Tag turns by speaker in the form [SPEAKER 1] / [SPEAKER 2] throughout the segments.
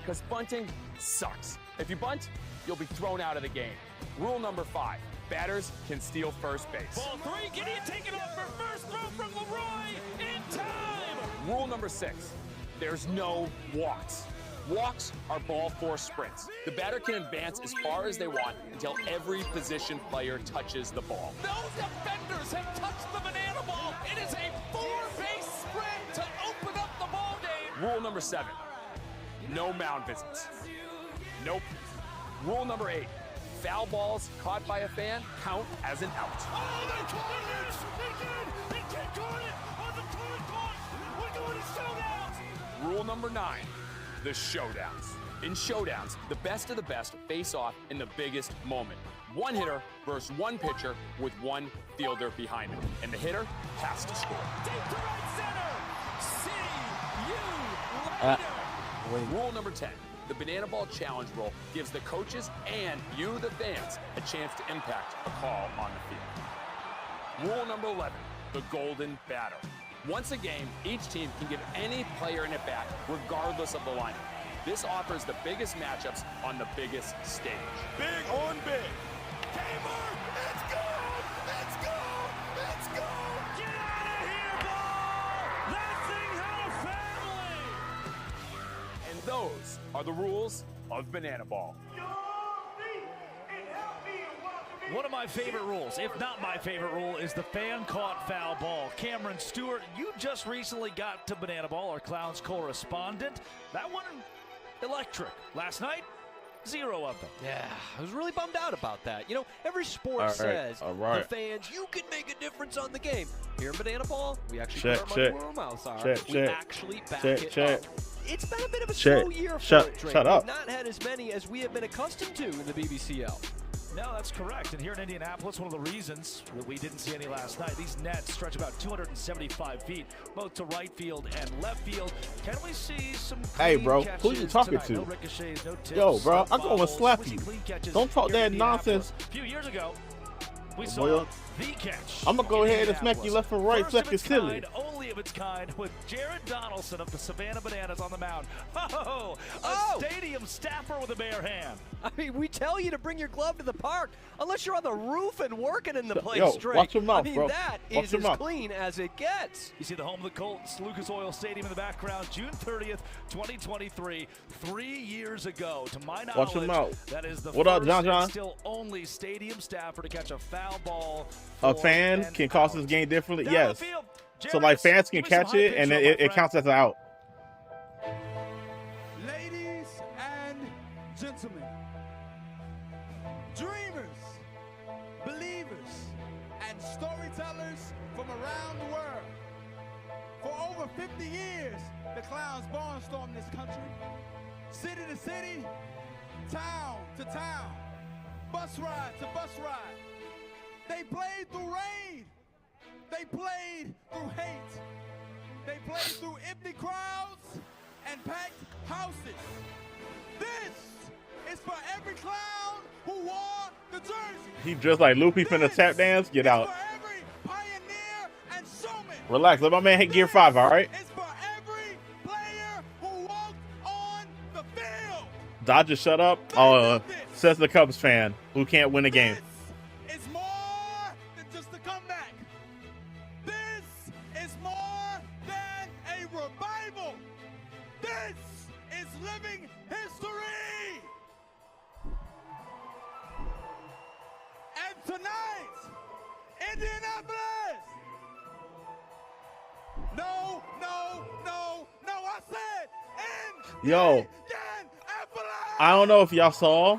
[SPEAKER 1] because bunting sucks. If you bunt, you'll be thrown out of the game. Rule number 5, batters can steal first base.
[SPEAKER 2] Ball 3, Gideon taking off for first, throw from Leroy, in time!
[SPEAKER 1] Rule number 6, there's no walks. Walks are ball 4 sprints. The batter can advance as far as they want until every position player touches the ball.
[SPEAKER 2] Those defenders have touched the banana ball. It is a 4-base sprint to open up the ball game.
[SPEAKER 1] Rule number 7, no mound visits. Nope. Rule number 8, foul balls caught by a fan count as an out.
[SPEAKER 2] Oh, they caught it! They did! They did caught it! On the third caught! We're going to showdowns!
[SPEAKER 1] Rule number 9, the showdowns. In showdowns, the best of the best face off in the biggest moment. One hitter versus one pitcher with one fielder behind him. And the hitter has to score.
[SPEAKER 2] Deep to right center! See you later!
[SPEAKER 1] Rule number 10, the banana ball challenge rule gives the coaches and you, the fans, a chance to impact a call on the field. Rule number 11, the golden batter. Once a game, each team can give any player an at-bat regardless of the lineup. This offers the biggest matchups on the biggest stage.
[SPEAKER 2] Big on big. Gamer, let's go! Let's go! Let's go! Get out of here, ball! That thing had a family!
[SPEAKER 1] And those are the rules of banana ball.
[SPEAKER 3] One of my favorite rules, if not my favorite rule, is the fan-caught foul ball. Cameron Stewart, you just recently got to Banana Ball, our Clowns correspondent. That one, electric. Last night, 0 of them.
[SPEAKER 4] Yeah, I was really bummed out about that. You know, every sport says, the fans, you can make a difference on the game. Here in Banana Ball, we actually put our money where our mouths are. We actually back it up. It's been a bit of a slow year for it, Drake.
[SPEAKER 5] Shut up.
[SPEAKER 4] We've not had as many as we have been accustomed to in the BBCL.
[SPEAKER 3] No, that's correct. And here in Indianapolis, one of the reasons that we didn't see any last night, these nets stretch about 275 feet, both to right field and left field. Can we see some
[SPEAKER 5] Hey, bro, who you talking
[SPEAKER 3] tonight?
[SPEAKER 5] to?
[SPEAKER 3] No ricochets, no tips,
[SPEAKER 5] Yo, bro,
[SPEAKER 3] no
[SPEAKER 5] I'm going to
[SPEAKER 3] fouls.
[SPEAKER 5] slap
[SPEAKER 3] We see
[SPEAKER 5] you.
[SPEAKER 3] clean catches
[SPEAKER 5] Don't talk
[SPEAKER 3] here in
[SPEAKER 5] that nonsense.
[SPEAKER 3] Indianapolis. A few years ago, we
[SPEAKER 5] boy,
[SPEAKER 3] saw the catch.
[SPEAKER 5] I'm going to go
[SPEAKER 3] in
[SPEAKER 5] ahead and smack you left and right,
[SPEAKER 3] First
[SPEAKER 5] suck
[SPEAKER 3] of
[SPEAKER 5] your
[SPEAKER 3] its
[SPEAKER 5] silly.
[SPEAKER 3] kind, only of its kind, with Jared Donaldson of the Savannah Bananas on the mound. Oh, a stadium staffer with a bare hand.
[SPEAKER 4] I mean, we tell you to bring your glove to the park unless you're on the roof and working in the place
[SPEAKER 5] Yo,
[SPEAKER 4] straight.
[SPEAKER 5] watch your mouth,
[SPEAKER 4] I mean,
[SPEAKER 5] bro.
[SPEAKER 4] that
[SPEAKER 5] Watch
[SPEAKER 4] is
[SPEAKER 5] your
[SPEAKER 4] as
[SPEAKER 5] mouth.
[SPEAKER 4] clean as it gets.
[SPEAKER 3] You see the home of the Colts, Lucas Oil Stadium in the background, June 30th, 2023, 3 years ago. To my knowledge,
[SPEAKER 5] Watch your mouth.
[SPEAKER 3] that is the
[SPEAKER 5] What
[SPEAKER 3] first
[SPEAKER 5] up, John
[SPEAKER 3] and
[SPEAKER 5] John?
[SPEAKER 3] still only stadium staffer to catch a foul ball.
[SPEAKER 5] A
[SPEAKER 3] for
[SPEAKER 5] fan
[SPEAKER 3] an
[SPEAKER 5] can cost
[SPEAKER 3] out.
[SPEAKER 5] his game differently?
[SPEAKER 3] Down
[SPEAKER 5] Yes.
[SPEAKER 3] the field,
[SPEAKER 5] So, like,
[SPEAKER 3] Jarris,
[SPEAKER 5] fans can
[SPEAKER 3] give me some
[SPEAKER 5] catch
[SPEAKER 3] high
[SPEAKER 5] it,
[SPEAKER 3] pitch
[SPEAKER 5] and
[SPEAKER 3] on, my
[SPEAKER 5] it
[SPEAKER 3] friend.
[SPEAKER 5] counts as an out.
[SPEAKER 6] Ladies and gentlemen, dreamers, believers, and storytellers from around the world. For over 50 years, the Clowns barnstormed this country. City to city, town to town, bus ride to bus ride. They played through rain. They played through hate. They played through empty crowds and packed houses. This is for every clown who wore the jersey.
[SPEAKER 5] He dressed like Loopy finna tap dance. Get out.
[SPEAKER 6] For every pioneer and showman.
[SPEAKER 5] Relax. Let my man hit gear 5, all right?
[SPEAKER 6] It's for every player who walked on the field.
[SPEAKER 5] Dodgers, shut up. Says the Cubs fan who can't win a game.
[SPEAKER 6] This is more than just a comeback. This is more than a revival. This is living history. And tonight, Indianapolis. No, I said
[SPEAKER 5] Yo,
[SPEAKER 6] Indianapolis.
[SPEAKER 5] I don't know if y'all saw.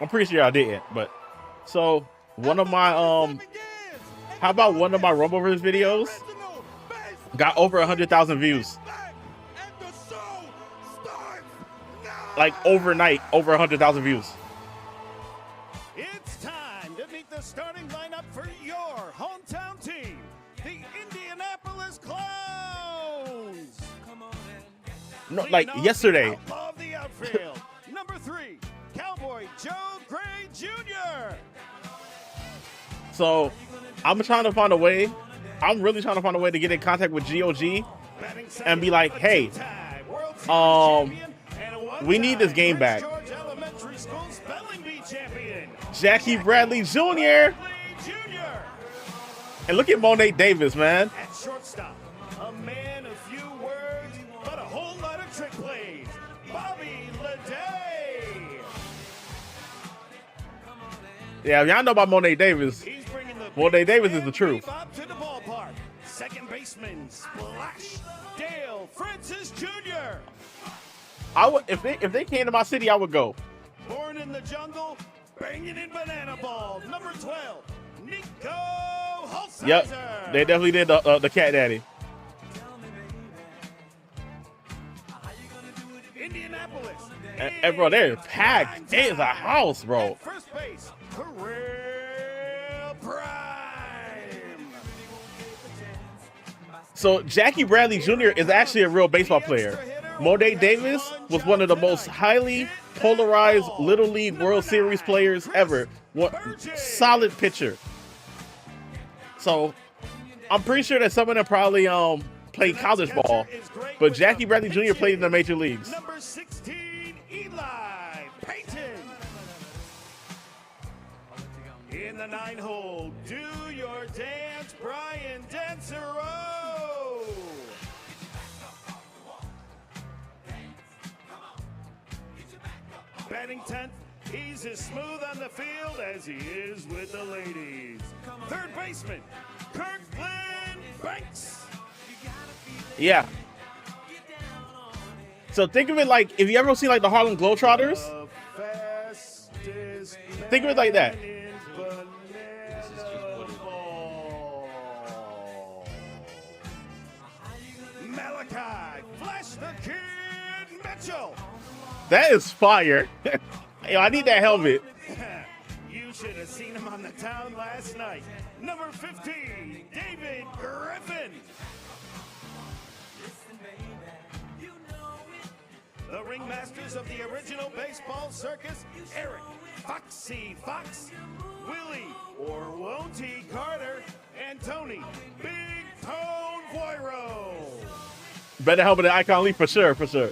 [SPEAKER 5] I'm pretty sure y'all didn't, but so one of my how about one of my Rumbleverse videos got over 100,000 views? Like overnight, over 100,000 views.
[SPEAKER 2] It's time to meet the starting lineup for your hometown team, the Indianapolis Clowns. Come on in.
[SPEAKER 5] No, like yesterday.
[SPEAKER 2] Above the outfield, number 3, Cowboy Joe Gray Jr.
[SPEAKER 5] So I'm trying to find a way. I'm really trying to find a way to get in contact with GOG and be like, hey, We need this game back. Jackie Bradley Jr. And look at Monet Davis, man.
[SPEAKER 2] At shortstop, a man of few words, but a whole lot of trick plays. Bobby Leday.
[SPEAKER 5] Yeah, y'all know about Monet Davis. Monet Davis is the truth.
[SPEAKER 2] Up to the ballpark. Second baseman, Splash Dale Francis Jr.
[SPEAKER 5] I would if they came to my city, I would go.
[SPEAKER 2] Born in the jungle, banging in banana ball. Number 12, Nico Holsizer.
[SPEAKER 5] Yep, they definitely did the Cat Daddy.
[SPEAKER 2] Indianapolis.
[SPEAKER 5] And bro, they're packed. It is a house, bro.
[SPEAKER 2] At first base, Terrell Prime.
[SPEAKER 5] So Jackie Bradley Jr. is actually a real baseball player. Monet Davis was one of the most highly polarized Little League World Series players ever. What solid pitcher. So I'm pretty sure that some of them probably played college ball, but Jackie Bradley Jr. played in the major leagues.
[SPEAKER 2] Number 16, Eli Payton. In the 9-hole, do your dance, Brian Dancero. Batting 10th, he's as smooth on the field as he is with the ladies. Third baseman, Kirkland Banks.
[SPEAKER 5] Yeah. So think of it like, if you ever seen like the Harlem Globetrotters, think of it like that.
[SPEAKER 2] Malachi, Flash the Kid Mitchell.
[SPEAKER 5] That is fire. Yo, I need that helmet.
[SPEAKER 2] You should have seen him on the town last night. Number 15, David Griffin. The ringmasters of the original baseball circus, Eric Foxy Fox, Willie or won't he Carter, and Tony Big Tone Voiro.
[SPEAKER 5] Better helmet than Icon Lee for sure, for sure.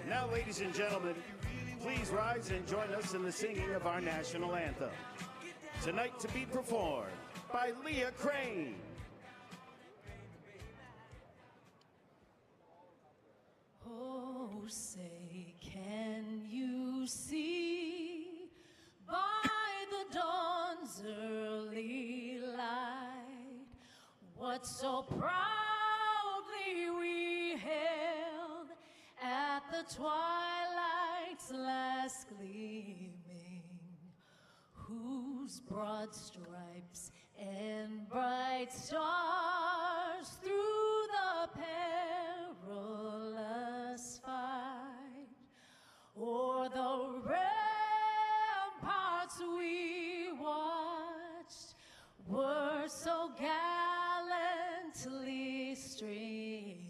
[SPEAKER 2] Now, ladies and gentlemen, please rise and join us in the singing of our national anthem. Tonight to be performed by Leah Crane.
[SPEAKER 7] Oh, say, can you see by the dawn's early light what so proudly we hailed at the twilight's last gleaming, whose broad stripes and bright stars through the perilous fight o'er the ramparts we watched were so gallantly streaming,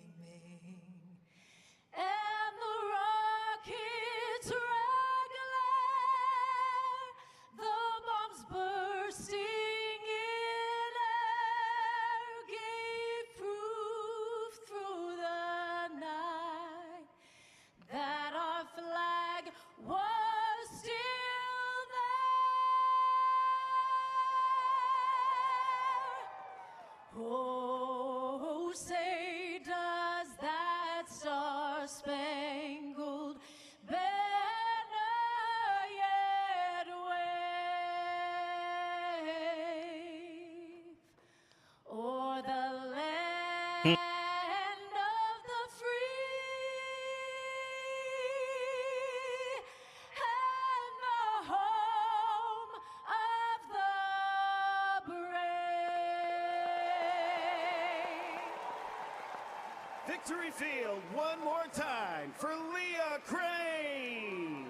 [SPEAKER 7] and the rockets' red glare, the bombs bursting in air, gave proof through the night that our flag was still there. Oh, say does that star-spangled banner yet wave o'er the land of the free and the home of the brave?
[SPEAKER 2] Victory Field one more time for Leah Crane.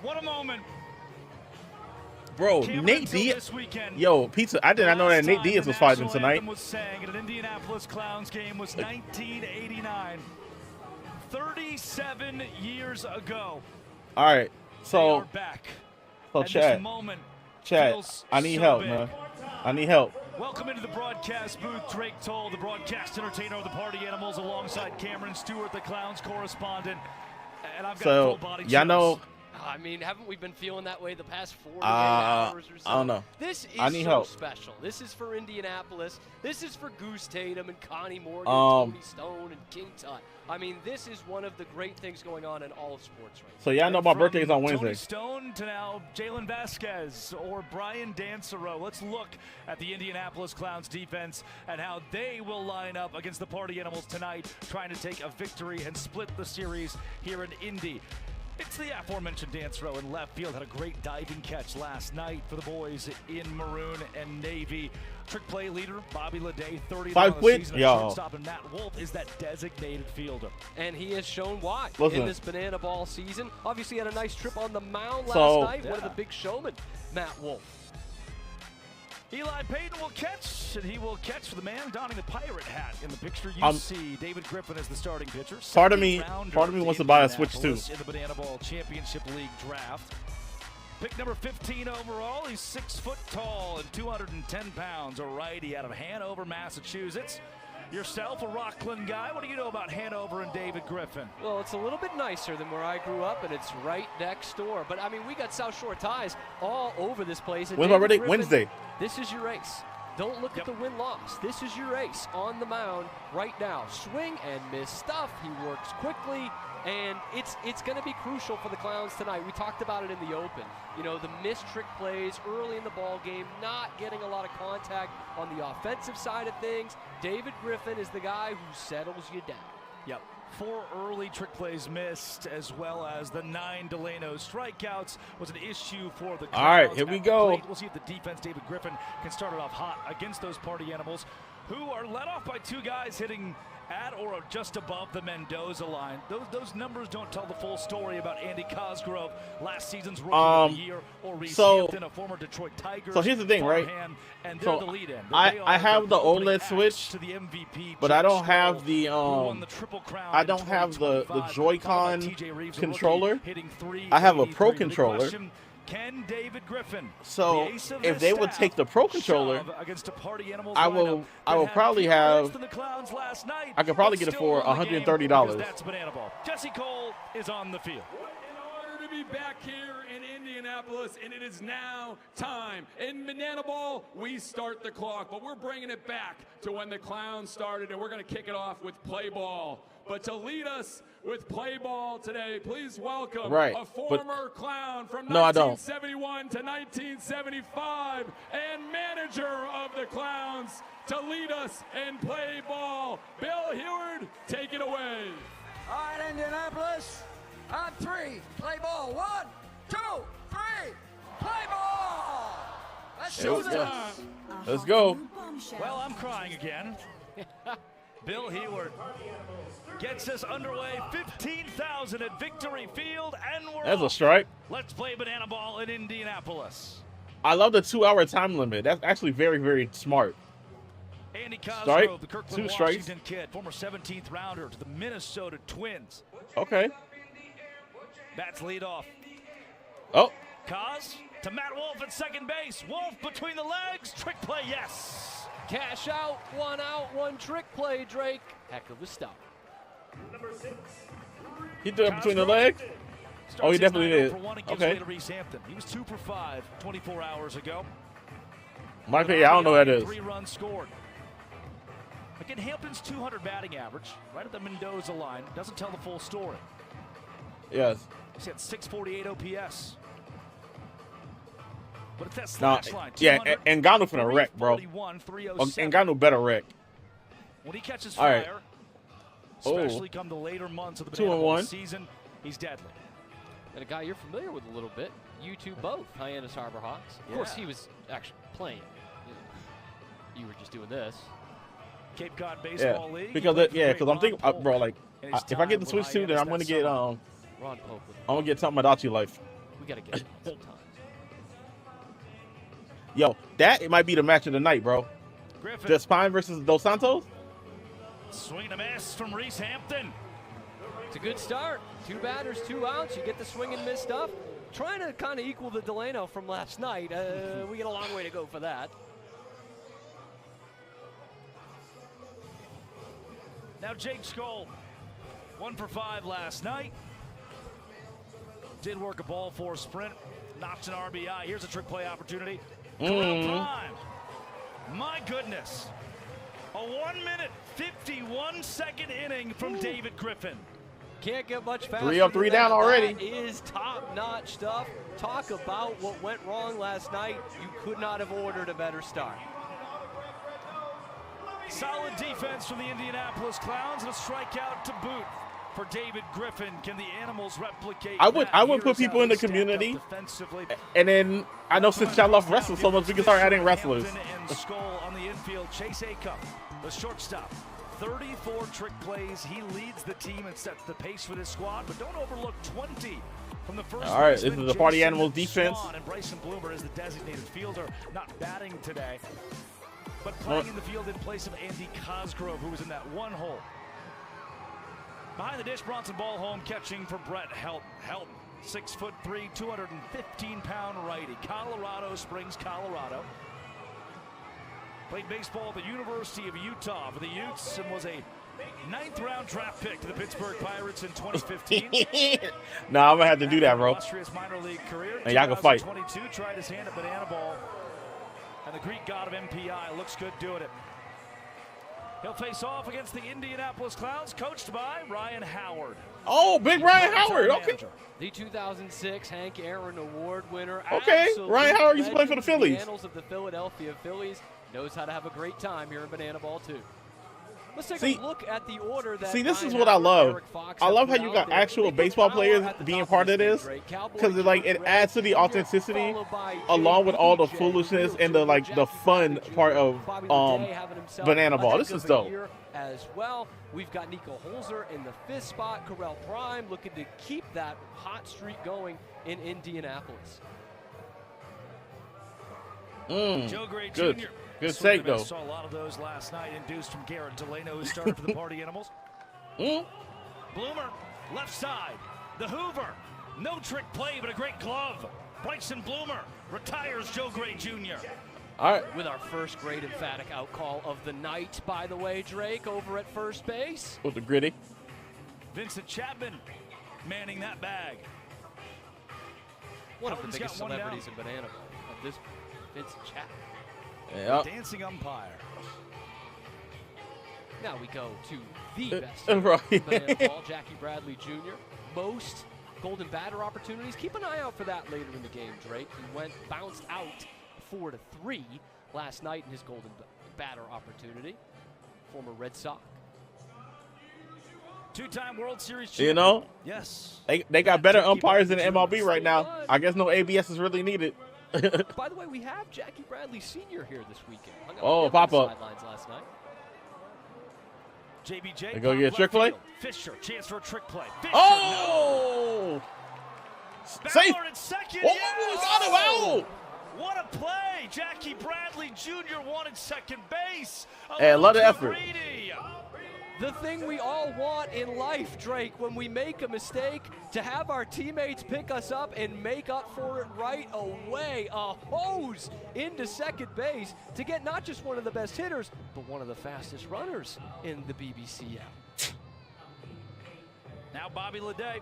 [SPEAKER 3] What a moment.
[SPEAKER 5] Bro,
[SPEAKER 3] Cameron
[SPEAKER 5] Nate
[SPEAKER 3] until
[SPEAKER 5] Diaz.
[SPEAKER 3] this weekend.
[SPEAKER 5] Yo, pizza. I did not know that
[SPEAKER 3] Last
[SPEAKER 5] Nate
[SPEAKER 3] time
[SPEAKER 5] Diaz
[SPEAKER 3] the
[SPEAKER 5] was fighting
[SPEAKER 3] national
[SPEAKER 5] tonight.
[SPEAKER 3] anthem was sang at an Indianapolis Clowns game was 1989. 37 years ago.
[SPEAKER 5] All right,
[SPEAKER 3] They
[SPEAKER 5] so
[SPEAKER 3] are back.
[SPEAKER 5] so
[SPEAKER 3] And
[SPEAKER 5] chat,
[SPEAKER 3] this moment
[SPEAKER 5] chat.
[SPEAKER 3] feels
[SPEAKER 5] I need
[SPEAKER 3] so
[SPEAKER 5] help,
[SPEAKER 3] big.
[SPEAKER 5] man. I need help.
[SPEAKER 3] Welcome into the broadcast booth. Drake Toll, the broadcast entertainer of the Party Animals, alongside Cameron Stewart, the Clowns correspondent. And I've got full body chills.
[SPEAKER 5] Y'all know.
[SPEAKER 4] I mean, haven't we been feeling that way the past 48 hours or so?
[SPEAKER 5] I don't know.
[SPEAKER 4] This is
[SPEAKER 5] I need
[SPEAKER 4] so
[SPEAKER 5] help.
[SPEAKER 4] special. This is for Indianapolis. This is for Goose Tatum and Connie Morgan, Tony Stone, and King Tut. I mean, this is one of the great things going on in all of sports right now.
[SPEAKER 5] So y'all know my birthday is on Wednesday.
[SPEAKER 3] Tony Stone to now Jalen Vasquez or Brian Dansereau. Let's look at the Indianapolis Clowns defense and how they will line up against the Party Animals tonight, trying to take a victory and split the series here in Indy. It's the aforementioned Dansereau in left field. Had a great diving catch last night for the boys in maroon and navy. Trick play leader Bobby Leday, 30th on the season. Shortstop, and Matt Wolf is that designated fielder.
[SPEAKER 4] And he has shown why in this banana ball season. Obviously had a nice trip on the mound last night. One of the big showmen, Matt Wolf.
[SPEAKER 3] Eli Payton will catch, and he will catch for the man donning the pirate hat in the picture. You see David Griffin as the starting pitcher.
[SPEAKER 5] Part of me wants to buy a Switch too.
[SPEAKER 3] In the Banana Ball Championship League draft. Pick number 15 overall. He's 6 foot tall and 210 pounds. A righty out of Hanover, Massachusetts. Yourself, a Rockland guy. What do you know about Hanover and David Griffin?
[SPEAKER 4] Well, it's a little bit nicer than where I grew up, and it's right next door. But, I mean, we got South Shore ties all over this place.
[SPEAKER 5] When's my birthday? Wednesday.
[SPEAKER 4] This is your race. Don't look at the win-loss. This is your race on the mound right now. Swing and miss stuff. He works quickly, and it's going to be crucial for the Clowns tonight. We talked about it in the open. You know, the missed trick plays early in the ball game, not getting a lot of contact on the offensive side of things. David Griffin is the guy who settles you down.
[SPEAKER 3] Yep. 4 early trick plays missed, as well as the 9 Delano strikeouts was an issue for the Clowns.
[SPEAKER 5] All right, here we go.
[SPEAKER 3] We'll see if the defense, David Griffin, can start it off hot against those Party Animals, who are led off by 2 guys hitting at or just above the Mendoza line. Those numbers don't tell the full story about Andy Cosgrove, last season's Rookie of the Year, or Reese Hampton, a former Detroit Tigers.
[SPEAKER 5] So here's the thing, right?
[SPEAKER 3] And they're the lead-in.
[SPEAKER 5] I have the OLED Switch,
[SPEAKER 3] to the MVP,
[SPEAKER 5] but I don't have the I don't have the Joy-Con controller. I have a Pro controller.
[SPEAKER 3] Can David Griffin,
[SPEAKER 5] so if they would take the Pro controller, I will probably have. I could probably get it for $130.
[SPEAKER 3] That's Banana Ball. Jesse Cole is on the field.
[SPEAKER 1] Honor to be back here in Indianapolis, and it is now time. In Banana Ball, we start the clock, but we're bringing it back to when the Clowns started, and we're going to kick it off with play ball. But to lead us with play ball today, please welcome a former Clown from 1971 to 1975 and manager of the Clowns to lead us in play ball. Bill Heward, take it away.
[SPEAKER 8] All right, Indianapolis, on 3, play ball. 1, 2, 3, play ball. Let's show this.
[SPEAKER 5] Let's go.
[SPEAKER 3] Well, I'm crying again. Bill Heward gets us underway. 15,000 at Victory Field, and we're
[SPEAKER 5] That's a strike.
[SPEAKER 3] Let's play Banana Ball in Indianapolis.
[SPEAKER 5] I love the 2-hour time limit. That's actually very, very smart.
[SPEAKER 3] Andy Cosgrove, the Kirkland, Washington kid, former 17th rounder to the Minnesota Twins.
[SPEAKER 5] Okay.
[SPEAKER 3] Bats lead off.
[SPEAKER 5] Oh.
[SPEAKER 3] Cos to Matt Wolf at second base. Wolf between the legs. Trick play, yes.
[SPEAKER 4] Cash out, 1 trick play, Drake. Heck of a start.
[SPEAKER 5] He threw it between the legs? Oh, he definitely did. Okay.
[SPEAKER 3] He was 2 for 5 24 hours ago.
[SPEAKER 5] My opinion, I don't know who that is.
[SPEAKER 3] 3 runs scored. Again, Hampton's 200 batting average, right at the Mendoza line. Doesn't tell the full story.
[SPEAKER 5] Yes.
[SPEAKER 3] He's got 648 OPS. But it's that
[SPEAKER 5] now,
[SPEAKER 3] slash line.
[SPEAKER 5] Yeah, and Ngannou finna wreck, bro. Ngannou better wreck.
[SPEAKER 3] When he catches fire, especially come the later months of the
[SPEAKER 5] 2-1
[SPEAKER 3] season, he's deadly.
[SPEAKER 4] And a guy you're familiar with a little bit. You two both, Hyannis Harbor Hawks. Of course, he was actually playing. You were just doing this.
[SPEAKER 3] Cape Cod Baseball League.
[SPEAKER 5] Because I'm thinking, bro, like, if I get the Switch 2, then I'm gonna get
[SPEAKER 4] Ron Pope.
[SPEAKER 5] I'm gonna get Tamagotchi Life.
[SPEAKER 4] We gotta get it sometime.
[SPEAKER 5] Yo, it might be the match of the night, bro.
[SPEAKER 3] Griffin.
[SPEAKER 5] Despine versus Dos Santos.
[SPEAKER 3] Swing and a miss from Reese Hampton.
[SPEAKER 4] It's a good start. 2 batters, 2 outs. You get the swing and miss stuff. Trying to kind of equal the Delano from last night. We got a long way to go for that.
[SPEAKER 3] Now Jake Skoll, 1 for 5 last night. Did work a ball for a sprint, notched an RBI. Here's a trick play opportunity. Prime. My goodness. A 1-minute, 51-second inning from David Griffin.
[SPEAKER 4] Can't get much faster.
[SPEAKER 5] 3 up, 3 down already.
[SPEAKER 4] That is top-notch stuff. Talk about what went wrong last night. You could not have ordered a better start.
[SPEAKER 3] Solid defense from the Indianapolis Clowns and a strikeout to boot for David Griffin. Can the Animals replicate
[SPEAKER 5] I would
[SPEAKER 3] that?
[SPEAKER 5] put people in the community, and then I know since y'all love wrestling so much, we can start adding wrestlers.
[SPEAKER 3] And Skoll on the infield. Chase Acup, the shortstop. 34 trick plays. He leads the team and sets the pace for this squad, but don't overlook 20 from the first.
[SPEAKER 5] All right, this is the Party Animals defense.
[SPEAKER 3] And Bryson Bloomer is the designated fielder, not batting today, but playing in the field in place of Andy Cosgrove, who was in that one hole. Behind the dish, Bronson ball home, catching for Brett Helton. Helton, 6'3", 215-pound righty. Colorado Springs, Colorado. Played baseball at the University of Utah for the Utes and was a 9th-round draft pick to the Pittsburgh Pirates in 2015.
[SPEAKER 5] Nah, I'm gonna have to do that, bro.
[SPEAKER 3] Illustrious minor league career.
[SPEAKER 5] And y'all can fight.
[SPEAKER 3] 22 tried his hand at banana ball, and the Greek god of MPI looks good doing it. He'll face off against the Indianapolis Clowns, coached by Ryan Howard.
[SPEAKER 5] Oh, big Ryan Howard. Okay.
[SPEAKER 4] The 2006 Hank Aaron Award winner.
[SPEAKER 5] Okay, Ryan Howard used to play for the Phillies.
[SPEAKER 4] The annals of the Philadelphia Phillies. Knows how to have a great time here in Banana Ball, too. Let's take a look at the order that
[SPEAKER 5] this is what I love. I love how you got actual baseball players being part of this, because it adds to the authenticity along with all the foolishness and the fun part of Banana Ball. This is dope.
[SPEAKER 4] As well, we've got Nico Holzer in the 5th spot. Correll Prime looking to keep that hot streak going in Indianapolis.
[SPEAKER 3] Joe Gray
[SPEAKER 5] Good.
[SPEAKER 3] Jr.
[SPEAKER 5] Good take, though.
[SPEAKER 3] Saw a lot of those last night, induced from Garrett Delano, who started for the Party Animals. Bloomer, left side. The Hoover, no trick play, but a great glove. Bryson Bloomer retires Joe Gray Jr.
[SPEAKER 5] All right.
[SPEAKER 4] With our first great emphatic out call of the night, by the way, Drake, over at first base.
[SPEAKER 5] With the gritty.
[SPEAKER 3] Vincent Chapman manning that bag.
[SPEAKER 4] One of the biggest celebrities in Banana Ball of this, Vincent Chapman.
[SPEAKER 5] Yep.
[SPEAKER 3] Dancing umpire.
[SPEAKER 4] Now we go to the best
[SPEAKER 5] right.
[SPEAKER 4] Banana Ball, Jackie Bradley Jr. Most golden batter opportunities. Keep an eye out for that later in the game, Drake. He bounced out 4-3 last night in his golden batter opportunity. Former Red Sox.
[SPEAKER 3] 2-time World Series champion.
[SPEAKER 5] You know?
[SPEAKER 3] Yes.
[SPEAKER 5] They got better umpires than MLB right now. I guess no ABS is really needed.
[SPEAKER 4] By the way, we have Jackie Bradley Sr. here this weekend.
[SPEAKER 5] Oh, pop-up.
[SPEAKER 4] Sidelines last night.
[SPEAKER 3] JBJ.
[SPEAKER 5] They go get a trick play?
[SPEAKER 3] Fisher, chance for a trick play. Fisher,
[SPEAKER 5] oh!
[SPEAKER 3] No.
[SPEAKER 5] Safe.
[SPEAKER 3] At second.
[SPEAKER 5] Oh,
[SPEAKER 3] Yes.
[SPEAKER 5] got him out!
[SPEAKER 3] What a play. Jackie Bradley Jr. wanted second base.
[SPEAKER 5] Hey, a lot of effort.
[SPEAKER 3] Greedy.
[SPEAKER 4] The thing we all want in life, Drake, when we make a mistake, to have our teammates pick us up and make up for it right away. A hose into second base to get not just one of the best hitters, but one of the fastest runners in the BBCL.
[SPEAKER 3] Now Bobby Leday.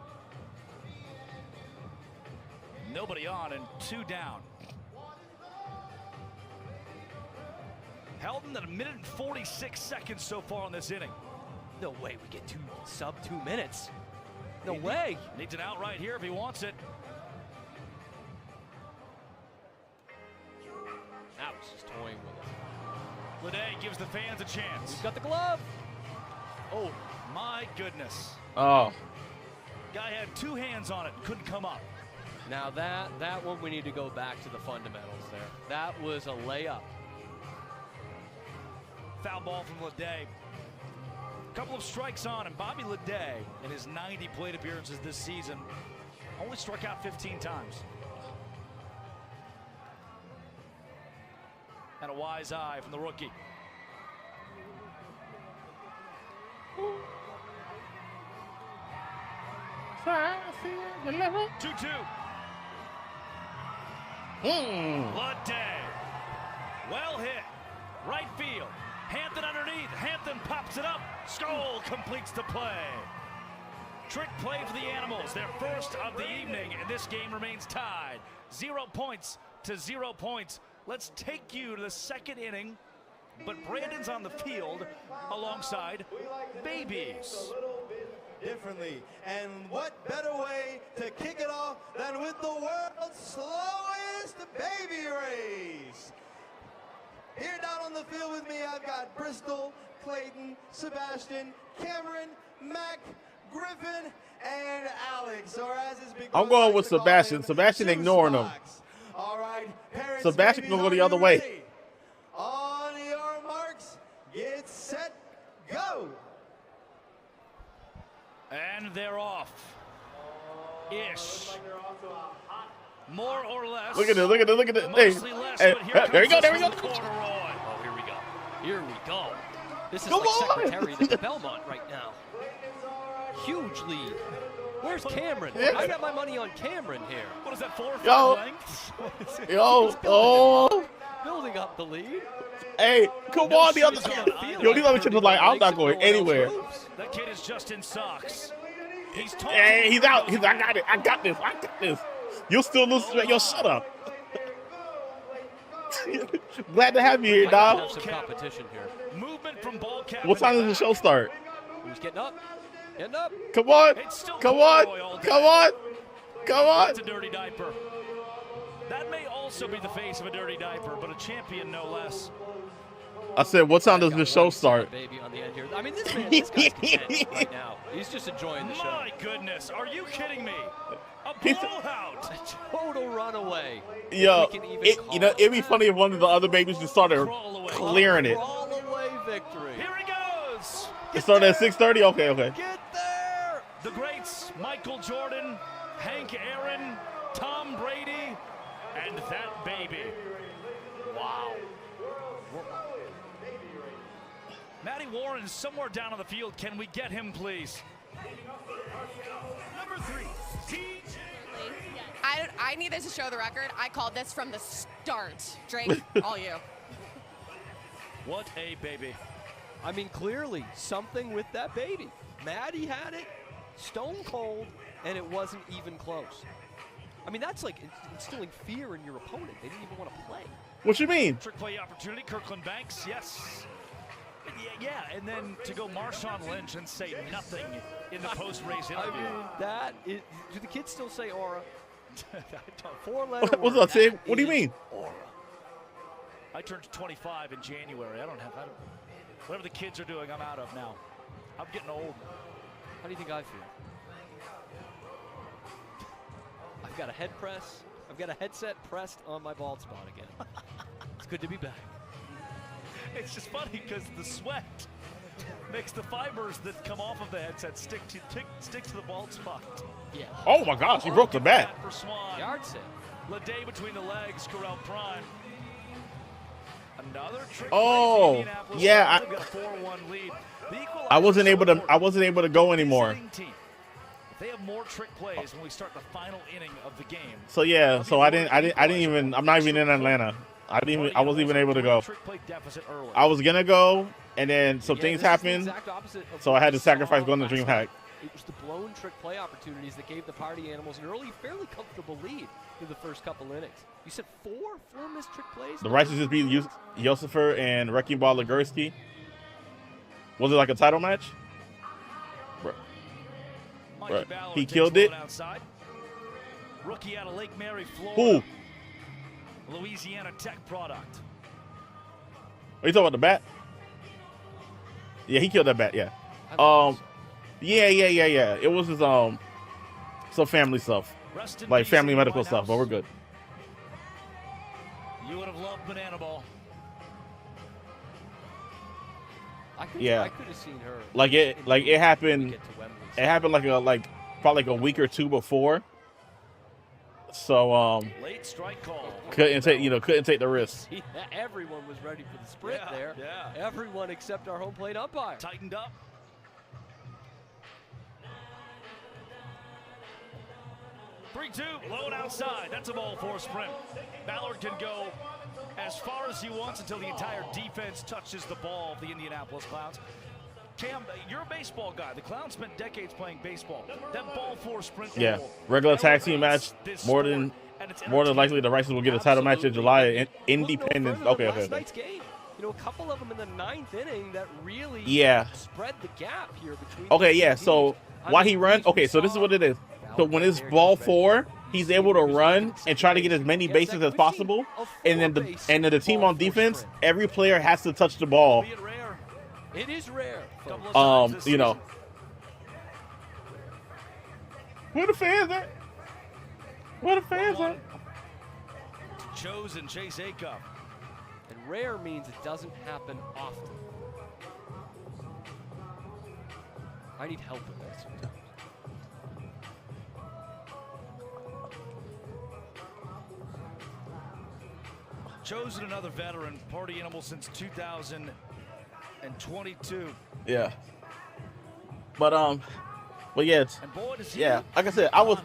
[SPEAKER 3] Nobody on and 2 down. Helton at 1 minute and 46 seconds so far in this inning.
[SPEAKER 4] No way we get sub 2 minutes. No way.
[SPEAKER 3] Needs an out right here if he wants it.
[SPEAKER 4] Now he's just toying with it.
[SPEAKER 3] Leday gives the fans a chance.
[SPEAKER 4] He's got the glove.
[SPEAKER 3] Oh, my goodness.
[SPEAKER 5] Oh.
[SPEAKER 3] Guy had 2 hands on it, couldn't come up.
[SPEAKER 4] Now that one we need to go back to the fundamentals there. That was a layup.
[SPEAKER 3] Foul ball from Leday. Couple of strikes on him. Bobby Leday, in his 90 plate appearances this season, only struck out 15 times. And a wise eye from the rookie.
[SPEAKER 5] Hmm.
[SPEAKER 3] 2-2. Leday. Well hit. Right field. Hampton underneath. Hampton pops it up. Skoll completes the play. Trick play for the Animals, their first of the evening, and this game remains tied. 0 points to 0 points. Let's take you to the second inning, but Brandon's on the field alongside babies.
[SPEAKER 9] Differently, and what better way to kick it off than with the world's slowest baby race? Here down on the field with me, I've got Bristol, Clayton, Sebastian, Cameron, Mac, Griffin, and Alex. Or as is big
[SPEAKER 5] I'm going with Sebastian. Sebastian ignoring him.
[SPEAKER 9] All right, parents,
[SPEAKER 5] Sebastian gonna go the other way.
[SPEAKER 9] ready? On your marks, get set, go.
[SPEAKER 3] And they're off. Ish. More or less.
[SPEAKER 5] Look at this. Look at this. Look at this.
[SPEAKER 3] Mostly less,
[SPEAKER 5] Hey,
[SPEAKER 3] but here
[SPEAKER 5] there you go.
[SPEAKER 3] comes
[SPEAKER 5] There we go.
[SPEAKER 3] the corduroy.
[SPEAKER 4] Oh, here we go. Here we go. This is
[SPEAKER 5] Come
[SPEAKER 4] like
[SPEAKER 5] on.
[SPEAKER 4] secretary at Belmont right now. Huge lead. Where's Cameron?
[SPEAKER 5] Yeah.
[SPEAKER 4] I got my money on Cameron here.
[SPEAKER 3] What is that, 4 or 5
[SPEAKER 5] Yo.
[SPEAKER 3] lengths?
[SPEAKER 5] Yo, oh.
[SPEAKER 4] Building up the lead.
[SPEAKER 5] Hey, come on. The other Yo, these other kids are like, I'm not going anywhere.
[SPEAKER 3] That kid is just in socks. He's
[SPEAKER 5] Hey, he's out. He's, I got it. I got this. I got this. You'll still lose. Yo, shut up. Glad to have you here,
[SPEAKER 4] Have
[SPEAKER 5] dog.
[SPEAKER 4] some competition here.
[SPEAKER 3] Movement from ball cap.
[SPEAKER 5] What time does the show start?
[SPEAKER 4] Who's getting up? Getting up.
[SPEAKER 5] Come on.
[SPEAKER 3] It's still
[SPEAKER 5] Come on.
[SPEAKER 3] corduroy all day.
[SPEAKER 5] Come on. Come on.
[SPEAKER 3] That's a dirty diaper. That may also be the face of a dirty diaper, but a champion no less.
[SPEAKER 5] I said, what time does the show start?
[SPEAKER 4] Baby on the end here. I mean, this man, this guy's content right now. He's just enjoying the show.
[SPEAKER 3] My goodness, are you kidding me? A
[SPEAKER 5] He's-
[SPEAKER 3] blowout.
[SPEAKER 4] Total runaway.
[SPEAKER 5] Yo,
[SPEAKER 4] We can even
[SPEAKER 5] you know,
[SPEAKER 4] call
[SPEAKER 5] it'd be funny if one of the other babies just started
[SPEAKER 3] Crawl away.
[SPEAKER 5] clearing it.
[SPEAKER 4] Crawl away victory.
[SPEAKER 3] Here he goes.
[SPEAKER 5] It started at 6:30. Okay, okay.
[SPEAKER 4] Get there.
[SPEAKER 3] The greats, Michael Jordan, Hank Aaron, Tom Brady, and that baby. Wow. Matty Warren is somewhere down on the field. Can we get him, please?
[SPEAKER 2] Number 3, TJ.
[SPEAKER 10] I need this to show the record. I called this from the start. Drake, all you.
[SPEAKER 3] What a baby.
[SPEAKER 4] I mean, clearly something with that baby. Maddie had it, stone cold, and it wasn't even close. I mean, that's like instilling fear in your opponent. They didn't even want to play.
[SPEAKER 5] What you mean?
[SPEAKER 3] Trick play opportunity, Kirkland Banks, yes. Yeah, and then to go Marshawn Lynch and say nothing in the post-race interview.
[SPEAKER 4] I mean, that is, do the kids still say aura?
[SPEAKER 3] I don't.
[SPEAKER 4] Four-letter
[SPEAKER 5] What's
[SPEAKER 4] word.
[SPEAKER 5] up, Sam?
[SPEAKER 4] That
[SPEAKER 5] What do you
[SPEAKER 4] is
[SPEAKER 5] mean?
[SPEAKER 4] Aura.
[SPEAKER 3] I turned 25 in January. I don't. Whatever the kids are doing, I'm out of now. I'm getting old.
[SPEAKER 4] How do you think I feel? I've got a head press. I've got a headset pressed on my bald spot again. It's good to be back.
[SPEAKER 3] It's just funny because the sweat makes the fibers that come off of the headset stick to the bald spot.
[SPEAKER 4] Yeah.
[SPEAKER 5] Oh my gosh, he broke the bat.
[SPEAKER 3] For Swan.
[SPEAKER 4] Yard sale.
[SPEAKER 3] Lede between the legs, Corral Prime. Another trick.
[SPEAKER 5] Oh,
[SPEAKER 3] play for Indianapolis.
[SPEAKER 5] yeah,
[SPEAKER 3] They've got a 4-1 lead. The equalizer
[SPEAKER 5] I wasn't able to.
[SPEAKER 3] so
[SPEAKER 5] I wasn't able to go anymore.
[SPEAKER 3] Visiting team. If they have more trick plays when we start the final inning of the game.
[SPEAKER 5] So yeah. So I didn't even. I'm not even in Atlanta. I wasn't even able to go.
[SPEAKER 3] Trick play deficit early.
[SPEAKER 5] I was gonna go, and then some
[SPEAKER 4] Yeah,
[SPEAKER 5] things
[SPEAKER 4] this is the
[SPEAKER 5] happened.
[SPEAKER 4] exact opposite of
[SPEAKER 5] So
[SPEAKER 4] what
[SPEAKER 5] I had
[SPEAKER 4] we
[SPEAKER 5] to sacrifice
[SPEAKER 4] saw
[SPEAKER 5] going to
[SPEAKER 4] last
[SPEAKER 5] DreamHack.
[SPEAKER 4] night. It was the blown trick play opportunities that gave the party animals an early, fairly comfortable lead in the first couple innings. You said four missed trick plays?
[SPEAKER 5] The Righteous just beat Yosifer and Wrecking Ball Legursky. Was it like a title match?
[SPEAKER 3] Mikey
[SPEAKER 5] Right.
[SPEAKER 3] Ballard
[SPEAKER 5] He
[SPEAKER 3] takes
[SPEAKER 5] killed
[SPEAKER 3] one
[SPEAKER 5] it?
[SPEAKER 3] Outside. Rookie out of Lake Mary, Florida.
[SPEAKER 5] Who?
[SPEAKER 3] Louisiana Tech product.
[SPEAKER 5] Are you talking about the bat? Yeah, he killed that bat. Yeah.
[SPEAKER 4] I love this.
[SPEAKER 5] Yeah. It was his some family stuff,
[SPEAKER 3] Rest in
[SPEAKER 5] like
[SPEAKER 3] peace
[SPEAKER 5] family
[SPEAKER 3] in the
[SPEAKER 5] medical
[SPEAKER 3] White
[SPEAKER 5] stuff. But
[SPEAKER 3] House.
[SPEAKER 5] we're good.
[SPEAKER 3] You would have loved Banana Ball.
[SPEAKER 4] I could have seen her.
[SPEAKER 5] Like it happened.
[SPEAKER 4] Get to Wembley.
[SPEAKER 5] It happened probably a week or two before. So
[SPEAKER 3] Late strike call.
[SPEAKER 5] couldn't take the risk.
[SPEAKER 4] Everyone was ready for the sprint
[SPEAKER 3] Yeah,
[SPEAKER 4] there.
[SPEAKER 3] yeah.
[SPEAKER 4] Everyone except our home plate umpire.
[SPEAKER 3] Tightened up. Three-two, low and outside. That's a ball for a sprint. Ballard can go as far as he wants until the entire defense touches the ball of the Indianapolis Clowns. Cam, you're a baseball guy. The Clowns spent decades playing baseball. That ball four sprint.
[SPEAKER 5] Yeah, regular tag team match. More than likely, the Rices will get a title match in July. Independence. Okay.
[SPEAKER 4] Game. You know, a couple of them in the 9th inning that really spread the gap here between.
[SPEAKER 5] Okay, yeah. So why he run? Okay, so this is what it is. So when it's ball 4, he's able to run and try to get as many bases as possible, and then the team on defense, every player has to touch the ball.
[SPEAKER 4] It is rare.
[SPEAKER 5] You know. Where the fans at? Where the fans at?
[SPEAKER 3] Chosen Chase Acuff.
[SPEAKER 4] And rare means it doesn't happen often. I need help with that sometimes.
[SPEAKER 3] Chosen, another veteran, party animal since 2022.
[SPEAKER 5] Yeah. But yeah, like I said, I was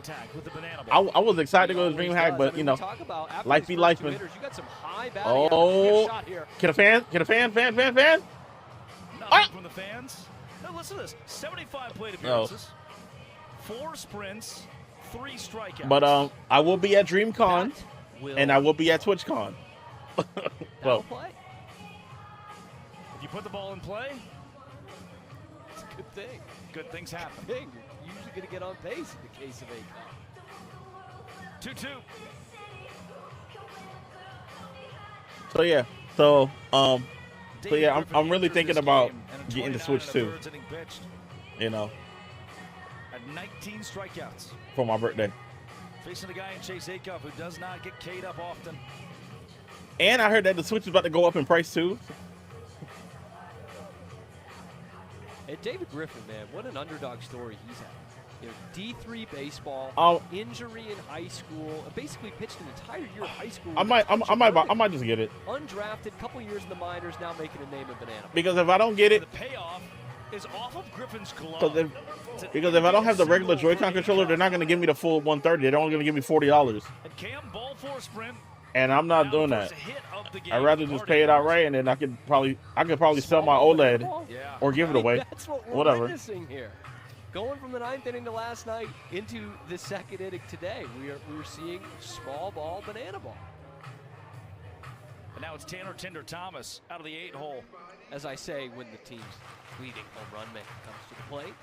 [SPEAKER 5] excited to go to DreamHack, but you know, life be life, man. Oh, can a fan?
[SPEAKER 3] Nothing from the fans. Now listen to this: 75 plate appearances, 4 sprints, 3 strikeouts.
[SPEAKER 5] But I will be at DreamCon, and I will be at TwitchCon.
[SPEAKER 4] Well,
[SPEAKER 3] if you put the ball in play,
[SPEAKER 4] it's a good thing.
[SPEAKER 3] Good things happen.
[SPEAKER 4] You're usually going to get on base in the case of Acuff.
[SPEAKER 3] 2-2.
[SPEAKER 5] So yeah, I'm really thinking about getting the Switch too. You know,
[SPEAKER 3] at 19 strikeouts
[SPEAKER 5] for my birthday.
[SPEAKER 3] Facing a guy in Chase Acuff who does not get K'd up often.
[SPEAKER 5] And I heard that the Switch is about to go up in price too.
[SPEAKER 4] And David Griffin, man, what an underdog story he's had. You know, D3 baseball, injury in high school, basically pitched an entire year of high school.
[SPEAKER 5] I might just get it.
[SPEAKER 4] Undrafted, couple years in the minors, now making a name in Banana.
[SPEAKER 5] Because if I don't get it,
[SPEAKER 3] the payoff is off of Griffin's glove.
[SPEAKER 5] Because if I don't have the regular Joy-Con controller, they're not going to give me the full 130. They're only going to give me $40.
[SPEAKER 3] And Cam, ball 4 sprint.
[SPEAKER 5] And I'm not doing that. I'd rather just pay it outright, and then I could probably sell my OLED or give it away.
[SPEAKER 4] That's what we're
[SPEAKER 5] whatever.
[SPEAKER 4] witnessing here. Going from the 9th inning to last night into the 2nd inning today, we're seeing small ball, banana ball.
[SPEAKER 3] And now it's Tanner Tinder Thomas out of the 8-hole.
[SPEAKER 4] As I say, when the team's leading home run man comes to the plate.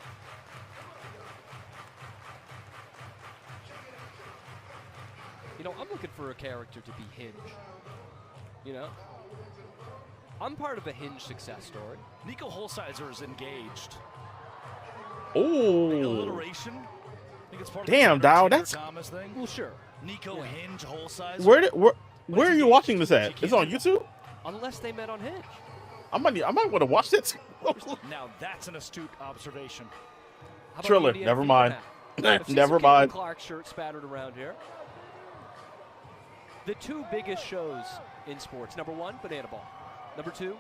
[SPEAKER 4] You know, I'm looking for a character to be Hinge. You know? I'm part of a Hinge success story.
[SPEAKER 3] Nico Holsizer is engaged.
[SPEAKER 5] Oh.
[SPEAKER 3] Alliteration. I think it's part
[SPEAKER 5] damn,
[SPEAKER 3] of
[SPEAKER 5] Dow, that's
[SPEAKER 3] Thomas thing.
[SPEAKER 4] Well, sure.
[SPEAKER 3] Nico Hinge Holsizer.
[SPEAKER 5] Where are you watching this at? It's on YouTube?
[SPEAKER 4] Unless they met on Hinge.
[SPEAKER 5] I might want to watch this.
[SPEAKER 3] Now that's an astute observation.
[SPEAKER 5] Triller, never mind. Never mind.
[SPEAKER 4] Clark shirt spattered around here. The 2 biggest shows in sports. Number 1, Banana Ball. Number 2,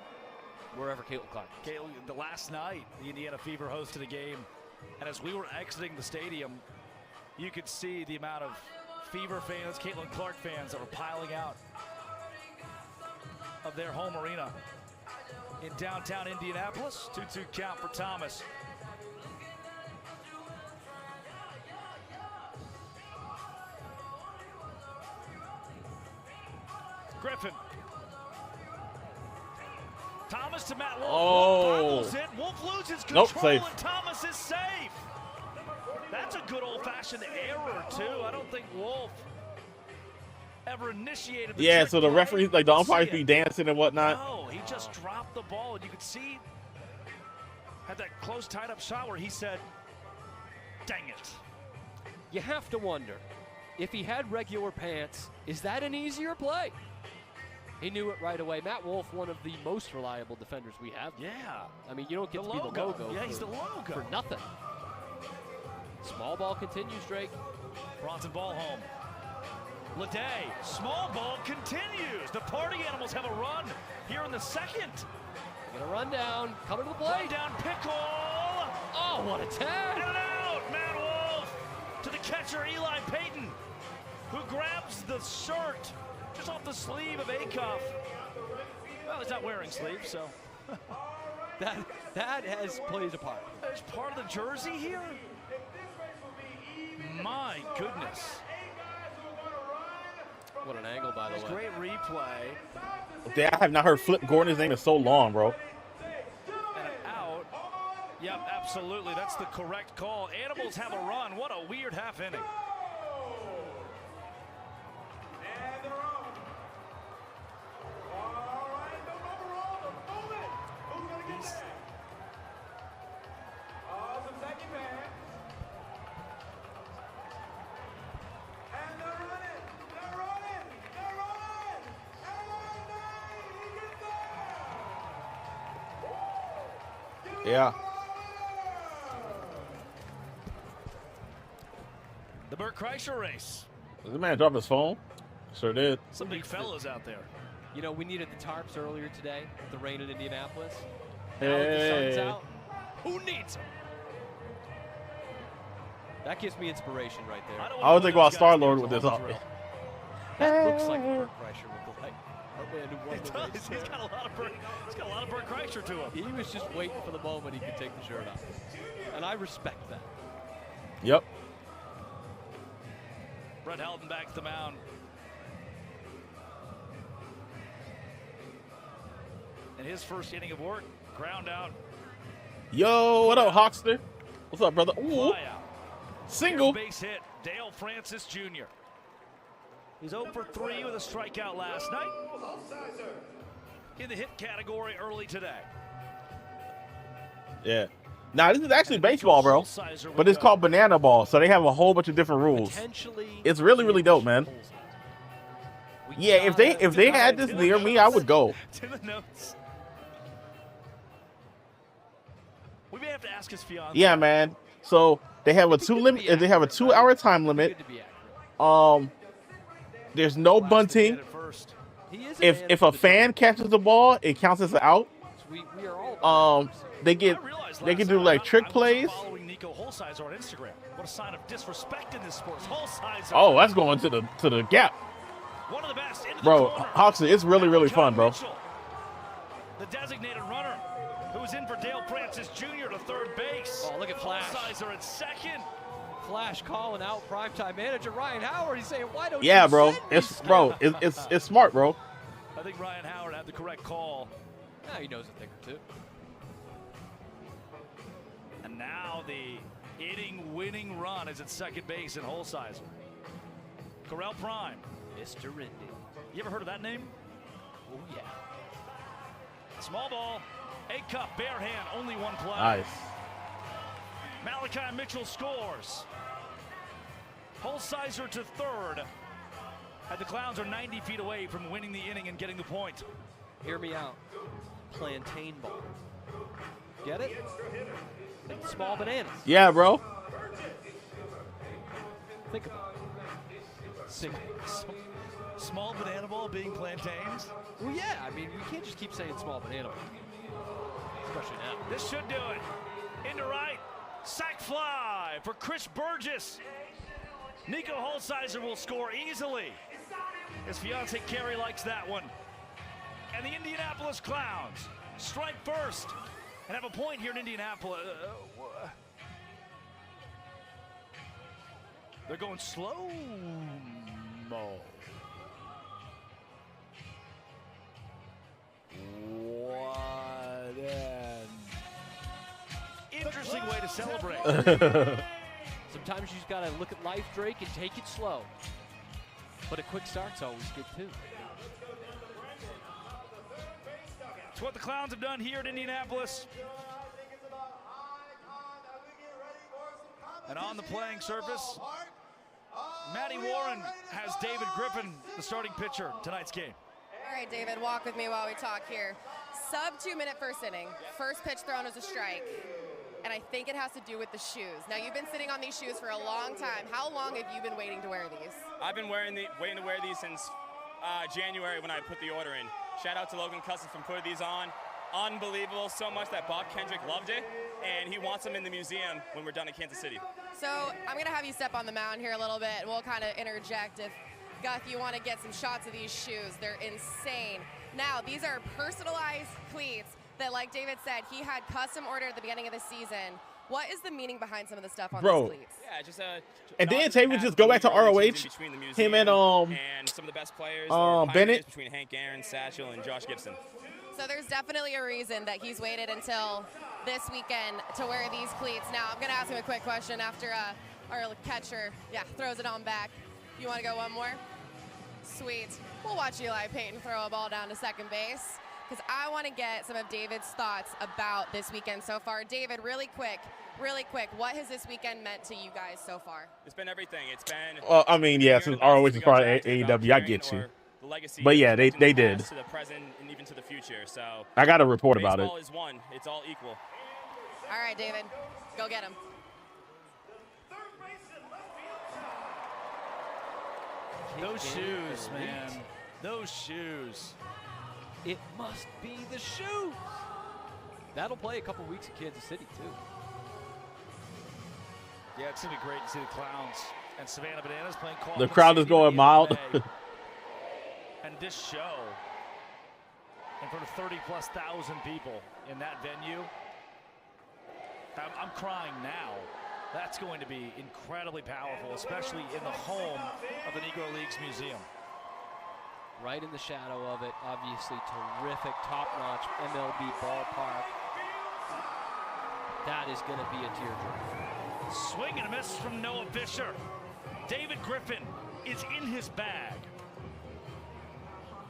[SPEAKER 4] wherever Caitlin Clark is.
[SPEAKER 3] The last night, the Indiana Fever hosted a game, and as we were exiting the stadium, you could see the amount of Fever fans, Caitlin Clark fans that were piling out of their home arena in downtown Indianapolis. 2-2 count for Thomas. Griffin. Thomas to Matt Wolf.
[SPEAKER 5] Oh.
[SPEAKER 3] Wolf loses control,
[SPEAKER 5] safe.
[SPEAKER 3] and Thomas is safe. That's a good old-fashioned error, too. I don't think Wolf ever initiated the trick
[SPEAKER 5] so the
[SPEAKER 3] play.
[SPEAKER 5] referees, like the umpires be dancing and whatnot.
[SPEAKER 3] No, he just dropped the ball, and you could see had that close tied-up shot where he said, dang it.
[SPEAKER 4] You have to wonder, if he had regular pants, is that an easier play? He knew it right away. Matt Wolf, one of the most reliable defenders we have.
[SPEAKER 3] Yeah.
[SPEAKER 4] I mean, you don't get to be the logo.
[SPEAKER 3] Yeah, he's the logo.
[SPEAKER 4] For nothing. Small ball continues, Drake.
[SPEAKER 3] Bronson ball home. Leday, small ball continues. The Party Animals have a run here in the 2nd.
[SPEAKER 4] Get a run down. Coming to the plate.
[SPEAKER 3] Run down, Pickle.
[SPEAKER 4] Oh, what a tag.
[SPEAKER 3] And out. Matt Wolf to the catcher, Eli Payton, who grabs the shirt just off the sleeve of Acuff. Well, he's not wearing sleeves, so.
[SPEAKER 4] that plays a part.
[SPEAKER 3] There's part of the jersey here? My goodness.
[SPEAKER 4] What an angle, by the way.
[SPEAKER 3] Great replay.
[SPEAKER 5] I have not heard Flip Gordon's name in so long, bro.
[SPEAKER 3] And an out. Yep, absolutely. That's the correct call. Animals have a run. What a weird half inning.
[SPEAKER 5] Yeah.
[SPEAKER 3] The Burt Kreischer race.
[SPEAKER 5] Did the man drop his phone? Sure did.
[SPEAKER 3] Some big fellas out there.
[SPEAKER 4] You know, we needed the tarps earlier today, the rain in Indianapolis.
[SPEAKER 5] Hey.
[SPEAKER 4] Now that the sun's out, who needs them? That gives me inspiration right there.
[SPEAKER 5] I would think about Star-Lord with this up.
[SPEAKER 4] That looks like Burt Kreischer with the light.
[SPEAKER 3] It does. He's got a lot of Burt Kreischer to him.
[SPEAKER 4] He was just waiting for the moment he could take the shirt off. And I respect that.
[SPEAKER 5] Yep.
[SPEAKER 3] Brett Helton back to the mound. In his first inning of work, ground out.
[SPEAKER 5] Yo, what up, Hawkster? What's up, brother? Ooh. Single.
[SPEAKER 3] Base hit, Dale Francis Jr. He's 0 for 3 with a strikeout last night. In the hit category early today.
[SPEAKER 5] Yeah. Now, this is actually baseball, bro. But it's called banana ball, so they have a whole bunch of different rules. It's really, really dope, man. Yeah, if they had this near me, I would go.
[SPEAKER 3] To the notes. We may have to ask his fiance.
[SPEAKER 5] Yeah, man. So they have a 2-hour time limit. There's no bunting. If a fan catches the ball, it counts as an out. They can do like trick plays.
[SPEAKER 3] Holsizer on Instagram. What a sign of disrespect in this sport. Holsizer.
[SPEAKER 5] Oh, that's going to the gap.
[SPEAKER 3] One of the best.
[SPEAKER 5] Bro, Hawkson, it's really, really fun, bro.
[SPEAKER 3] The designated runner who's in for Dale Francis Jr. to third base.
[SPEAKER 4] Oh, look at Flash.
[SPEAKER 3] Holsizer at second.
[SPEAKER 4] Flash calling out primetime manager Ryan Howard. He's saying, "Why don't
[SPEAKER 5] yeah,
[SPEAKER 4] you
[SPEAKER 5] bro.
[SPEAKER 4] Send
[SPEAKER 5] It's smart, bro.
[SPEAKER 3] I think Ryan Howard had the correct call.
[SPEAKER 4] Now he knows a thing or two.
[SPEAKER 3] And now the inning-winning run is at second base in Holsizer. Corral Prime.
[SPEAKER 4] Mr. Indy.
[SPEAKER 3] You ever heard of that name?
[SPEAKER 4] Oh, yeah.
[SPEAKER 3] Small ball. A-cup, bare hand, only one play.
[SPEAKER 5] Nice.
[SPEAKER 3] Malachi Mitchell scores. Holsizer to third. And the Clowns are 90 feet away from winning the inning and getting the point.
[SPEAKER 4] Hear me out. Plantain ball. Get it? Like small bananas.
[SPEAKER 5] Yeah, bro.
[SPEAKER 4] Think about it.
[SPEAKER 3] Small banana ball being plantains?
[SPEAKER 4] Well, yeah. I mean, we can't just keep saying small banana ball. Especially now.
[SPEAKER 3] This should do it. Into right. Sack fly for Chris Burgess. Nico Holsizer will score easily. His fiance Carrie likes that one. And the Indianapolis Clowns strike first and have a point here in Indianapolis. They're going slow-mo. What an interesting way to celebrate.
[SPEAKER 4] Sometimes you just got to look at life, Drake, and take it slow. But a quick start's always good, too.
[SPEAKER 3] It's what the Clowns have done here at Indianapolis. And on the playing surface, Matty Warren has David Griffin, the starting pitcher, tonight's game.
[SPEAKER 10] All right, David, walk with me while we talk here. Sub 2-minute first inning. First pitch thrown as a strike. And I think it has to do with the shoes. Now, you've been sitting on these shoes for a long time. How long have you been waiting to wear these?
[SPEAKER 11] I've been waiting to wear these since January when I put the order in. Shout out to Logan Cousins for putting these on. Unbelievable, so much that Bob Kendrick loved it, and he wants them in the museum when we're done in Kansas City.
[SPEAKER 10] So I'm going to have you step on the mound here a little bit. We'll kind of interject if Guth, you want to get some shots of these shoes. They're insane. Now, these are personalized cleats that, like David said, he had custom ordered at the beginning of the season. What is the meaning behind some of the stuff on these cleats?
[SPEAKER 11] Yeah, just
[SPEAKER 5] and then Tay would just go back to ROH. Him and
[SPEAKER 11] some of the best players
[SPEAKER 5] Bennett
[SPEAKER 11] between Hank Aaron, Satchel, and Josh Gibson.
[SPEAKER 10] So there's definitely a reason that he's waited until this weekend to wear these cleats. Now I'm gonna ask him a quick question after our catcher, throws it on back. You want to go one more? Sweet. We'll watch Eli Payton throw a ball down to second base because I want to get some of David's thoughts about this weekend so far. David, really quick, what has this weekend meant to you guys so far?
[SPEAKER 11] It's been everything. It's been.
[SPEAKER 5] Well, I mean, yeah, since ROH is part of AEW, I get you. But yeah, they did.
[SPEAKER 11] To the present and even to the future. So
[SPEAKER 5] I got a report about it.
[SPEAKER 11] Baseball is one. It's all equal.
[SPEAKER 10] All right, David, go get him.
[SPEAKER 3] Those shoes, man. Those shoes.
[SPEAKER 4] It must be the shoes. That'll play a couple weeks in Kansas City, too.
[SPEAKER 3] Yeah, it's going to be great to see the Clowns and Savannah Bananas playing Kaufman.
[SPEAKER 5] The crowd is going mild.
[SPEAKER 3] And this show, in front of 30,000+ people in that venue, I'm crying now. That's going to be incredibly powerful, especially in the home of the Negro Leagues Museum.
[SPEAKER 4] Right in the shadow of it, obviously terrific, top-notch MLB ballpark. That is going to be a tearjerker.
[SPEAKER 3] Swing and a miss from Noah Fisher. David Griffin is in his bag.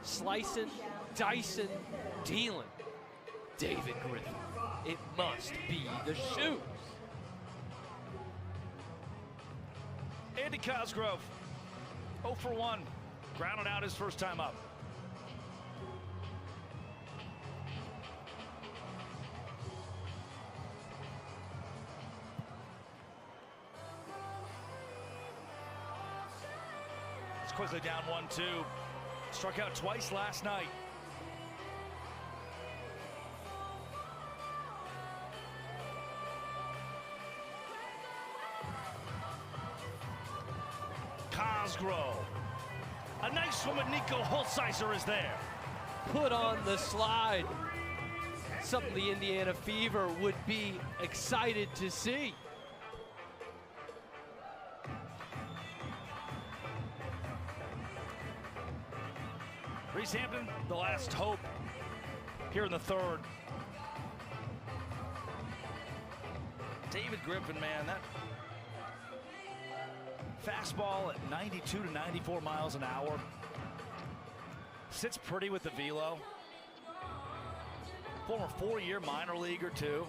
[SPEAKER 4] Slicing, dicing, dealing. David Griffin. It must be the shoes.
[SPEAKER 3] Andy Cosgrove, 0 for 1. Grounded out his first time up. It's quickly down 1-2. Struck out twice last night. Cosgrove. A nice one with Nico Holsizer is there.
[SPEAKER 4] Put on the slide. Something the Indiana Fever would be excited to see.
[SPEAKER 3] Reese Hampton, the last hope here in the third. David Griffin, man, that fastball at 92 to 94 miles an hour. Sits pretty with the velo. Former 4-year minor leaguer, too.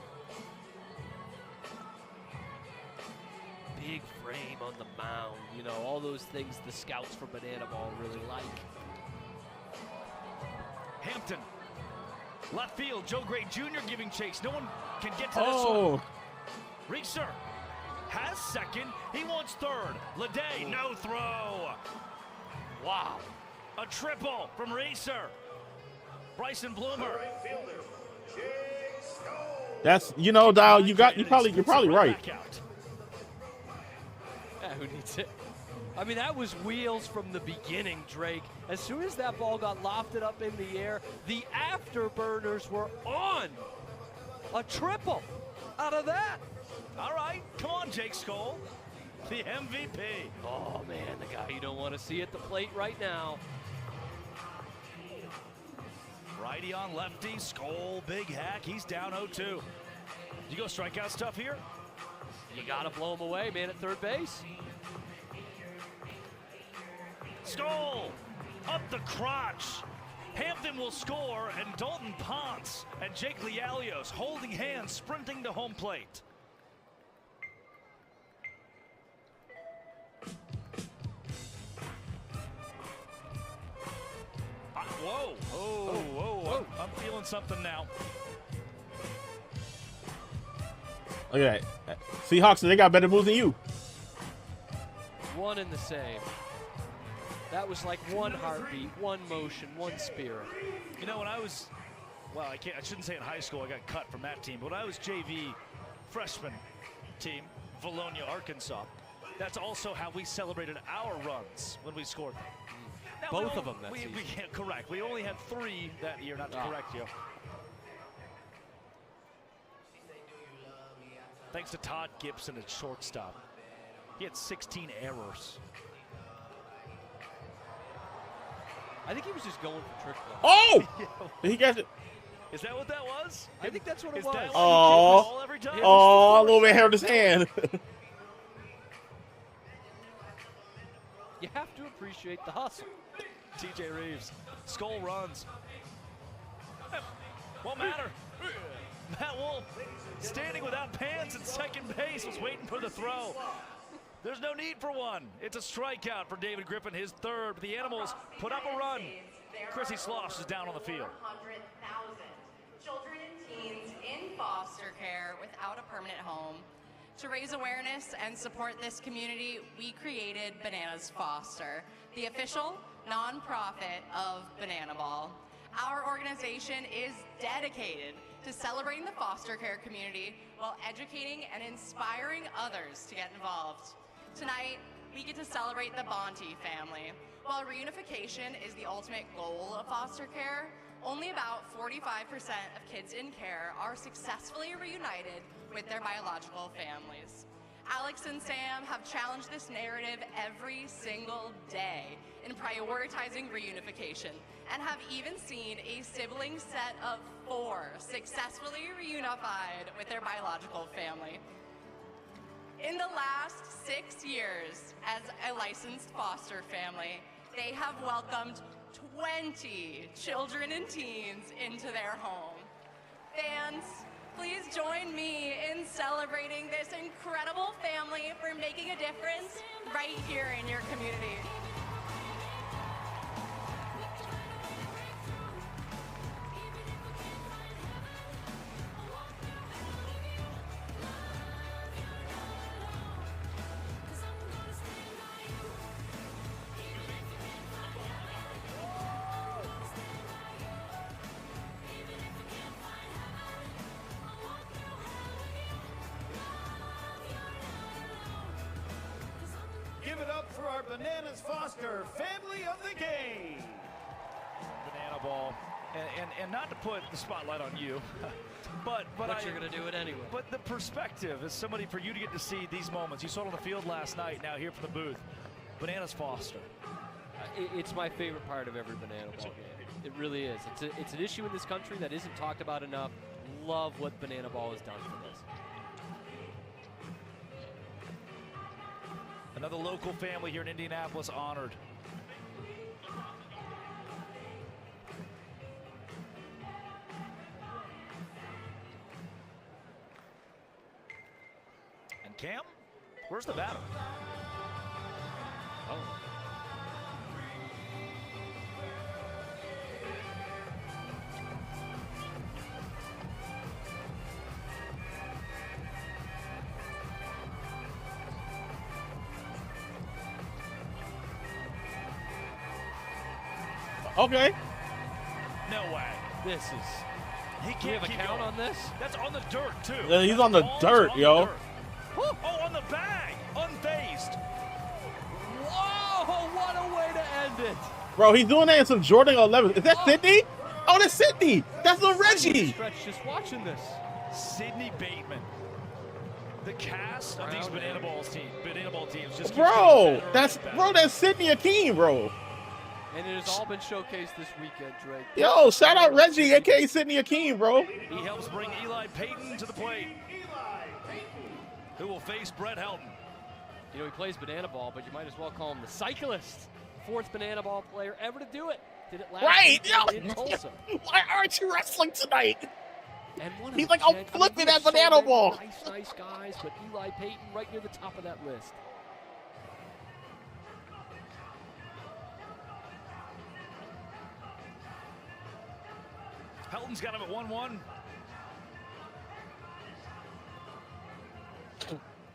[SPEAKER 4] Big frame on the mound. You know, all those things the scouts for Banana Ball really like.
[SPEAKER 3] Hampton. Left field, Joe Gray Jr. giving chase. No one can get to this one. Reeser has second. He wants third. Leday, no throw. Wow. A triple from Reeser. Bryson Bloomer.
[SPEAKER 5] That's, you know, Dial, you're probably right.
[SPEAKER 4] Yeah, who needs it? I mean, that was wheels from the beginning, Drake. As soon as that ball got lofted up in the air, the afterburners were on. A triple out of that.
[SPEAKER 3] All right, come on, Jake Skoll, the MVP.
[SPEAKER 4] Oh, man, the guy you don't want to see at the plate right now.
[SPEAKER 3] Righty on lefty, Skoll, big hack. He's down 0-2. You go strikeout stuff here?
[SPEAKER 4] You got to blow him away, man, at third base.
[SPEAKER 3] Skoll up the crotch. Hampton will score, and Dalton Ponce and Jake Lialios holding hands, sprinting to home plate. Whoa. Whoa. I'm feeling something now.
[SPEAKER 5] Look at that. Seahawks, they got better moves than you.
[SPEAKER 4] One and the same. That was like one heartbeat, one motion, one spirit.
[SPEAKER 3] You know, when I was, well, I shouldn't say in high school I got cut from that team, but when I was JV freshman team, Valonia, Arkansas, That's also how we celebrated our runs when we scored them. Now,
[SPEAKER 4] Both of them that
[SPEAKER 3] we
[SPEAKER 4] season.
[SPEAKER 3] can't correct. We only had 3 that year, not to correct you. Thanks to Todd Gibson at shortstop. He had 16 errors.
[SPEAKER 4] I think he was just going for trick play.
[SPEAKER 5] Oh! He got it.
[SPEAKER 3] Is that what that was?
[SPEAKER 4] I think that's what it
[SPEAKER 3] Is
[SPEAKER 4] was.
[SPEAKER 3] that why he
[SPEAKER 5] Oh.
[SPEAKER 3] kicked the ball every time?
[SPEAKER 5] Oh, a little bit hurt his hand.
[SPEAKER 4] You have to appreciate the hustle.
[SPEAKER 3] TJ Reeves. Skull runs. Won't matter. Matt Wolf, standing without pants at second base, was waiting for the throw. There's no need for one. It's a strikeout for David Griffin, his 3rd. But the Animals put up a run. Chrissy Sloss is down on the field.
[SPEAKER 10] 100,000 children and teens in foster care without a permanent home. To raise awareness and support this community, we created Bananas Foster, the official nonprofit of Banana Ball. Our organization is dedicated to celebrating the foster care community while educating and inspiring others to get involved. Tonight, we get to celebrate the Bonte family. While reunification is the ultimate goal of foster care, only about 45% of kids in care are successfully reunited with their biological families. Alex and Sam have challenged this narrative every single day in prioritizing reunification and have even seen a sibling set of 4 successfully reunified with their biological family. In the last 6 years as a licensed foster family, they have welcomed 20 children and teens into their home. Fans, please join me in celebrating this incredible family for making a difference right here in your community.
[SPEAKER 2] Give it up for our Bananas Foster family of the game.
[SPEAKER 3] Banana Ball. And not to put the spotlight on you, but
[SPEAKER 4] you're going to do it anyway.
[SPEAKER 3] But the perspective is somebody for you to get to see these moments. You saw it on the field last night, now here from the booth. Bananas Foster.
[SPEAKER 4] It's my favorite part of every Banana Ball game. It really is. It's an issue in this country that isn't talked about enough. Love what Banana Ball has done for this.
[SPEAKER 3] Another local family here in Indianapolis honored. And Cam, where's the batter?
[SPEAKER 4] Oh.
[SPEAKER 5] Okay.
[SPEAKER 3] No way.
[SPEAKER 4] This is.
[SPEAKER 3] He
[SPEAKER 4] Do
[SPEAKER 3] can't
[SPEAKER 4] we have a
[SPEAKER 3] keep
[SPEAKER 4] count
[SPEAKER 3] going.
[SPEAKER 4] on this?
[SPEAKER 3] That's on the dirt, too.
[SPEAKER 5] Yeah, he's on the
[SPEAKER 3] Ball's
[SPEAKER 5] dirt,
[SPEAKER 3] on
[SPEAKER 5] yo.
[SPEAKER 3] the dirt. Oh, on the bag. Unfazed.
[SPEAKER 4] Whoa, what a way to end it.
[SPEAKER 5] Bro, he's doing that in some Jordan 11. Is that Sydney? Oh, that's Sydney. That's little Reggie.
[SPEAKER 4] Stretch just watching this.
[SPEAKER 3] Sidney Bateman. The cast of these Banana Ball teams just keeps
[SPEAKER 5] Bro,
[SPEAKER 3] getting better and better.
[SPEAKER 5] that's Sydney Akeem, bro.
[SPEAKER 4] And it has all been showcased this weekend, Drake.
[SPEAKER 5] Yo, shout out Reggie, aka Sydney Akeem, bro.
[SPEAKER 3] He helps bring Eli Payton to the plate, who will face Brett Helton.
[SPEAKER 4] You know, he plays Banana Ball, but you might as well call him the cyclist. 4th Banana Ball player ever to do it. Did it last weekend in Tulsa.
[SPEAKER 5] Why aren't you wrestling tonight?
[SPEAKER 4] And one of
[SPEAKER 5] He's
[SPEAKER 4] the
[SPEAKER 5] like, I'm
[SPEAKER 4] gen-
[SPEAKER 5] flipping
[SPEAKER 4] there's
[SPEAKER 5] that Banana
[SPEAKER 4] many
[SPEAKER 5] Ball.
[SPEAKER 4] Nice guys, but Eli Payton right near the top of that list.
[SPEAKER 3] Helton's got him at 1-1.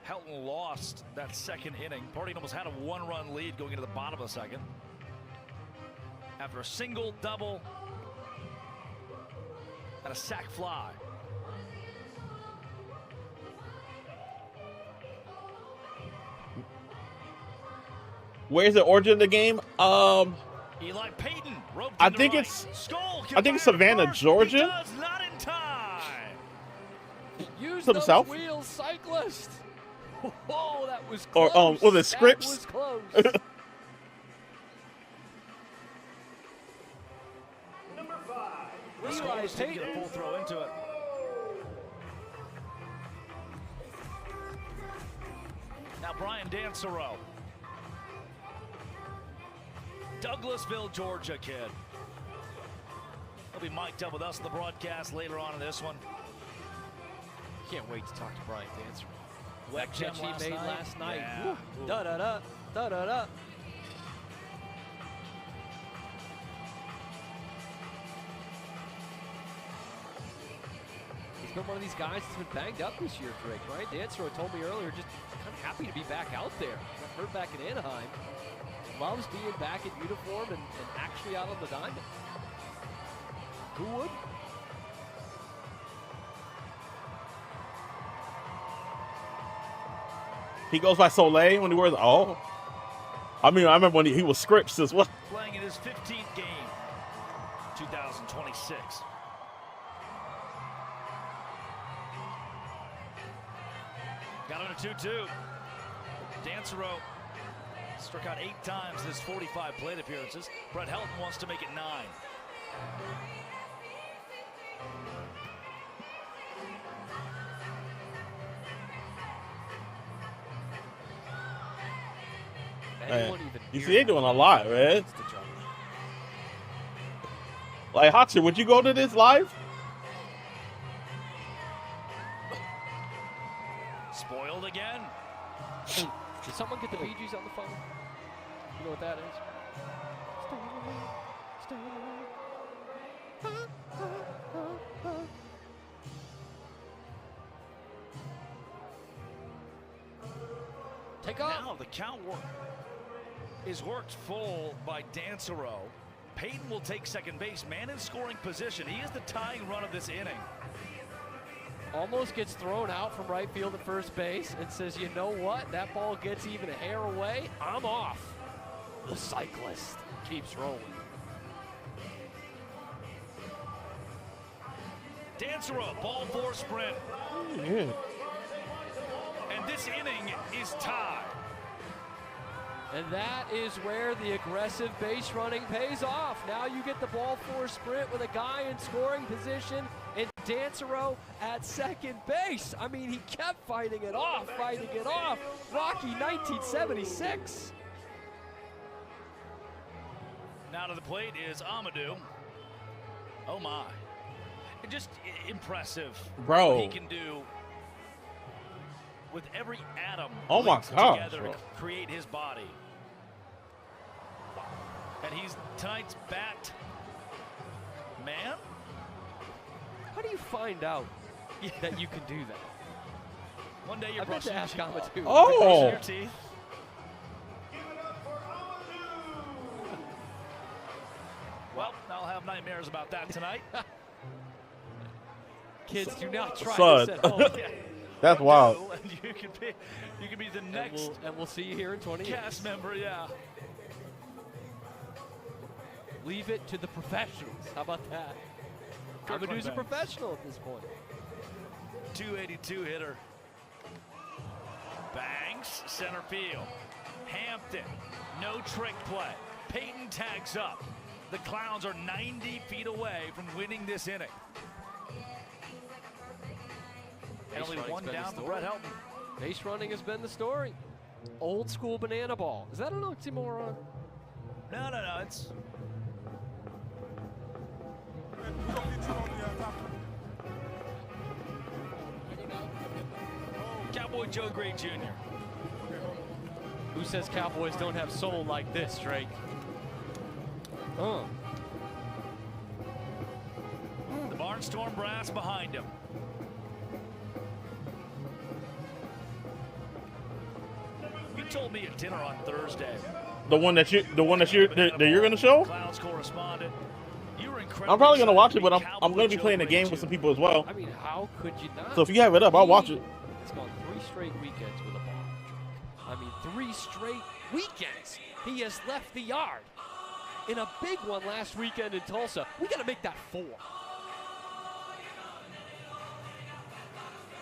[SPEAKER 3] Helton lost that second inning. Party almost had a 1-run lead going into the bottom of the second. After a single, double, and a sac fly.
[SPEAKER 5] Where's the origin of the game?
[SPEAKER 3] Eli Payton,
[SPEAKER 5] I think it's Savannah, Georgia.
[SPEAKER 3] Not in time.
[SPEAKER 4] Use
[SPEAKER 5] To the
[SPEAKER 4] those
[SPEAKER 5] south?
[SPEAKER 4] wheels, cyclist. Oh, that was close.
[SPEAKER 5] Or was it Scripps?
[SPEAKER 4] That was close.
[SPEAKER 3] Eli Payton get a full throw into it. Now Brian Dansereau. Douglasville, Georgia kid. He'll be mic'd up with us in the broadcast later on in this one.
[SPEAKER 4] Can't wait to talk to Brian Dancer.
[SPEAKER 3] Wet
[SPEAKER 4] That catch he made last night.
[SPEAKER 3] Yeah.
[SPEAKER 4] Da da da da da da. He's been one of these guys that's been banged up this year, Drake. Brian Dancer told me earlier, just kind of happy to be back out there. Got hurt back in Anaheim. Loves being back in uniform and actually out on the diamond. Who would?
[SPEAKER 5] He goes by Soleil when he wears. Oh, I mean, I remember when he was Scripps as well.
[SPEAKER 3] Playing in his 15th game, 2026. Got him a 2-2. Dansereau struck out 8 times in his 45 plate appearances. Brett Helton wants to make it 9.
[SPEAKER 5] You see, they're doing a lot, man. Like, Hotcher, would you go to this live?
[SPEAKER 3] Spoiled again.
[SPEAKER 4] Did someone get the Bee Gees on the phone? You know what that is? Stay away. Take off.
[SPEAKER 3] Now the count is worked full by Dansereau. Payton will take second base. Man in scoring position. He is the tying run of this inning.
[SPEAKER 4] Almost gets thrown out from right field at first base and says, you know what? That ball gets even a hair away. I'm off. The cyclist keeps rolling.
[SPEAKER 3] Dansereau, ball 4 sprint.
[SPEAKER 5] Yeah.
[SPEAKER 3] And this inning is tied.
[SPEAKER 4] And that is where the aggressive base running pays off. Now you get the ball 4 sprint with a guy in scoring position and Dansereau at second base. I mean, he kept fighting it off. Rocky 1976.
[SPEAKER 3] Now to the plate is Amadou. Oh my. Just impressive.
[SPEAKER 5] Bro.
[SPEAKER 3] What he can do with every atom
[SPEAKER 5] oh my gosh,
[SPEAKER 3] together to create his body. And he's tonight's bat man.
[SPEAKER 4] How do you find out that you can do that?
[SPEAKER 3] One day you're
[SPEAKER 4] I meant to ask Amadou.
[SPEAKER 5] Oh.
[SPEAKER 3] your teeth. Well, I'll have nightmares about that tonight.
[SPEAKER 4] Kids, do not try
[SPEAKER 5] Son.
[SPEAKER 4] this at home.
[SPEAKER 5] That's wild.
[SPEAKER 3] And you could be the next
[SPEAKER 4] and we'll see you here in 20 years.
[SPEAKER 3] cast member, yeah.
[SPEAKER 4] Leave it to the professionals. How about that? Amadou's a professional at this point.
[SPEAKER 3] 282 hitter. Banks, center field. Hampton, no trick play. Payton tags up. The Clowns are 90 feet away from winning this inning. And only one down for Brett Helton.
[SPEAKER 4] Base running has been the story. Old school banana ball. Is that an oxymoron?
[SPEAKER 3] No, it's... Cowboy Joe Gray Jr.
[SPEAKER 4] Who says Cowboys don't have soul like this, Drake?
[SPEAKER 3] The Barnstorm brass behind him. You told me at dinner on Thursday.
[SPEAKER 5] The one that you're gonna show?
[SPEAKER 3] Clowns correspondent. You were incredible.
[SPEAKER 5] I'm probably gonna watch it, but I'm gonna be playing the game with some people as well.
[SPEAKER 4] I mean, how could you not?
[SPEAKER 5] So if you have it up, I'll watch it.
[SPEAKER 4] It's gone 3 straight weekends with a ball. I mean, 3 straight weekends he has left the yard. In a big one last weekend in Tulsa. We got to make that 4.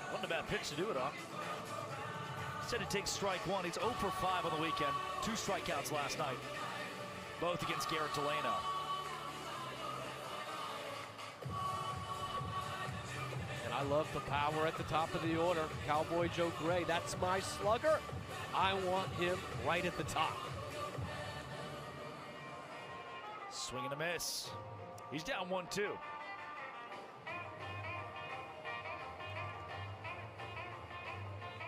[SPEAKER 3] Wasn't a bad pitch to do it on. Said it takes strike 1. He's 0 for 5 on the weekend. 2 strikeouts last night. Both against Garrett Delano.
[SPEAKER 4] And I love the power at the top of the order. Cowboy Joe Gray, that's my slugger. I want him right at the top.
[SPEAKER 3] Swing and a miss. He's down 1-2.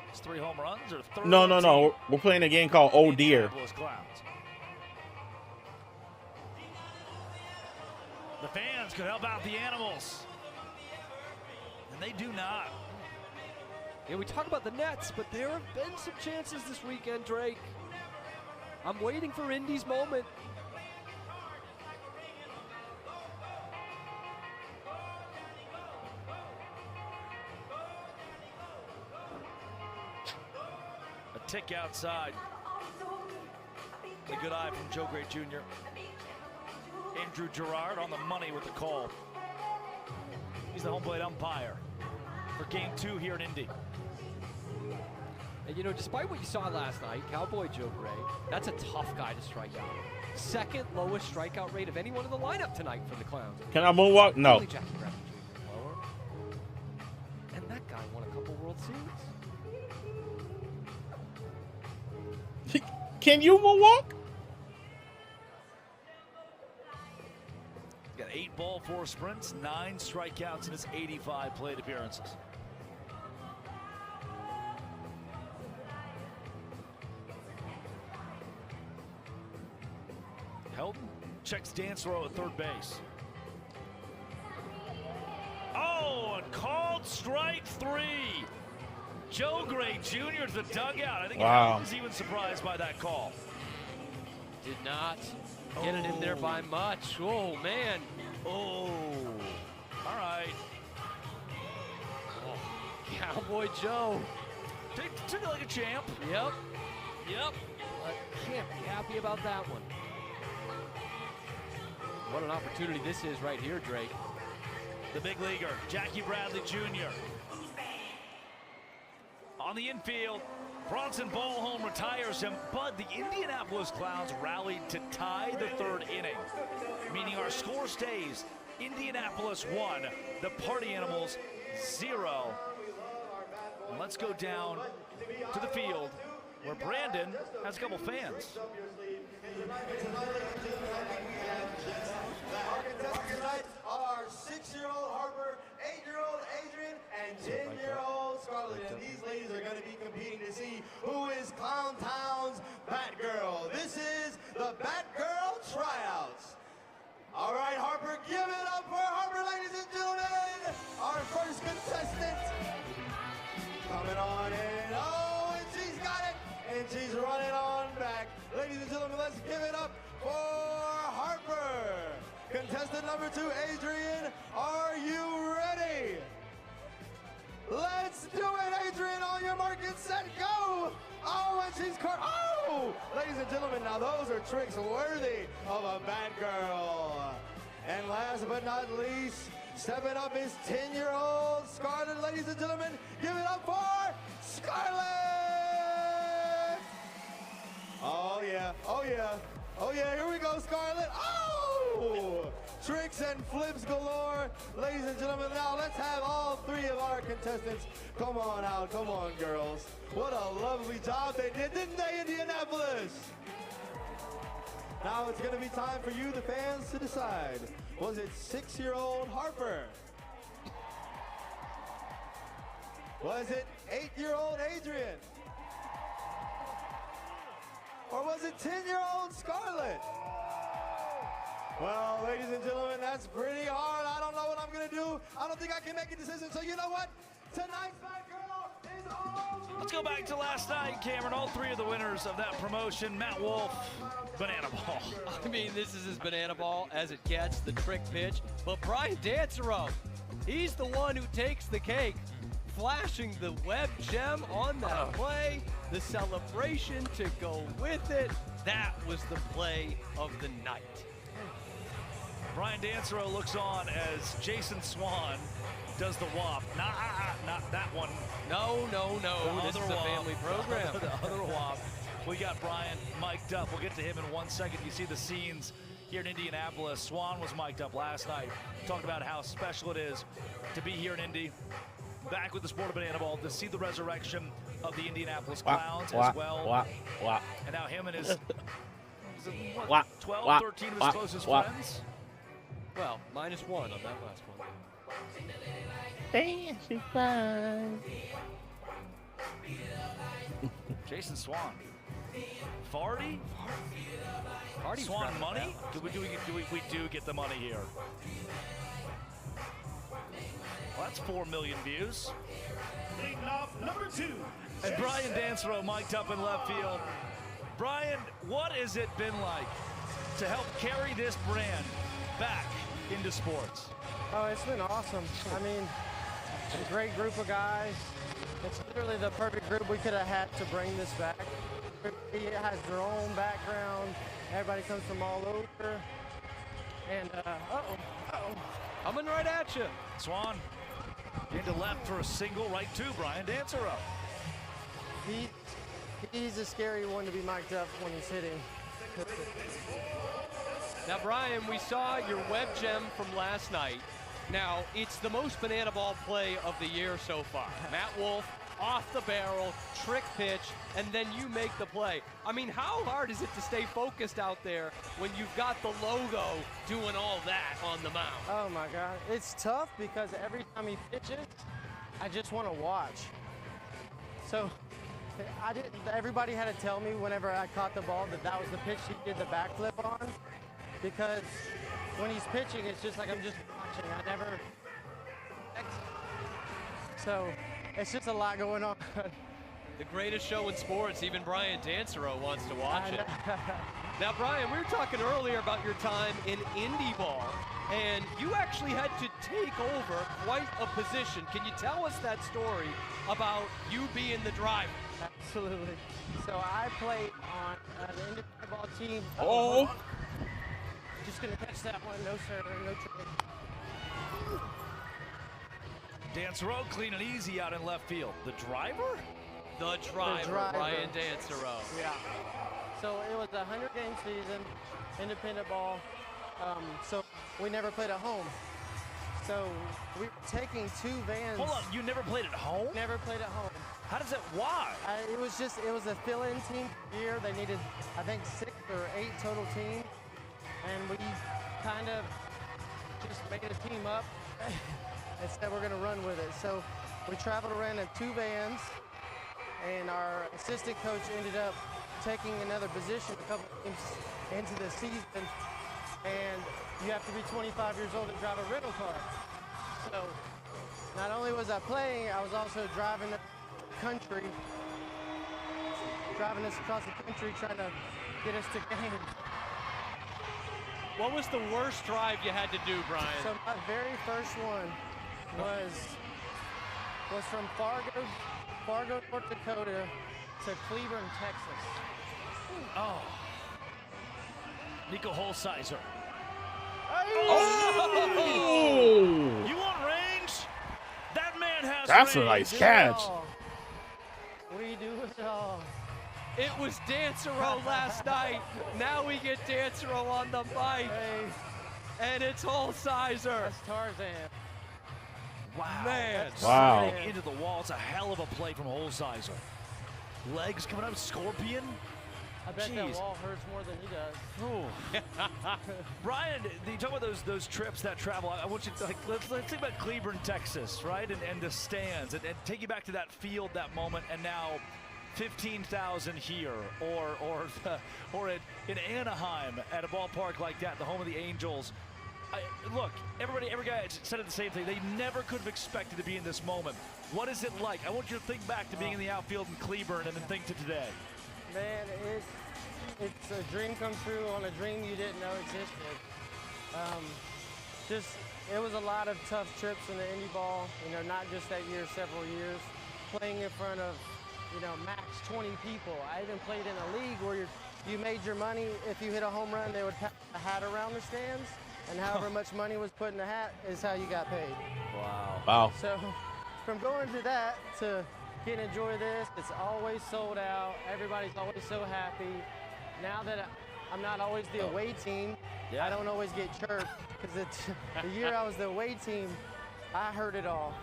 [SPEAKER 3] It's 3 home runs or 13?
[SPEAKER 5] No. We're playing a game called Oh Dear.
[SPEAKER 3] The fans could help out the animals. And they do not.
[SPEAKER 4] Yeah, we talk about the Nets, but there have been some chances this weekend, Drake. I'm waiting for Indy's moment.
[SPEAKER 3] Tick outside. A good eye from Joe Gray Jr. Andrew Gerard on the money with the call. He's the home plate umpire for game 2 here in Indy.
[SPEAKER 4] And you know, despite what you saw last night, Cowboy Joe Gray, that's a tough guy to strike out. Second lowest strikeout rate of anyone in the lineup tonight for the Clowns.
[SPEAKER 5] Can I moonwalk? No.
[SPEAKER 4] Only Jackie Bradley Jr. lower. And that guy won a couple World Series.
[SPEAKER 5] Can you moonwalk?
[SPEAKER 3] He's got 8 ball, 4 sprints, 9 strikeouts in his 85 plate appearances. Helton checks Dansero at third base. Oh, and called strike 3. Joe Gray Jr. to the dugout. I think he was even surprised by that call.
[SPEAKER 4] Did not get it in there by much. Oh, man.
[SPEAKER 3] Oh. All right.
[SPEAKER 4] Oh, Cowboy Joe.
[SPEAKER 3] Took it like a champ.
[SPEAKER 4] Yep. I can't be happy about that one. What an opportunity this is right here, Drake.
[SPEAKER 3] The big leaguer, Jackie Bradley Jr. On the infield, Bronson Ballholm retires him, but the Indianapolis Clowns rallied to tie the 3rd inning, meaning our score stays Indianapolis 1, the Party Animals 0. And let's go down to the field where Brandon has a couple fans.
[SPEAKER 9] Our contestants tonight are 6-year-old Harper, 8-year-old Adrian, and 10-year-old Scarlett. And these ladies are going to be competing to see who is Clown Town's Batgirl. This is the Batgirl tryouts. All right, Harper, give it up for Harper, ladies and gentlemen. Our first contestant coming on in. Oh, and she's got it. And she's running on back. Ladies and gentlemen, let's give it up for Harper. Contestant number 2, Adrian, are you ready? Let's do it, Adrian, on your mark, get set, go! Oh, and she's caught, oh! Ladies and gentlemen, now those are tricks worthy of a Batgirl. And last but not least, stepping up is 10-year-old Scarlett. Ladies and gentlemen, give it up for Scarlett! Oh yeah, oh yeah. Oh yeah, here we go, Scarlett. Oh! Tricks and flips galore. Ladies and gentlemen, now let's have all 3 of our contestants come on out. Come on, girls. What a lovely job they did, didn't they, Indianapolis? Now it's going to be time for you, the fans, to decide. Was it 6-year-old Harper? Was it 8-year-old Adrian? Or was it 10-year-old Scarlett? Well, ladies and gentlemen, that's pretty hard. I don't know what I'm going to do. I don't think I can make a decision. So you know what? Tonight's Batgirl is all.
[SPEAKER 3] Let's go back to last night, Cameron. All 3 of the winners of that promotion. Matt Wolf, banana ball.
[SPEAKER 4] I mean, this is as banana ball as it gets, the trick pitch. But Brian Dansero, He's the one who takes the cake, flashing the web gem on that play, the celebration to go with it. That was the play of the night.
[SPEAKER 3] Brian Dancero looks on as Jason Swan does the wop. Not that one.
[SPEAKER 4] No. This is a family program.
[SPEAKER 3] The other wop. We got Brian mic'd up. We'll get to him in 1 second. You see the scenes here in Indianapolis. Swan was mic'd up last night. Talked about how special it is to be here in Indy. Back with the sport of banana ball, to see the resurrection of the Indianapolis Clowns as well. And now him and his 12, 13 of his closest friends.
[SPEAKER 4] Well, -1 on that last one.
[SPEAKER 3] Jason Swan. Farty? Swan money? We do get the money here. Well, that's 4 million views.
[SPEAKER 2] Leading off number 2.
[SPEAKER 3] And Brian Dancero mic'd up in left field. Brian, what has it been like to help carry this brand back into sports?
[SPEAKER 12] Oh, it's been awesome. I mean, a great group of guys. It's literally the perfect group we could have had to bring this back. Everybody has their own background. Everybody comes from all over. And,
[SPEAKER 4] coming right at you.
[SPEAKER 3] Swan into left for a single, right to Brian Dancero.
[SPEAKER 12] He's a scary one to be mic'd up when he's hitting.
[SPEAKER 4] Now, Brian, we saw your web gem from last night. Now, it's the most banana ball play of the year so far. Matt Wolf, off the barrel, trick pitch, and then you make the play. I mean, how hard is it to stay focused out there when you've got the logo doing all that on the mound?
[SPEAKER 12] Oh my God, it's tough because every time he pitches, I just want to watch. So everybody had to tell me whenever I caught the ball that was the pitch he did the backflip on, because when he's pitching, it's just like I'm just watching. I never. So it's just a lot going on.
[SPEAKER 4] The greatest show in sports, even Brian Dancero wants to watch it. Now, Brian, we were talking earlier about your time in Indy ball, and you actually had to take over quite a position. Can you tell us that story about you being the driver?
[SPEAKER 12] Absolutely. So I played on the Indy ball team.
[SPEAKER 5] Oh!
[SPEAKER 12] Just gonna catch that one. No, sir. No trade.
[SPEAKER 3] Dancero clean and easy out in left field. The driver?
[SPEAKER 4] The driver. Brian Dancero.
[SPEAKER 12] Yeah. So it was a 100-game season, independent ball. So we never played at home. So we were taking 2 vans.
[SPEAKER 3] Hold on, you never played at home?
[SPEAKER 12] Never played at home.
[SPEAKER 3] How does that, why?
[SPEAKER 12] It was a fill-in team year. They needed, I think, 6 or 8 total teams. And we kind of just made a team up and said we're going to run with it. So we traveled around in 2 vans, and our assistant coach ended up taking another position a couple games into the season, and you have to be 25 years old to drive a rental car. So not only was I playing, I was also driving us across the country trying to get us to games.
[SPEAKER 4] What was the worst drive you had to do, Brian?
[SPEAKER 12] So my very first one was from Fargo, North Dakota to Cleburne, Texas.
[SPEAKER 3] Oh. Nico Holsizer.
[SPEAKER 5] Oh!
[SPEAKER 3] You want range? That man has
[SPEAKER 5] That's
[SPEAKER 3] range.
[SPEAKER 5] a nice catch.
[SPEAKER 12] We do it all.
[SPEAKER 4] It was Dancero last night. Now we get Dancero on the mic.
[SPEAKER 12] Hey.
[SPEAKER 4] And it's Holsizer.
[SPEAKER 12] That's Tarzan.
[SPEAKER 3] Wow.
[SPEAKER 4] Man.
[SPEAKER 5] Wow.
[SPEAKER 3] Into the wall. It's a hell of a play from Holsizer. Legs coming up, Scorpion.
[SPEAKER 12] I bet that wall hurts more than he does.
[SPEAKER 3] Oh. Brian, you talk about those trips, that travel. I want you to, let's think about Cleburne, Texas, right? And the stands, and take you back to that field, that moment, and now 15,000 here, or in Anaheim at a ballpark like that, the home of the Angels. Look, every guy said the same thing. They never could have expected to be in this moment. What is it like? I want you to think back to being in the outfield in Cleburne and then think to today.
[SPEAKER 12] Man, it's a dream come true on a dream you didn't know existed. Just it was a lot of tough trips in the Indy ball, you know, not just that year, several years. Playing in front of, you know, max 20 people. I even played in a league where you made your money. If you hit a home run, they would pass a hat around the stands, and however much money was put in the hat is how you got paid.
[SPEAKER 4] Wow.
[SPEAKER 5] Wow.
[SPEAKER 12] So from going to that to getting to enjoy this, it's always sold out. Everybody's always so happy. Now that I'm not always the away team, I don't always get chirped, because the year I was the away team, I heard it all.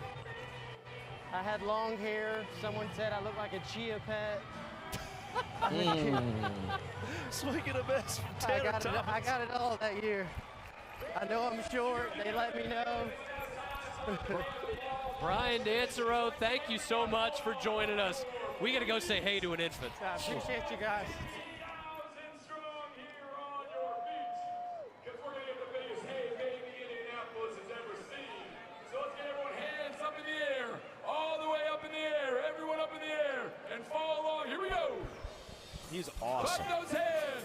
[SPEAKER 12] I had long hair. Someone said I looked like a chia pet.
[SPEAKER 3] Swing and a miss from Tanner Thomas.
[SPEAKER 12] I got it all that year. I know I'm short. They let me know.
[SPEAKER 4] Brian Dancero, thank you so much for joining us. We got to go say hey to an infant.
[SPEAKER 12] I appreciate you guys.
[SPEAKER 3] He's awesome.
[SPEAKER 1] Clap those hands.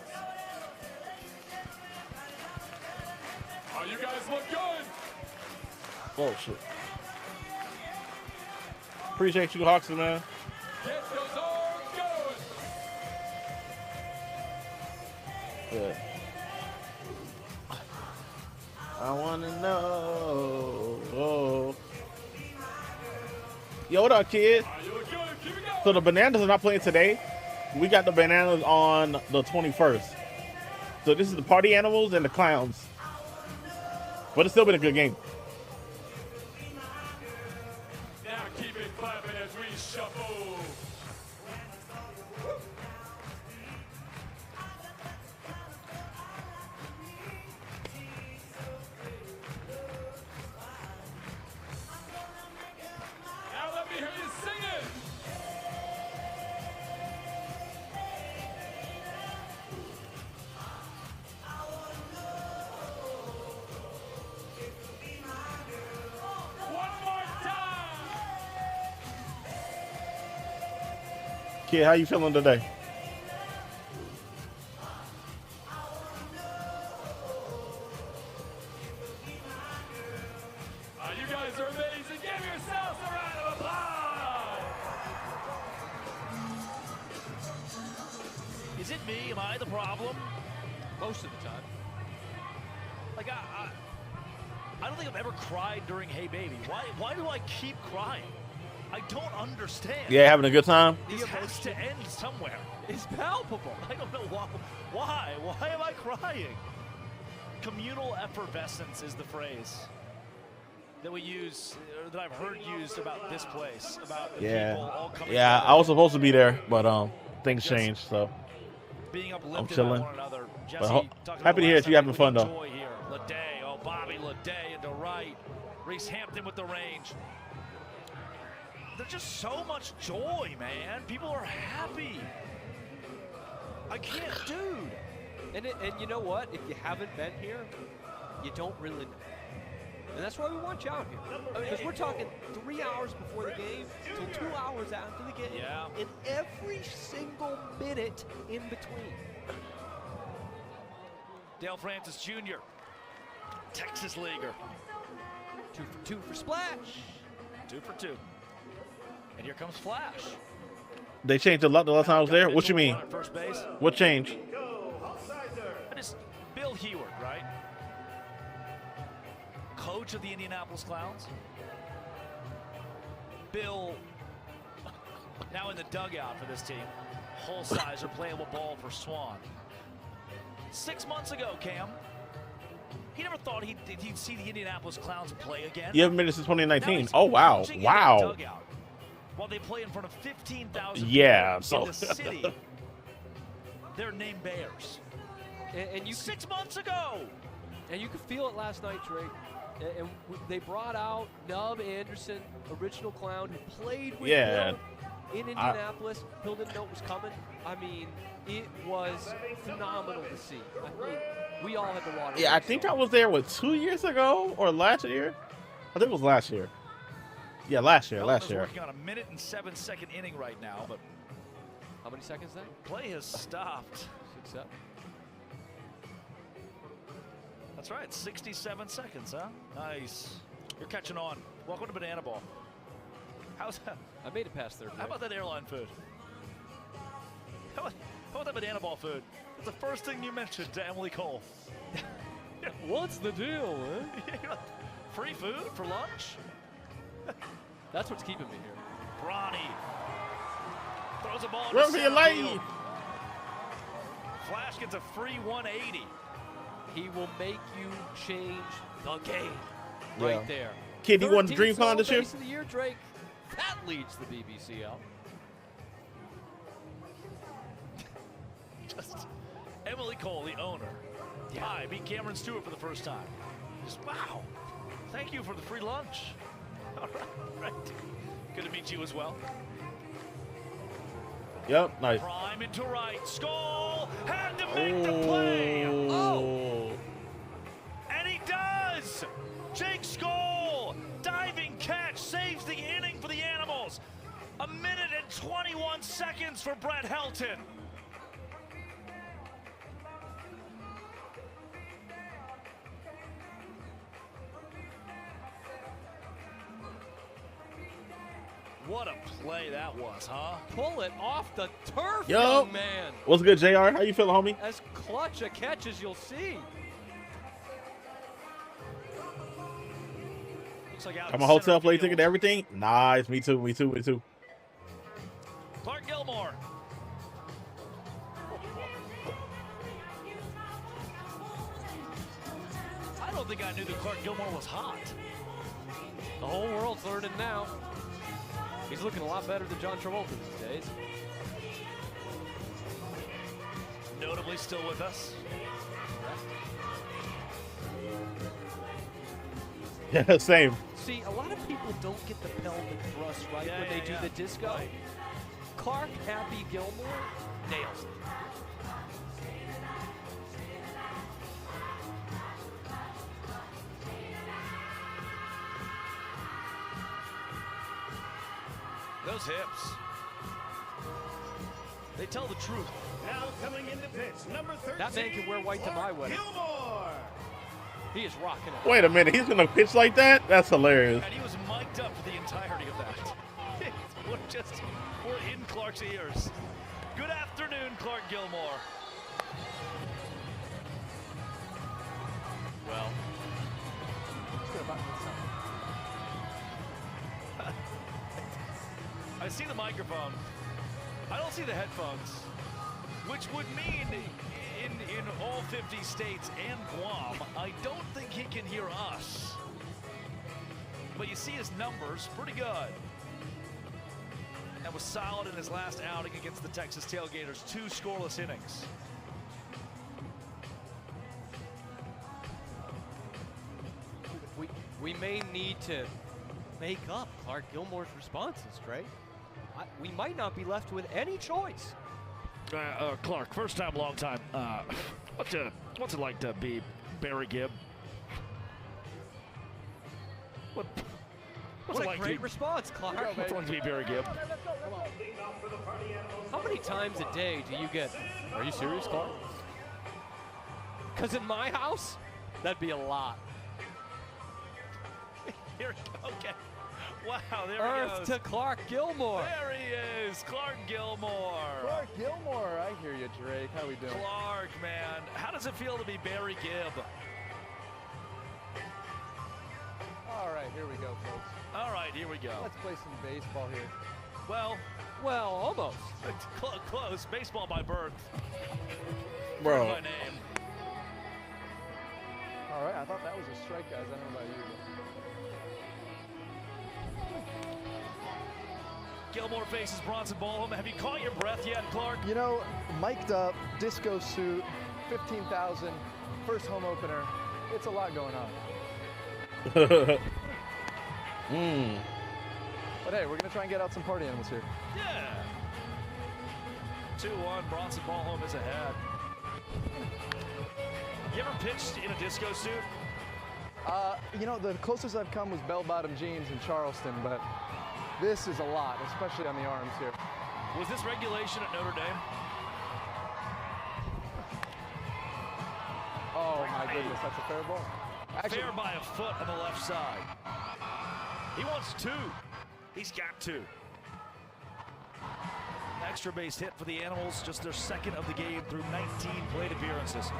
[SPEAKER 1] Oh, you guys look good.
[SPEAKER 5] Oh, shit. Appreciate you, Hawks, man.
[SPEAKER 1] Get those arms going.
[SPEAKER 5] Yeah. I want to know. Yo, what up, kid?
[SPEAKER 1] You look good. Keep it going.
[SPEAKER 5] So the Bananas are not playing today. We got the Bananas on the 21st. So this is the Party Animals and the Clowns. But it's still been a good game.
[SPEAKER 1] Now keep it clapping as we shuffle. Now let me hear you sing it. One more time.
[SPEAKER 5] Kid, how you feeling today?
[SPEAKER 1] You guys are amazing. Give yourselves a round of applause.
[SPEAKER 3] Is it me? Am I the problem?
[SPEAKER 4] Most of the time.
[SPEAKER 3] Like, I don't think I've ever cried during Hey Baby. Why do I keep crying? I don't understand.
[SPEAKER 5] Yeah, having a good time?
[SPEAKER 3] This has to end somewhere.
[SPEAKER 4] It's palpable.
[SPEAKER 3] I don't know why. Why am I crying? Communal effervescence is the phrase that we use, or that I've heard used about this place, about the people all coming
[SPEAKER 5] Yeah,
[SPEAKER 3] together.
[SPEAKER 5] I was supposed to be there, but things changed, so
[SPEAKER 3] Being
[SPEAKER 5] I'm
[SPEAKER 3] uplifted by
[SPEAKER 5] chilling.
[SPEAKER 3] one another.
[SPEAKER 5] But
[SPEAKER 3] Jesse, talking
[SPEAKER 5] happy to hear
[SPEAKER 3] about
[SPEAKER 5] that you having
[SPEAKER 3] last
[SPEAKER 5] fun,
[SPEAKER 3] night,
[SPEAKER 5] though.
[SPEAKER 3] Joy here. Leday, Bobby Leday into right. Reese Hampton with the range. There's just so much joy, man. People are happy. I can't, dude.
[SPEAKER 4] And you know what? If you haven't been here, you don't really know. And that's why we want you out here. Because we're talking 3 hours before the game till 2 hours after the game.
[SPEAKER 3] Yeah.
[SPEAKER 4] And every single minute in between.
[SPEAKER 3] Dale Francis Jr., Texas Leaguer.
[SPEAKER 4] 2 for 2 for Splash.
[SPEAKER 3] 2 for 2. And here comes Flash.
[SPEAKER 5] they changed a lot the last time I was there. What you mean?
[SPEAKER 3] At first base.
[SPEAKER 5] What changed?
[SPEAKER 3] Bill Heward, right? Coach of the Indianapolis Clowns. Bill, now in the dugout for this team. Whole sizer, playable ball for Swan. 6 months ago, Cam, he never thought he'd see the Indianapolis Clowns play again.
[SPEAKER 5] You haven't been there since 2019.
[SPEAKER 3] Now
[SPEAKER 5] Oh, wow.
[SPEAKER 3] coaching in the
[SPEAKER 5] Wow.
[SPEAKER 3] dugout while they play in front of 15,000
[SPEAKER 5] Yeah,
[SPEAKER 3] people
[SPEAKER 5] so-
[SPEAKER 3] in the city. They're named Bears.
[SPEAKER 4] And you
[SPEAKER 3] 6 months ago.
[SPEAKER 4] And you could feel it last night, Trey. And they brought out Nub Anderson, original Clown, who played with
[SPEAKER 5] Yeah.
[SPEAKER 4] Hill in Indianapolis. Hill didn't know it was coming. I mean, it was phenomenal to see. I mean, we all had the water.
[SPEAKER 5] Yeah, I think I was there, 2 years ago or last year? I think it was last year. Yeah, last year.
[SPEAKER 3] Working on a 1 and 7 second inning right now, but
[SPEAKER 4] how many seconds then?
[SPEAKER 3] Play has stopped.
[SPEAKER 4] 6-7.
[SPEAKER 3] That's right, 67 seconds, huh? Nice. You're catching on. Welcome to Banana Ball. How's that?
[SPEAKER 4] I made it past there.
[SPEAKER 3] How about that airline food? How about that Banana Ball food? That's the first thing you mentioned to Emily Cole.
[SPEAKER 4] What's the deal, man?
[SPEAKER 3] Free food for lunch?
[SPEAKER 4] That's what's keeping me here.
[SPEAKER 3] Bronny throws a ball
[SPEAKER 5] Run
[SPEAKER 3] to
[SPEAKER 5] for your
[SPEAKER 3] center field.
[SPEAKER 5] life.
[SPEAKER 3] Flash gets a free 180.
[SPEAKER 4] He will make you change the game right there.
[SPEAKER 5] Kid, you won the
[SPEAKER 4] 13th
[SPEAKER 5] Dream
[SPEAKER 4] solo
[SPEAKER 5] Contest?
[SPEAKER 4] base of the year, Drake. That leads the BBCL.
[SPEAKER 3] Just Emily Cole, the owner. Yeah. Hi, meet Cameron Stewart for the first time. Just wow. Thank you for the free lunch. All right. Good to meet you as well.
[SPEAKER 5] Yep, nice.
[SPEAKER 3] Prime into right. Skull had to make the play. Oh. And he does. Jake Skull, diving catch, saves the inning for the Animals. 1 minute and 21 seconds for Brett Helton. What a play that was, huh?
[SPEAKER 4] Pull it off the turf,
[SPEAKER 5] Yo.
[SPEAKER 4] young man.
[SPEAKER 5] What's good, JR? How you feeling, homie?
[SPEAKER 4] As clutch a catch as you'll see.
[SPEAKER 3] Looks like out
[SPEAKER 5] I'm
[SPEAKER 3] in
[SPEAKER 5] a hotel
[SPEAKER 3] center
[SPEAKER 5] play
[SPEAKER 3] field.
[SPEAKER 5] ticket, everything. Nice, me too.
[SPEAKER 3] Clark Gilmore. I don't think I knew that Clark Gilmore was hot.
[SPEAKER 4] The whole world's learning now. He's looking a lot better than John Travolta these days.
[SPEAKER 3] Notably still with us.
[SPEAKER 5] Yeah, same.
[SPEAKER 4] See, a lot of people don't get the pelvic thrust right when they do the disco.
[SPEAKER 3] Right.
[SPEAKER 4] Clark Happy Gilmore nails it.
[SPEAKER 3] Those hips. They tell the truth.
[SPEAKER 2] Now coming into pitch, number 13.
[SPEAKER 4] That man can wear white to my wedding.
[SPEAKER 2] Gilmore.
[SPEAKER 4] He is rocking it.
[SPEAKER 5] Wait a minute, he's gonna pitch like that? That's hilarious.
[SPEAKER 3] And he was mic'd up for the entirety of that. We're in Clark's ears. Good afternoon, Clark Gilmore.
[SPEAKER 4] Well,
[SPEAKER 3] I see the microphone. I don't see the headphones, which would mean in all 50 states and Guam, I don't think he can hear us. But you see his numbers, pretty good. And was solid in his last outing against the Texas Tailgaters, 2 scoreless innings.
[SPEAKER 4] we may need to make up Clark Gilmore's responses, Trey. We might not be left with any choice.
[SPEAKER 3] Clark, first time, long time. What's it like to be Barry Gibb? What's it like
[SPEAKER 4] great response, Clark.
[SPEAKER 3] What's it like to be Barry Gibb?
[SPEAKER 4] How many times a day do you get, are you serious, Clark? Because in my house, that'd be a lot.
[SPEAKER 3] Here, okay. Wow, there
[SPEAKER 4] Earth
[SPEAKER 3] he goes.
[SPEAKER 4] to Clark Gilmore.
[SPEAKER 3] There he is, Clark Gilmore.
[SPEAKER 13] Clark Gilmore, I hear you, Drake. How we doing?
[SPEAKER 3] Clark, man. How does it feel to be Barry Gibb?
[SPEAKER 13] All right, here we go, folks.
[SPEAKER 3] All right, here we go.
[SPEAKER 13] Let's play some baseball here.
[SPEAKER 3] Well,
[SPEAKER 4] almost.
[SPEAKER 3] Close. Baseball by birth.
[SPEAKER 5] Bro.
[SPEAKER 3] My name.
[SPEAKER 13] All right, I thought that was a strike, guys. I don't know about you.
[SPEAKER 3] Gilmore faces Bronson Ballham. Have you caught your breath yet, Clark?
[SPEAKER 13] You know, mic'd up, disco suit, 15,000, first home opener. It's a lot going on. But hey, we're going to try and get out some party animals here.
[SPEAKER 3] Yeah. 2-1, Bronson Ballham is ahead. You ever pitched in a disco suit?
[SPEAKER 13] You know, the closest I've come was bell-bottom jeans in Charleston, but this is a lot, especially on the arms here.
[SPEAKER 3] Was this regulation at Notre Dame?
[SPEAKER 13] Oh, my goodness, that's a fair ball.
[SPEAKER 3] Actually, fair by a foot on the left side. He wants 2. He's got 2. Extra base hit for the Animals, just their second of the game through 19 plate appearances.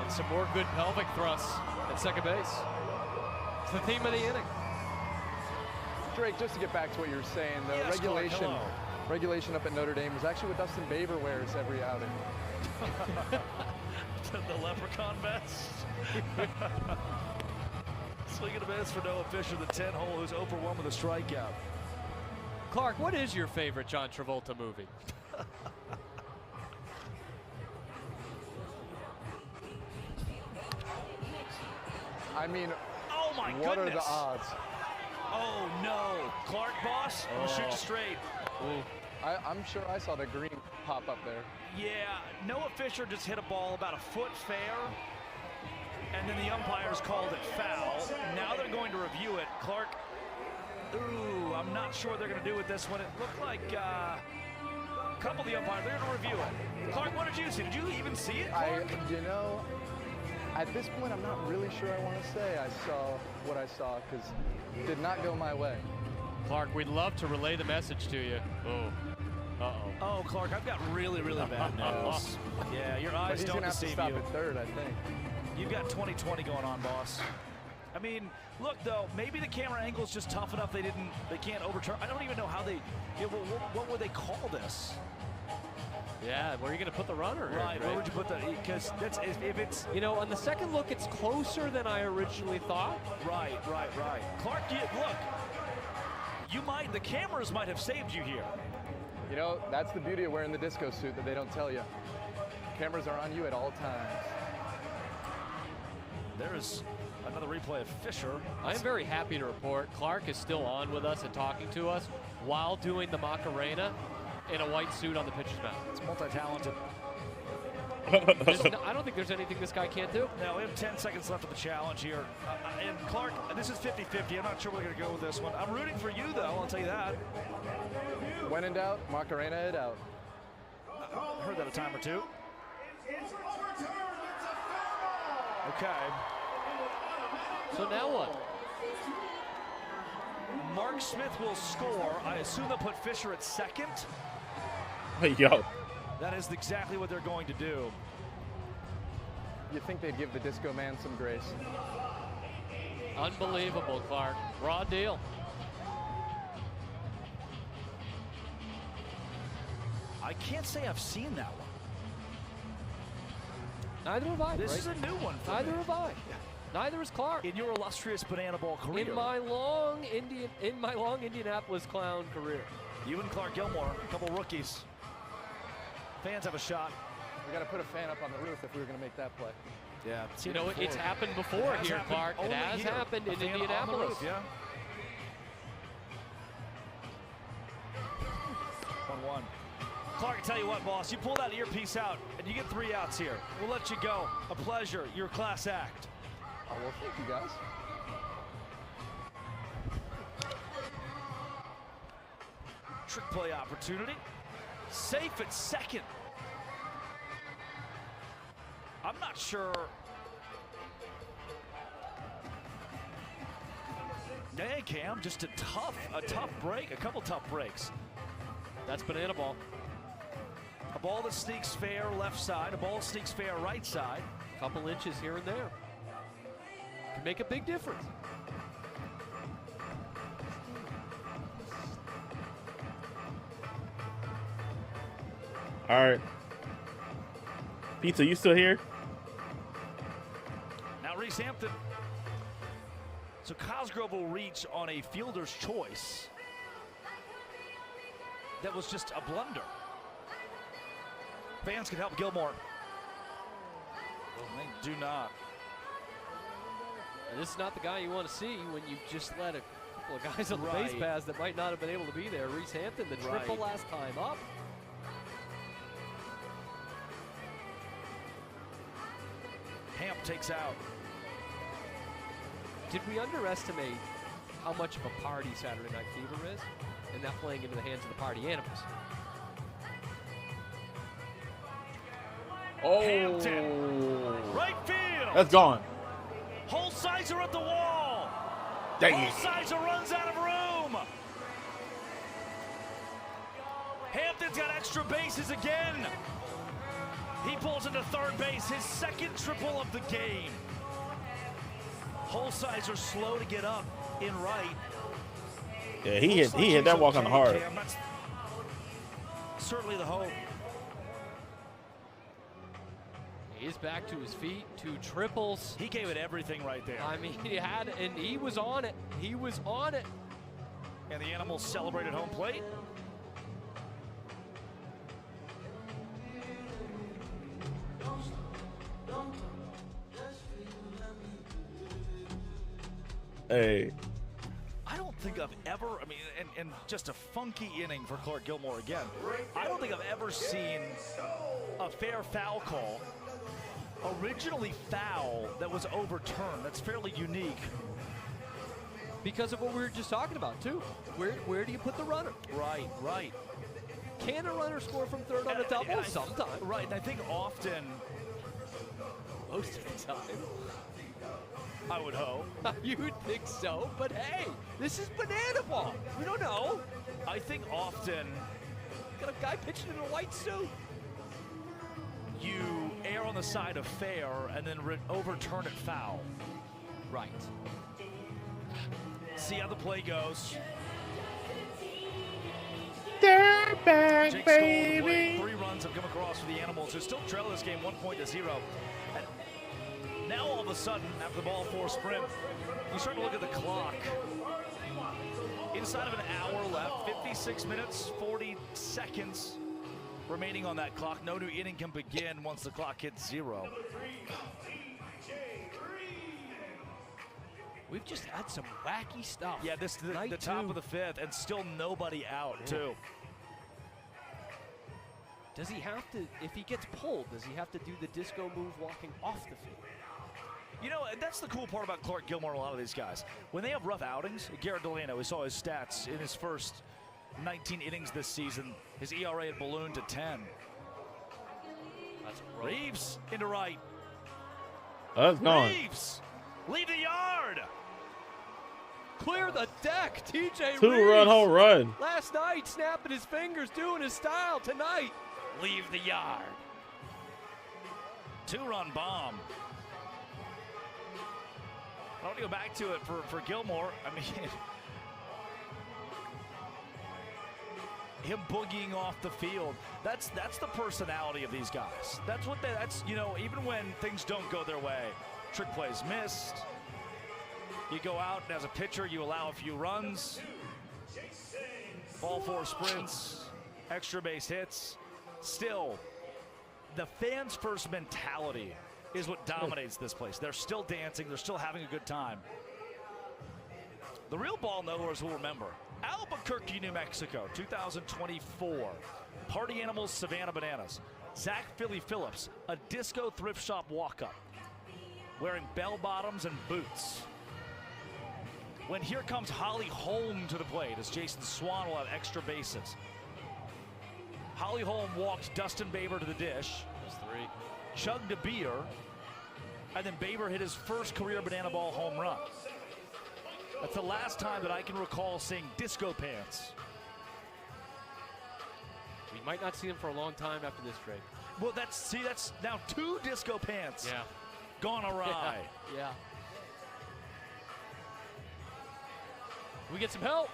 [SPEAKER 14] And some more good pelvic thrusts at second base. It's the theme of the inning.
[SPEAKER 13] Drake, just to get back to what you were saying, the
[SPEAKER 3] yes,
[SPEAKER 13] regulation up at Notre Dame was actually what Dustin Baber wears every outing.
[SPEAKER 3] The leprechaun vest. Swing and a miss for Noah Fisher, the 10-hole, who's 0 for 1 with a strikeout.
[SPEAKER 14] Clark, what is your favorite John Travolta movie?
[SPEAKER 13] I mean,
[SPEAKER 3] oh my
[SPEAKER 13] what
[SPEAKER 3] goodness.
[SPEAKER 13] Are the odds?
[SPEAKER 3] Oh no, Clark, boss, I'm gonna shoot you straight.
[SPEAKER 13] I'm sure I saw the green pop up there.
[SPEAKER 3] Yeah, Noah Fisher just hit a ball about a foot fair, and then the umpires called it foul. Now they're going to review it. Clark, ooh, I'm not sure what they're going to do with this one. It looked like a couple of the umpires, they're going to review it. Clark, what did you see? Did you even see it, Clark?
[SPEAKER 13] You know, at this point, I'm not really sure I want to say I saw what I saw, because it did not go my way.
[SPEAKER 14] Clark, we'd love to relay the message to you. Oh. Uh-oh.
[SPEAKER 3] Oh, Clark, I've got really, really bad news. Yeah, your eyes don't deceive you.
[SPEAKER 13] But he's going to have to stop at third, I think.
[SPEAKER 3] You've got 20/20 going on, boss. I mean, look, though, maybe the camera angle's just tough enough they can't overturn. I don't even know how they, what would they call this?
[SPEAKER 14] Yeah, where are you going to put the runner?
[SPEAKER 3] Right, where would you put the, because that's, if it's.
[SPEAKER 14] You know, on the second look, it's closer than I originally thought.
[SPEAKER 3] Right. Clark, look, the cameras might have saved you here.
[SPEAKER 13] You know, that's the beauty of wearing the disco suit that they don't tell you. Cameras are on you at all times.
[SPEAKER 3] There's another replay of Fisher.
[SPEAKER 14] I am very happy to report Clark is still on with us and talking to us while doing the Macarena in a white suit on the pitcher's mound.
[SPEAKER 3] It's multi-talented.
[SPEAKER 14] I don't think there's anything this guy can't do.
[SPEAKER 3] Now, we have 10 seconds left of the challenge here. And Clark, this is 50-50. I'm not sure we're going to go with this one. I'm rooting for you, though. I'll tell you that.
[SPEAKER 13] When in doubt, Macarena it out.
[SPEAKER 3] I heard that a time or two. Okay.
[SPEAKER 14] So now what?
[SPEAKER 3] Mark Smith will score. I assume they'll put Fisher at second.
[SPEAKER 5] Yo.
[SPEAKER 3] That is exactly what they're going to do.
[SPEAKER 13] You'd think they'd give the disco man some grace.
[SPEAKER 14] Unbelievable, Clark. Raw deal.
[SPEAKER 3] I can't say I've seen that one.
[SPEAKER 14] Neither have I.
[SPEAKER 3] This is a new one.
[SPEAKER 14] Neither have I. Neither is Clark.
[SPEAKER 3] In your illustrious banana ball career.
[SPEAKER 14] In my long Indianapolis clown career.
[SPEAKER 3] You and Clark Gilmore, a couple rookies. Fans have a shot.
[SPEAKER 13] We got to put a fan up on the roof if we were going to make that play.
[SPEAKER 3] Yeah.
[SPEAKER 14] You know, it's happened before here, Clark. It has happened in Indianapolis.
[SPEAKER 3] Roof, yeah. 1-1. Clark, I tell you what, boss, you pull that earpiece out and you get 3 outs here. We'll let you go. A pleasure. You're a class act.
[SPEAKER 13] Oh, well, thank you, guys.
[SPEAKER 3] Trick play opportunity. Safe at second. I'm not sure. Dang, Cam, just a tough break, a couple tough breaks.
[SPEAKER 14] That's banana ball.
[SPEAKER 3] A ball that sneaks fair left side, a ball that sneaks fair right side.
[SPEAKER 14] A couple inches here and there. Can make a big difference.
[SPEAKER 5] All right. Pizza, you still here?
[SPEAKER 3] Now Reese Hampton. So Cosgrove will reach on a fielder's choice. That was just a blunder. Fans can help Gilmore. They do not.
[SPEAKER 14] And this is not the guy you want to see when you just let a couple of guys on the base paths that might not have been able to be there. Reese Hampton, the triple last time up.
[SPEAKER 3] Hamp takes out.
[SPEAKER 14] Did we underestimate how much of a party Saturday Night Fever is? And that playing into the hands of the party animals.
[SPEAKER 5] Oh.
[SPEAKER 3] Hampton, right field.
[SPEAKER 5] That's gone.
[SPEAKER 3] Holsizer at the wall.
[SPEAKER 5] Dang it.
[SPEAKER 3] Holsizer runs out of room. Hampton's got extra bases again. He pulls into third base, his second triple of the game. Holsizer slow to get up in right.
[SPEAKER 5] Yeah, he hit that walk on the hard.
[SPEAKER 3] Cam, that's certainly the hope.
[SPEAKER 14] He's back to his feet, 2 triples.
[SPEAKER 3] He gave it everything right there.
[SPEAKER 14] I mean, he was on it. He was on it.
[SPEAKER 3] And the Animals celebrated home plate.
[SPEAKER 5] Hey.
[SPEAKER 3] I don't think I've ever, I mean, and just a funky inning for Clark Gilmore again. I don't think I've ever seen a fair foul call, originally foul, that was overturned. That's fairly unique.
[SPEAKER 14] Because of what we were just talking about, too. Where do you put the runner?
[SPEAKER 3] Right, right.
[SPEAKER 14] Can a runner score from third on a double? Sometimes.
[SPEAKER 3] Right, and I think often,
[SPEAKER 14] most of the time,
[SPEAKER 3] I would hope.
[SPEAKER 14] You would think so, but hey, this is banana ball. We don't know.
[SPEAKER 3] I think often,
[SPEAKER 14] got a guy pitching in a white suit.
[SPEAKER 3] You err on the side of fair and then overturn it foul.
[SPEAKER 14] Right.
[SPEAKER 3] See how the play goes.
[SPEAKER 5] They're back,
[SPEAKER 3] Jake
[SPEAKER 5] baby.
[SPEAKER 3] 3 runs have come across for the Animals, who still trail this game 1-0. And now all of a sudden, after the ball 4 sprint, you start to look at the clock. Inside of an hour left, 56 minutes, 40 seconds remaining on that clock. No new inning can begin once the clock hits 0.
[SPEAKER 14] We've just had some wacky stuff.
[SPEAKER 3] Yeah, this the top of the 5th, and still nobody out, too.
[SPEAKER 14] Does he have to, if he gets pulled, does he have to do the disco move walking off the field?
[SPEAKER 3] You know, that's the cool part about Clark Gilmore and a lot of these guys. When they have rough outings, Garrett Delano, we saw his stats in his first 19 innings this season. His ERA had ballooned to 10.
[SPEAKER 14] That's
[SPEAKER 3] Reeves into right.
[SPEAKER 5] That's gone.
[SPEAKER 3] Reeves, leave the yard.
[SPEAKER 14] Clear the deck, TJ Reeves.
[SPEAKER 5] 2-run home run.
[SPEAKER 14] Last night, snapping his fingers, doing his style. Tonight, leave the yard.
[SPEAKER 3] 2-run bomb. I want to go back to it for Gilmore. I mean, him boogieing off the field. That's the personality of these guys. That's you know, even when things don't go their way, trick plays missed. You go out and as a pitcher, you allow a few runs. All 4 sprints, extra base hits. Still, the fans' first mentality is what dominates this place. They're still dancing. They're still having a good time. The real ball knowers will remember. Albuquerque, New Mexico, 2024. Party Animals, Savannah Bananas. Zach Philly Phillips, a disco thrift shop walk-up, wearing bell bottoms and boots. When here comes Holly Holm to the plate, as Jason Swan will have extra bases. Holly Holm walked Dustin Baber to the dish.
[SPEAKER 14] That's 3.
[SPEAKER 3] Chugged a beer, and then Baber hit his first career banana ball home run. That's the last time that I can recall seeing disco pants.
[SPEAKER 14] We might not see him for a long time after this trade.
[SPEAKER 3] Well, that's now 2 disco pants.
[SPEAKER 14] Yeah.
[SPEAKER 3] Gone awry.
[SPEAKER 14] Yeah. We get some help.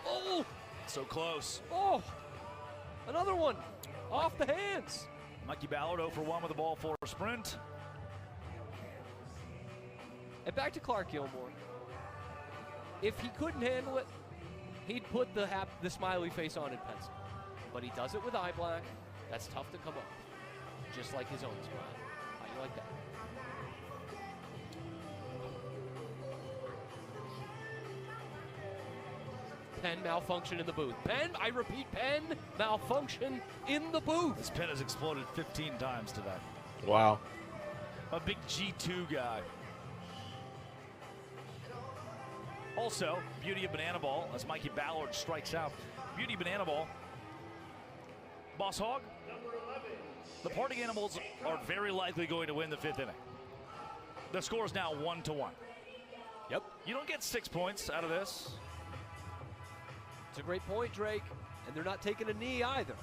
[SPEAKER 14] Oh!
[SPEAKER 3] So close.
[SPEAKER 14] Oh! Another one. Off the hands.
[SPEAKER 3] Mikey Ballard 0 for 1 with the ball 4 sprint.
[SPEAKER 14] And back to Clark Gilmore. If he couldn't handle it, he'd put the smiley face on in pencil. But he does it with eye black. That's tough to come off. Just like his own smile. How you like that? Pen malfunction in the booth. Pen, I repeat, pen malfunction in the booth.
[SPEAKER 3] This pen has exploded 15 times today.
[SPEAKER 5] Wow.
[SPEAKER 3] A big G2 guy. Also, beauty of banana ball, as Mikey Ballard strikes out. Beauty banana ball. Boss Hog, the Party Animals are very likely going to win the 5th inning. The score is now 1-1.
[SPEAKER 14] Yep.
[SPEAKER 3] You don't get 6 points out of this.
[SPEAKER 14] It's a great point, Drake. And they're not taking a knee either.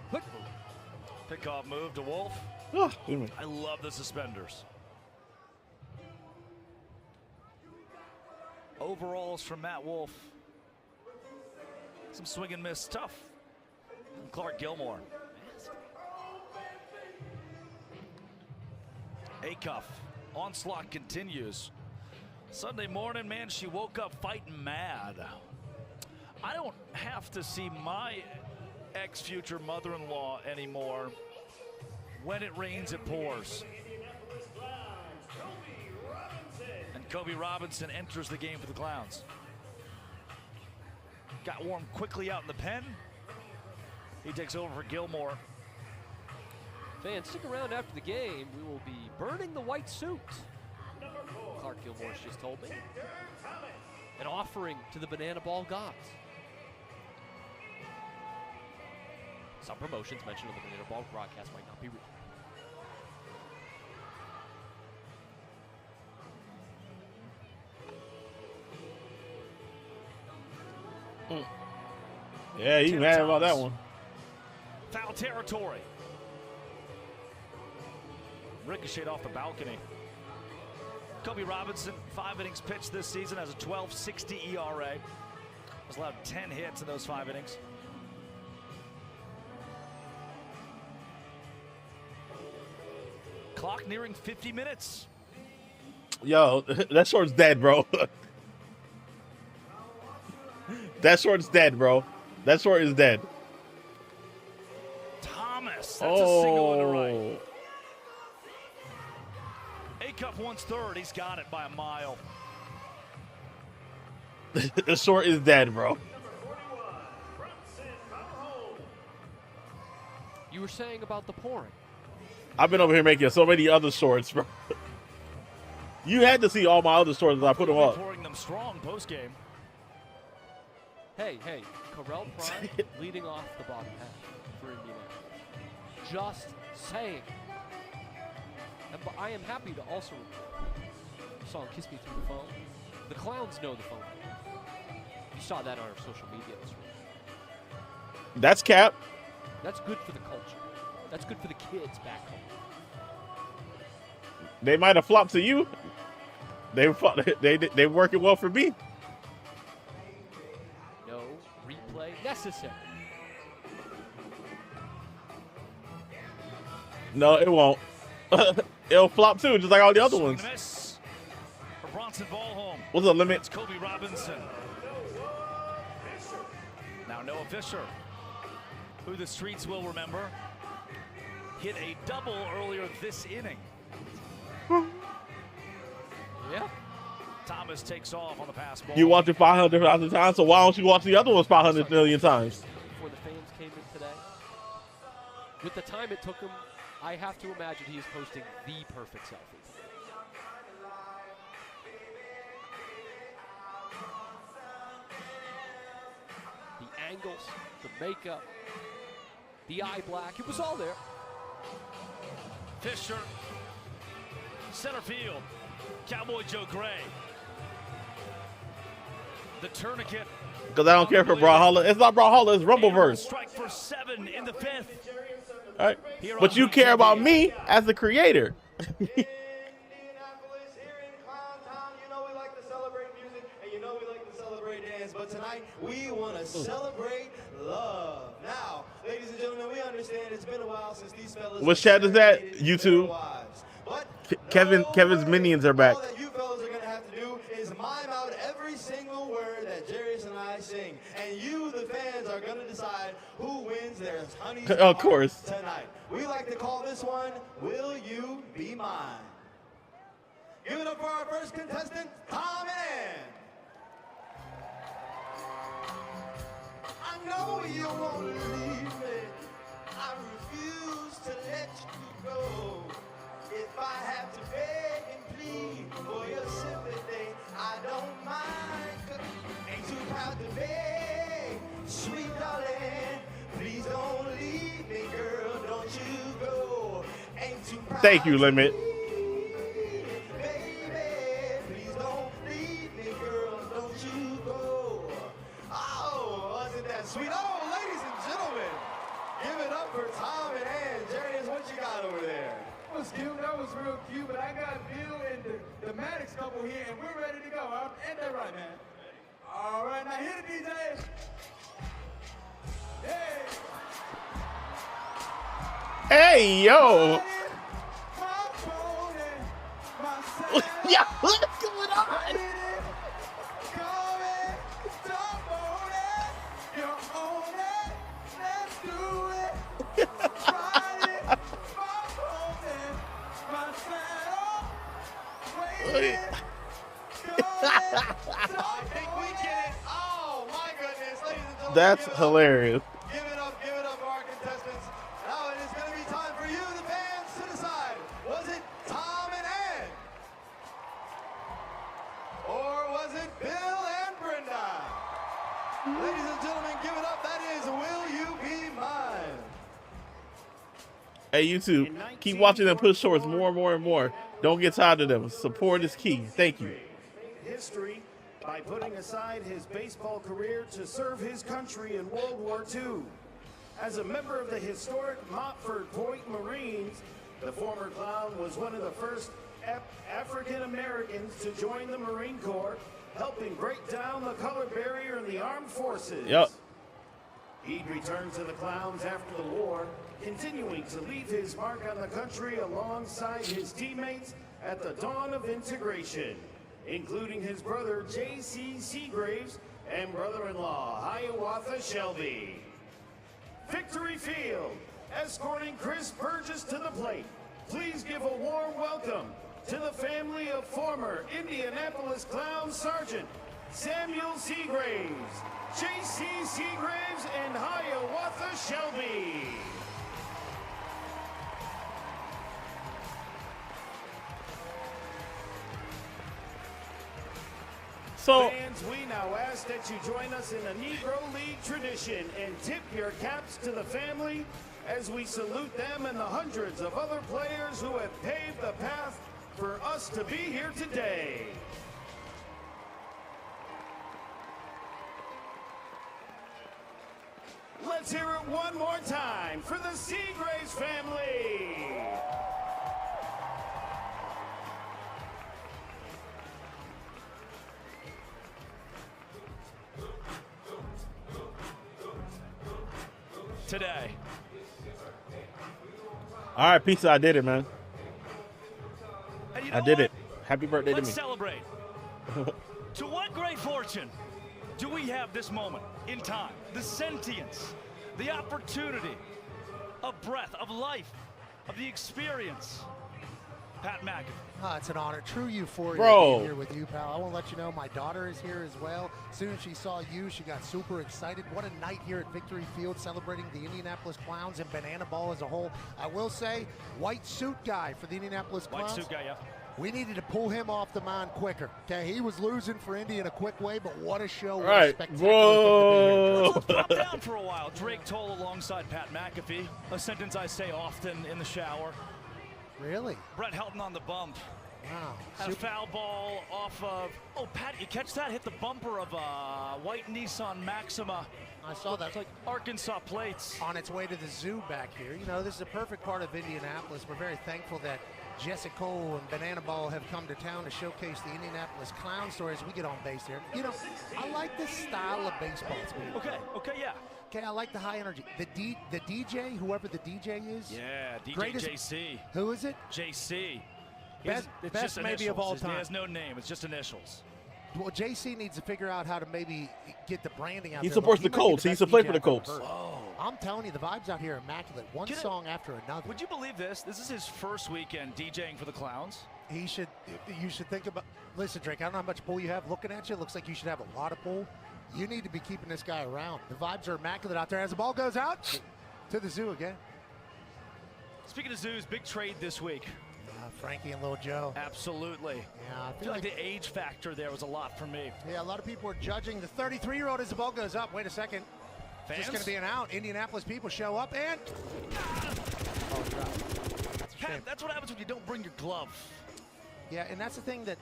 [SPEAKER 3] Quick move. Pickoff move to Wolf.
[SPEAKER 5] Oh,
[SPEAKER 3] I love the suspenders. Overalls from Matt Wolf. Some swing and miss stuff. Clark Gilmore. Acuff. Onslaught continues. Sunday morning, man, she woke up fighting mad. I don't have to see my ex-future mother-in-law anymore. When it rains, it pours. And Kobe Robinson enters the game for the Clowns. Got warm quickly out in the pen. He takes over for Gilmore.
[SPEAKER 14] Fans, stick around after the game. We will be burning the white suit. Clark Gilmore's just told me. An offering to the banana ball gods. Some promotions mentioned on the banana ball broadcast might not be real.
[SPEAKER 5] Yeah, you mad about that one.
[SPEAKER 3] Foul territory. Ricocheted off the balcony. Kobe Robinson, 5 innings pitched this season, has a 12.60 ERA. Was allowed 10 hits in those 5 innings. Clock nearing 50 minutes.
[SPEAKER 5] Yo, that short's dead, bro. That short's dead, bro. That short is dead.
[SPEAKER 3] Thomas, that's a single on the right. Acuff wants third. He's got it by a mile.
[SPEAKER 5] The short is dead, bro.
[SPEAKER 14] You were saying about the pouring.
[SPEAKER 5] I've been over here making so many other shorts, bro. You had to see all my other shorts as I put them up.
[SPEAKER 3] Pouring them strong post game.
[SPEAKER 14] Hey, Correll Prime leading off the bottom half for Indianapolis. Just saying. And I am happy to also report the song Kiss Me Through the Phone. The Clowns know the phone. You saw that on our social media this week.
[SPEAKER 5] That's cap.
[SPEAKER 14] That's good for the culture. That's good for the kids back home.
[SPEAKER 5] They might have flopped to you. They working well for me.
[SPEAKER 14] No replay necessary.
[SPEAKER 5] No, it won't. It'll flop too, just like all the other ones.
[SPEAKER 3] Miss for Bronson Ballholm.
[SPEAKER 5] What's the limit?
[SPEAKER 3] It's Kobe Robinson. Now Noah Fisher, who the streets will remember, hit a double earlier this inning.
[SPEAKER 14] Yeah.
[SPEAKER 3] Thomas takes off on the pass ball.
[SPEAKER 5] You watch it 500,000 times, so why don't you watch the other ones 500 million times?
[SPEAKER 14] Before the fans came in today, with the time it took him, I have to imagine he is posting the perfect selfie. The angles, the makeup, the eye black, it was all there.
[SPEAKER 3] Fisher, center field, Cowboy Joe Gray. The tourniquet.
[SPEAKER 5] Because I don't care for Brawlhalla. It's not Brawlhalla, it's Rumbleverse.
[SPEAKER 3] Strike for 7 in the 5th.
[SPEAKER 5] All right. But you care about me as the creator.
[SPEAKER 9] Indianapolis, here in Clown Town, you know we like to celebrate music and you know we like to celebrate dance, but tonight we want to celebrate love. Now, ladies and gentlemen, we understand it's been a while since these fellas.
[SPEAKER 5] What chat is that? YouTube. Kevin's minions are back.
[SPEAKER 9] All that you fellas are going to have to do is mime out every single word that Jarius and I sing. And you, the fans, are going to decide who wins their honey's
[SPEAKER 5] Of course.
[SPEAKER 9] tonight. We like to call this one, Will You Be Mine? Give it up for our first contestant, Tom Ann. I know you won't leave me. I refuse to let you go. If I have to beg and plead for your sympathy, I don't mind.
[SPEAKER 5] Thank you, Limit.
[SPEAKER 9] Please don't leave me, girl, don't you go. Oh, wasn't that sweet? Oh, ladies and gentlemen, give it up for Tom and Ann. Jarius, what you got over there?
[SPEAKER 6] That was cute. That was real cute. But I got Bill and the Maddox couple here, and we're ready to go. Ain't that right, man? All right, now hit it, DJ. Hey.
[SPEAKER 5] Hey, yo. Yeah, what's going on? That's hilarious.
[SPEAKER 9] Give it up for our contestants. Now it is going to be time for you, the fans, to decide. Was it Tom and Ann? Or was it Bill and Brenda? Ladies and gentlemen, give it up. That is Will You Be Mine?
[SPEAKER 5] Hey, YouTube, keep watching them push shorts more and more and more. Don't get tired of them. Support is key. Thank you.
[SPEAKER 15] History by putting aside his baseball career to serve his country in World War II. As a member of the historic Montford Point Marines, the former clown was one of the first African Americans to join the Marine Corps, helping break down the color barrier in the armed forces.
[SPEAKER 5] Yep.
[SPEAKER 15] He'd returned to the clowns after the war, continuing to leave his mark on the country alongside his teammates at the dawn of integration, including his brother J.C. Seagraves and brother-in-law Hiawatha Shelby. Victory Field, escorting Chris Burgess to the plate. Please give a warm welcome to the family of former Indianapolis Clown Sergeant Samuel Seagraves, J.C. Seagraves, and Hiawatha Shelby.
[SPEAKER 5] So,
[SPEAKER 15] fans, we now ask that you join us in a Negro League tradition and tip your caps to the family as we salute them and the hundreds of other players who have paved the path for us to be here today. Let's hear it one more time for the Seagraves family.
[SPEAKER 3] Today.
[SPEAKER 5] All right, pizza, I did it, man. I did it. Happy birthday
[SPEAKER 3] Let's
[SPEAKER 5] to me.
[SPEAKER 3] Celebrate. To what great fortune do we have this moment in time? The sentience, the opportunity, of breath, of life, of the experience. Pat McAfee.
[SPEAKER 16] Oh, it's an honor. True euphoria
[SPEAKER 5] Bro.
[SPEAKER 16] to be here with you, pal. I want to let you know my daughter is here as well. As soon as she saw you, she got super excited. What a night here at Victory Field celebrating the Indianapolis Clowns and Banana Ball as a whole. I will say, white suit guy for the Indianapolis Clowns.
[SPEAKER 3] White suit guy, yeah.
[SPEAKER 16] We needed to pull him off the mound quicker. Okay, he was losing for Indy in a quick way, but what a show. What a spectacular
[SPEAKER 5] Whoa.
[SPEAKER 3] Let's drop down for a while. Drake Toll alongside Pat McAfee. A sentence I say often in the shower.
[SPEAKER 16] Really?
[SPEAKER 3] Brett Helton on the bump.
[SPEAKER 16] Wow.
[SPEAKER 3] Had a foul ball off of, oh, Pat, you catch that? Hit the bumper of a white Nissan Maxima.
[SPEAKER 16] I saw that.
[SPEAKER 3] It's like Arkansas plates.
[SPEAKER 16] On its way to the zoo back here. You know, this is a perfect part of Indianapolis. We're very thankful that Jessica Cole and Banana Ball have come to town to showcase the Indianapolis Clown stories. We get on base here. You know, I like this style of baseball.
[SPEAKER 3] Okay, yeah.
[SPEAKER 16] Okay, I like the high energy. The DJ, whoever the DJ is.
[SPEAKER 3] Yeah, DJ
[SPEAKER 16] greatest,
[SPEAKER 3] JC.
[SPEAKER 16] Who is it?
[SPEAKER 3] JC.
[SPEAKER 16] Best
[SPEAKER 3] just
[SPEAKER 16] maybe of all time.
[SPEAKER 3] He has no name. It's just initials.
[SPEAKER 16] Well, JC needs to figure out how to maybe get the branding out
[SPEAKER 5] He
[SPEAKER 16] there.
[SPEAKER 5] supports the Colts. He used to play for the Colts.
[SPEAKER 16] I'm telling you, the vibes out here are immaculate. One song after another.
[SPEAKER 3] Would you believe this? This is his first weekend DJing for the Clowns.
[SPEAKER 16] You should think about. Listen, Drake, I don't know how much pull you have looking at you. It looks like you should have a lot of pull. You need to be keeping this guy around. The vibes are immaculate out there. As the ball goes out, to the zoo again.
[SPEAKER 3] Speaking of zoos, big trade this week.
[SPEAKER 16] Frankie and Lil Joe.
[SPEAKER 3] Absolutely.
[SPEAKER 16] Yeah,
[SPEAKER 3] I feel like the age factor there was a lot for me.
[SPEAKER 16] Yeah, a lot of people are judging the 33-year-old as the ball goes up. Wait a second.
[SPEAKER 3] Fans?
[SPEAKER 16] Just going to be an out. Indianapolis people show up and... shame.
[SPEAKER 3] That's what happens when you don't bring your glove.
[SPEAKER 16] Yeah, and that's the thing that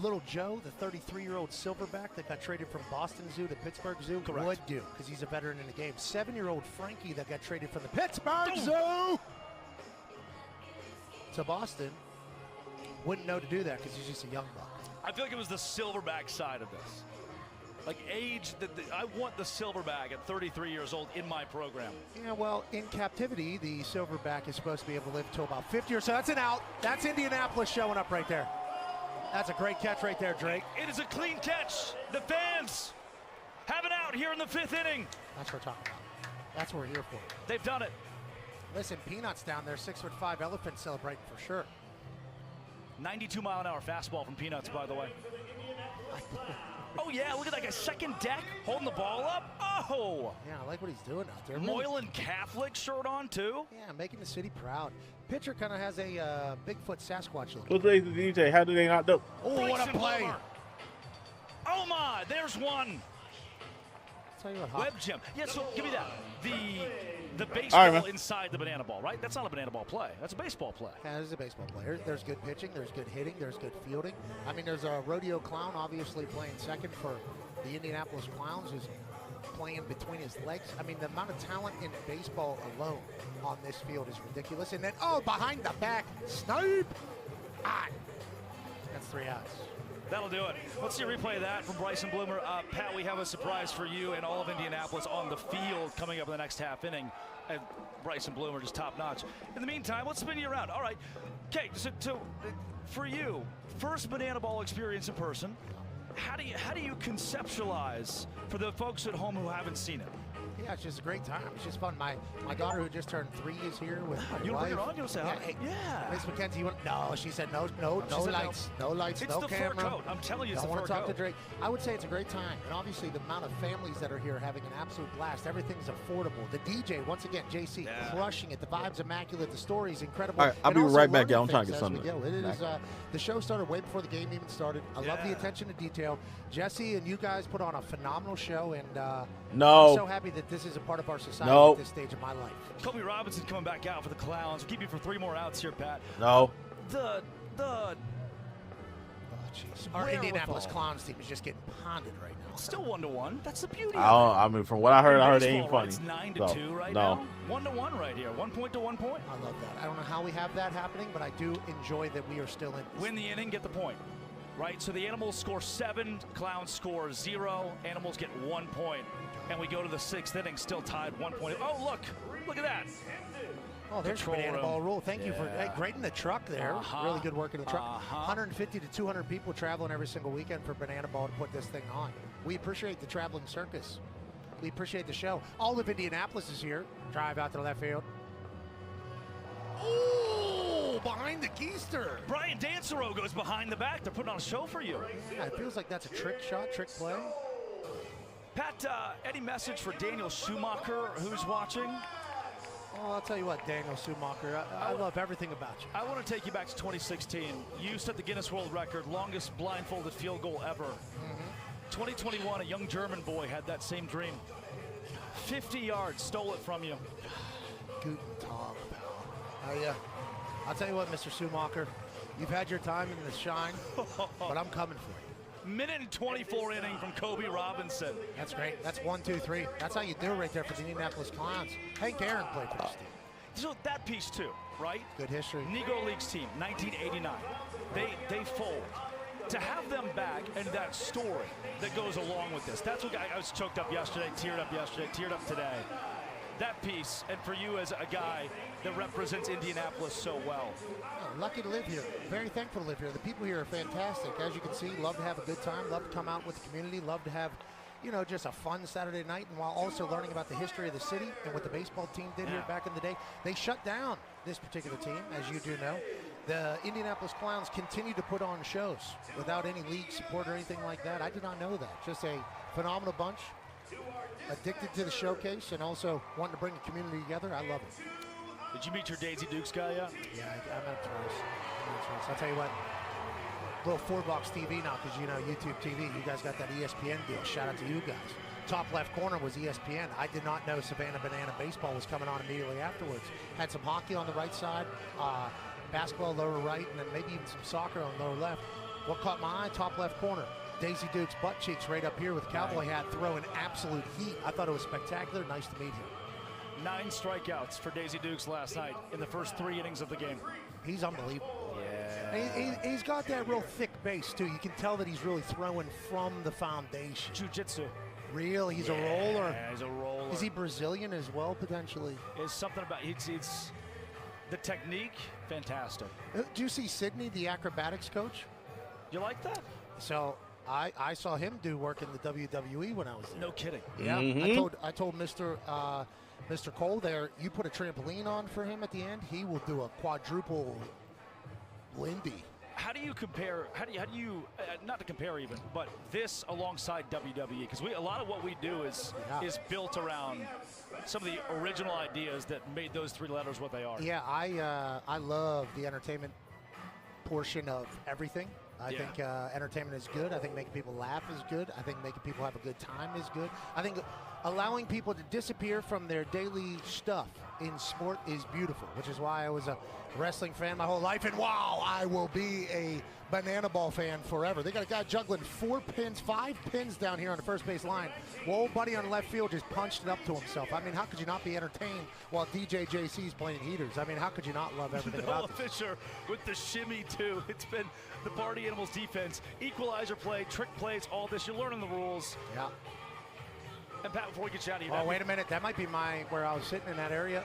[SPEAKER 16] Little Joe, the 33-year-old silverback that got traded from Boston Zoo to Pittsburgh Zoo, would do because he's a veteran in the game. 7-year-old Frankie that got traded from the Pittsburgh Zoo to Boston wouldn't know to do that because he's just a young buck.
[SPEAKER 3] I feel like it was the silverback side of this. Like age, I want the silverback at 33 years old in my program.
[SPEAKER 16] Yeah, well, in captivity, the silverback is supposed to be able to live until about 50 or so. That's an out. That's Indianapolis showing up right there. That's a great catch right there, Drake.
[SPEAKER 3] It is a clean catch. The fans have it out here in the 5th inning.
[SPEAKER 16] That's what we're talking about. That's what we're here for.
[SPEAKER 3] They've done it.
[SPEAKER 16] Listen, Peanuts down there, 6'5" elephant celebrating for sure.
[SPEAKER 3] 92-mile-an-hour fastball from Peanuts, by the way. Oh, yeah, look at that guy. Second deck, holding the ball up. Oh!
[SPEAKER 16] Yeah, I like what he's doing out there.
[SPEAKER 3] Moylan Catholic shirt on, too.
[SPEAKER 16] Yeah, making the city proud. Pitcher kind of has a Bigfoot Sasquatch look.
[SPEAKER 5] What's the DJ? How do they not do?
[SPEAKER 16] Oh, what a play.
[SPEAKER 3] Oh, my, there's one.
[SPEAKER 16] I'll tell you what,
[SPEAKER 3] Web gem. Yeah, so give me that. The baseball inside the banana ball, right? That's not a banana ball play. That's a baseball play.
[SPEAKER 16] Yeah, this is a baseball player. There's good pitching. There's good hitting. There's good fielding. I mean, there's a rodeo clown obviously playing second for the Indianapolis Clowns who's playing between his legs. I mean, the amount of talent in baseball alone on this field is ridiculous. And then, oh, behind the back, snipe. That's 3 outs.
[SPEAKER 3] That'll do it. Let's see a replay of that from Bryson Bloomer. Pat, we have a surprise for you and all of Indianapolis on the field coming up in the next half inning. And Bryson Bloomer just top notch. In the meantime, let's spin you around. All right. Okay, so for you, first banana ball experience in person. How do you conceptualize for the folks at home who haven't seen it?
[SPEAKER 16] Yeah, it's just a great time. It's just fun. My daughter, who just turned 3, is here with my
[SPEAKER 3] you
[SPEAKER 16] wife.
[SPEAKER 3] Bring her on? You say hi?
[SPEAKER 16] Yeah. Miss McKenzie, you want? No, she said no lights, no lights,
[SPEAKER 3] it's
[SPEAKER 16] no
[SPEAKER 3] the
[SPEAKER 16] camera.
[SPEAKER 3] Fur coat. I'm telling you, it's
[SPEAKER 16] Don't
[SPEAKER 3] the
[SPEAKER 16] want
[SPEAKER 3] fur
[SPEAKER 16] to talk
[SPEAKER 3] coat.
[SPEAKER 16] to Drake. I would say it's a great time, and obviously the amount of families that are here having an absolute blast. Everything's affordable. The DJ, once again, JC, crushing it. The vibe's immaculate. The story's incredible.
[SPEAKER 5] All right, I'll be right back, y'all. I'm trying to get something.
[SPEAKER 16] It is. The show started way before the game even started. I love the attention to detail. Jesse and you guys put on a phenomenal show, and I'm so happy that this is a part of our society at this stage of my life.
[SPEAKER 3] Kobe Robinson coming back out for the Clowns. We'll keep you for 3 more outs here, Pat.
[SPEAKER 5] No.
[SPEAKER 16] Our Indianapolis Clowns team is just getting ponded right now.
[SPEAKER 3] It's still 1-1. That's the beauty.
[SPEAKER 5] I mean, from what I heard, it ain't funny.
[SPEAKER 3] It's 9-2 right now. 1-1 right here. 1 point to 1 point.
[SPEAKER 16] I love that. I don't know how we have that happening, but I do enjoy that we are still in this.
[SPEAKER 3] Win the inning, get the point. Right, so the Animals score 7, Clowns score 0. Animals get 1 point, and we go to the 6th inning, still tied 1 point. Oh, look at that.
[SPEAKER 16] Oh, there's your banana ball rule. Thank you for grading the truck there. Really good work in the truck. 150 to 200 people traveling every single weekend for banana ball to put this thing on. We appreciate the traveling circus. We appreciate the show. All of Indianapolis is here. Drive out to the left field. Oh, behind the keister.
[SPEAKER 3] Brian Dancero goes behind the back. They're putting on a show for you.
[SPEAKER 16] Yeah, it feels like that's a trick shot, trick play.
[SPEAKER 3] Pat, any message for Daniel Schumacher, who's watching?
[SPEAKER 16] Oh, I'll tell you what, Daniel Schumacher, I love everything about you.
[SPEAKER 3] I want to take you back to 2016. You set the Guinness World Record, longest blindfolded field goal ever. 2021, a young German boy had that same dream. 50 yards, stole it from you.
[SPEAKER 16] Guten Tag, pal. I'll tell you what, Mr. Schumacher, you've had your time in the shine, but I'm coming for you.
[SPEAKER 3] Minute and 24 inning from Kobe Robinson.
[SPEAKER 16] That's great. That's 1, 2, 3. That's how you do it right there for the Indianapolis Clowns. Hank Aaron played for this team.
[SPEAKER 3] So that piece too, right?
[SPEAKER 16] Good history.
[SPEAKER 3] Negro Leagues team, 1989. They fold. To have them back and that story that goes along with this. That's what I was choked up yesterday, teared up today. That piece, and for you as a guy that represents Indianapolis so well.
[SPEAKER 16] Oh, lucky to live here. Very thankful to live here. The people here are fantastic. As you can see, love to have a good time, love to come out with the community, love to have, just a fun Saturday night, and while also learning about the history of the city and what the baseball team did here back in the day. They shut down this particular team, as you do know. The Indianapolis Clowns continue to put on shows without any league support or anything like that. I did not know that. Just a phenomenal bunch. Addicted to the showcase and also wanting to bring the community together. I love it.
[SPEAKER 3] Did you meet your Daisy Dukes guy yet?
[SPEAKER 16] Yeah, I met him twice. I'll tell you what, little $4 TV now because, you know, YouTube TV. You guys got that ESPN deal. Shout out to you guys. Top left corner was ESPN. I did not know Savannah Banana Baseball was coming on immediately afterwards. Had some hockey on the right side, basketball lower right, and then maybe even some soccer on lower left. What caught my eye? Top left corner. Daisy Duke's butt cheeks right up here with cowboy hat throwing absolute heat. I thought it was spectacular. Nice to meet him.
[SPEAKER 3] 9 strikeouts for Daisy Dukes last night in the first 3 innings of the game.
[SPEAKER 16] He's unbelievable.
[SPEAKER 3] Yeah.
[SPEAKER 16] He's got that real thick base, too. You can tell that he's really throwing from the foundation.
[SPEAKER 3] Jiu-jitsu.
[SPEAKER 16] Really? He's a roller?
[SPEAKER 3] Yeah, he's a roller.
[SPEAKER 16] Is he Brazilian as well, potentially?
[SPEAKER 3] There's something about it's the technique, fantastic.
[SPEAKER 16] Do you see Sydney, the acrobatics coach?
[SPEAKER 3] You like that?
[SPEAKER 16] So I saw him do work in the WWE when I was there.
[SPEAKER 3] No kidding.
[SPEAKER 16] Yeah, I told Mr. Cole there, you put a trampoline on for him at the end, he will do a quadruple Lindy.
[SPEAKER 3] How do you compare? How do you not to compare even, but this alongside WWE? Because a lot of what we do is built around some of the original ideas that made those 3 letters what they are.
[SPEAKER 16] Yeah, I love the entertainment portion of everything. I think entertainment is good. I think making people laugh is good. I think making people have a good time is good. I think allowing people to disappear from their daily stuff in sport is beautiful, which is why I was a wrestling fan my whole life. And wow, I will be a banana ball fan forever. They got a guy juggling 5 pins down here on the first base line. Well, old buddy on the left field just punched it up to himself. I mean, how could you not be entertained while DJ JC's playing heaters? I mean, how could you not love everything about this?
[SPEAKER 3] Fisher with the shimmy, too. It's been the Party Animals defense. Equalizer play, trick plays, all this. You're learning the rules.
[SPEAKER 16] Yeah.
[SPEAKER 3] And Pat, before we get you out of here.
[SPEAKER 16] Oh, wait a minute. That might be where I was sitting in that area.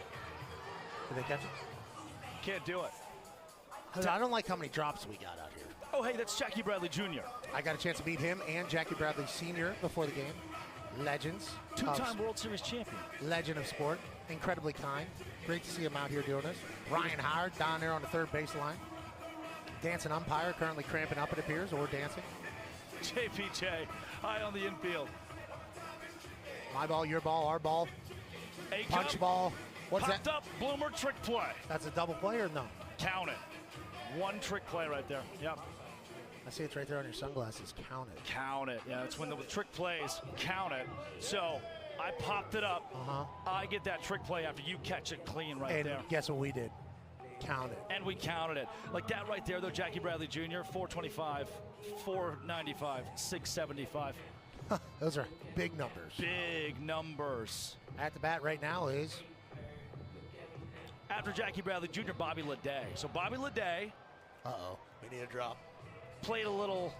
[SPEAKER 16] Did they catch it?
[SPEAKER 3] Can't do it.
[SPEAKER 16] I don't like how many drops we got out here.
[SPEAKER 3] Oh, hey, that's Jackie Bradley Jr.
[SPEAKER 16] I got a chance to meet him and Jackie Bradley Sr. before the game. Legends.
[SPEAKER 3] 2-time World Series champion.
[SPEAKER 16] Legend of sport. Incredibly kind. Great to see him out here doing this. Ryan Howard down there on the third baseline. Dancing umpire, currently cramping up, it appears, or dancing.
[SPEAKER 3] JPJ, high on the infield.
[SPEAKER 16] My ball, your ball, our ball. Punch ball. What's
[SPEAKER 3] Popped
[SPEAKER 16] that?
[SPEAKER 3] Up, Bloomer trick play.
[SPEAKER 16] That's a double play or no?
[SPEAKER 3] Count it. 1 trick play right there. Yep.
[SPEAKER 16] I see it's right there on your sunglasses. Count it.
[SPEAKER 3] Count it. Yeah, it's when the trick plays. Count it. So I popped it up. I get that trick play after you catch it clean right there.
[SPEAKER 16] And guess what we did? Count it.
[SPEAKER 3] And we counted it. Like that right there, though, Jackie Bradley Jr., 425, 495, 675.
[SPEAKER 16] Those are big numbers.
[SPEAKER 3] Big numbers.
[SPEAKER 16] At the bat right now is...
[SPEAKER 3] After Jackie Bradley Jr., Bobby Leday. So Bobby Leday...
[SPEAKER 16] Uh-oh. We need a drop.
[SPEAKER 3] Played a little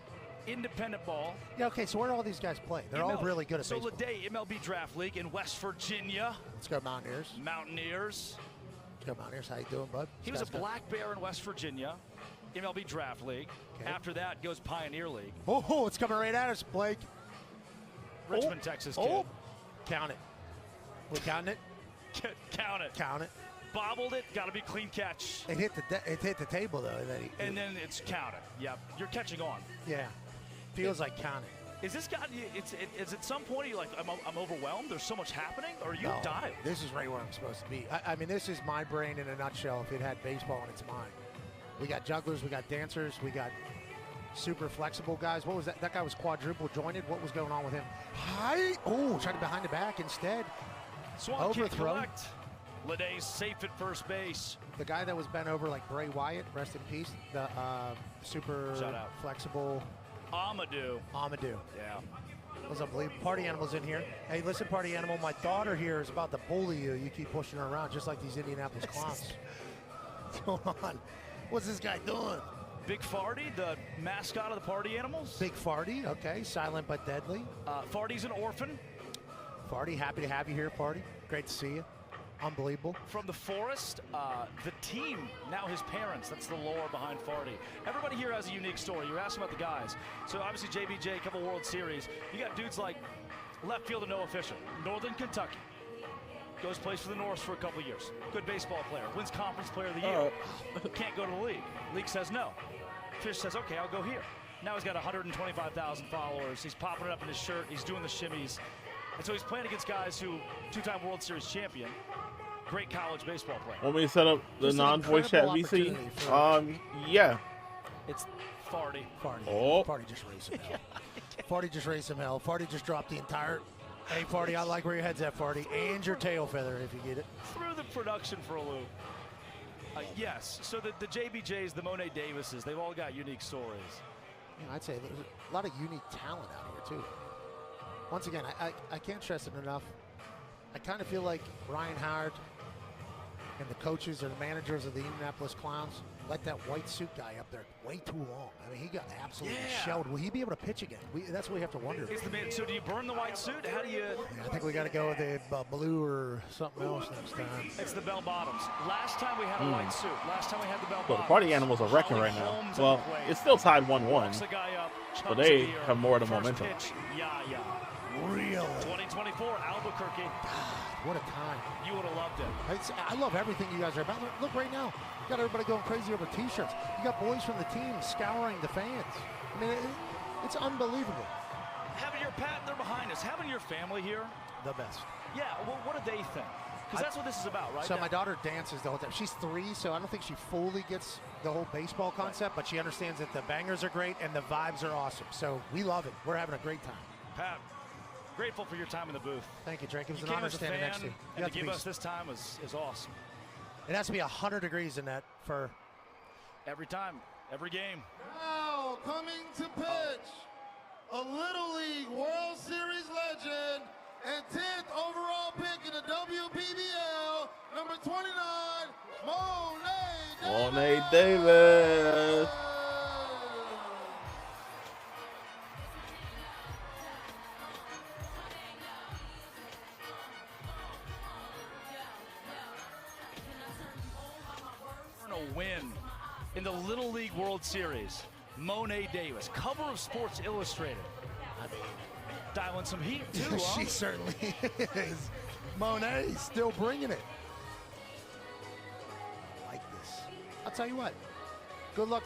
[SPEAKER 3] independent ball.
[SPEAKER 16] Yeah, okay, so where do all these guys play? They're all really good at baseball.
[SPEAKER 3] So Leday, MLB Draft League in West Virginia.
[SPEAKER 16] Let's go Mountaineers.
[SPEAKER 3] Mountaineers.
[SPEAKER 16] Let's go Mountaineers. How you doing, bud?
[SPEAKER 3] He was a black bear in West Virginia, MLB Draft League. Okay. After that goes Pioneer League.
[SPEAKER 16] Oh, it's coming right at us, Blake.
[SPEAKER 3] Richmond, Texas kid.
[SPEAKER 16] Count it. We're counting it?
[SPEAKER 3] Count it.
[SPEAKER 16] Count it.
[SPEAKER 3] Bobbled it, got to be clean catch.
[SPEAKER 16] It hit the table, though.
[SPEAKER 3] And then it's counted. Yep, you're catching on.
[SPEAKER 16] Yeah, feels like counting.
[SPEAKER 3] Is this got you? Is at some point you're like, I'm overwhelmed. There's so much happening, or are you dive?
[SPEAKER 16] This is right where I'm supposed to be. I mean, this is my brain in a nutshell. If it had baseball in its mind, we got jugglers, we got dancers, we got super flexible guys. What was that? That guy was quadruple jointed. What was going on with him? Tried to behind the back instead.
[SPEAKER 3] Swan can't collect. Leday's safe at first base.
[SPEAKER 16] The guy that was bent over like Bray Wyatt, rest in peace. The super flexible.
[SPEAKER 3] Amadou.
[SPEAKER 16] Yeah. What's up, Lee? Party Animal's in here. Hey, listen, Party Animal, my daughter here is about to bully you. You keep pushing her around just like these Indianapolis clowns. What's going on? What's this guy doing?
[SPEAKER 3] Big Farty, the mascot of the Party Animals.
[SPEAKER 16] Big Farty, okay. Silent but deadly.
[SPEAKER 3] Farty's an orphan.
[SPEAKER 16] Farty, happy to have you here, Farty. Great to see you. Unbelievable.
[SPEAKER 3] From the forest, the team, now his parents. That's the lore behind Farty. Everybody here has a unique story. You're asking about the guys. So obviously JBJ, a couple World Series. You got dudes like left fielder Noah Fisher, Northern Kentucky. Goes plays for the Norse for a couple years. Good baseball player. Wins Conference Player of the Year. Can't go to the league. League says no. Fish says, okay, I'll go here. Now he's got 125,000 followers. He's popping it up in his shirt. He's doing the shimmies. And so he's playing against guys who, 2-time World Series champion, great college baseball player.
[SPEAKER 5] Want me to set up the non-voice chat VC? Yeah.
[SPEAKER 3] It's Farty.
[SPEAKER 16] Farty just raised some hell. Farty just raised some hell. Farty just dropped the entire. Hey, Farty, I like where your head's at, Farty, and your tail feather, if you get it.
[SPEAKER 3] Through the production for a loop. Yes, so the JBJs, the Monet Davises, they've all got unique stories.
[SPEAKER 16] I'd say there's a lot of unique talent out here, too. Once again, I can't stress it enough. I kind of feel like Ryan Howard and the coaches or the managers of the Indianapolis Clowns let that white suit guy up there way too long. I mean, he got absolutely shelled. Will he be able to pitch again? That's what we have to wonder.
[SPEAKER 3] So do you burn the white suit? How do you?
[SPEAKER 16] Yeah, I think we got to go with the blue or something else next time.
[SPEAKER 3] It's the bell bottoms. Last time we had a white suit. Last time we had the bell
[SPEAKER 5] So
[SPEAKER 3] bottoms.
[SPEAKER 5] the Party Animals are wrecking right now. Well, it's still tied 1-1, but they have more of the momentum.
[SPEAKER 16] Really?
[SPEAKER 3] 2024, Albuquerque.
[SPEAKER 16] What a time.
[SPEAKER 3] You would have loved it.
[SPEAKER 16] I love everything you guys are about. Look right now. You got everybody going crazy over T-shirts. You got boys from the team scouring the fans. I mean, it's unbelievable.
[SPEAKER 3] Having your Pat, they're behind us. Having your family here.
[SPEAKER 16] The best.
[SPEAKER 3] Yeah, well, what do they think? Because that's what this is about, right?
[SPEAKER 16] So my daughter dances the whole time. She's 3, so I don't think she fully gets the whole baseball concept, but she understands that the bangers are great and the vibes are awesome. So we love it. We're having a great time.
[SPEAKER 3] Pat, grateful for your time in the booth.
[SPEAKER 16] Thank you, Drake. It was an honor standing next to you.
[SPEAKER 3] And to give us this time is awesome.
[SPEAKER 16] It has to be 100 degrees in that for
[SPEAKER 3] every time, every game.
[SPEAKER 17] Now coming to pitch, a Little League World Series legend and 10th overall pick in the WPBL, number 29,
[SPEAKER 5] Monet Davis.
[SPEAKER 3] A win in the Little League World Series. Monet Davis, cover of Sports Illustrated.
[SPEAKER 16] I mean,
[SPEAKER 3] dialing some heat too.
[SPEAKER 16] She certainly is. Monet still bringing it. I like this. I'll tell you what. Good luck.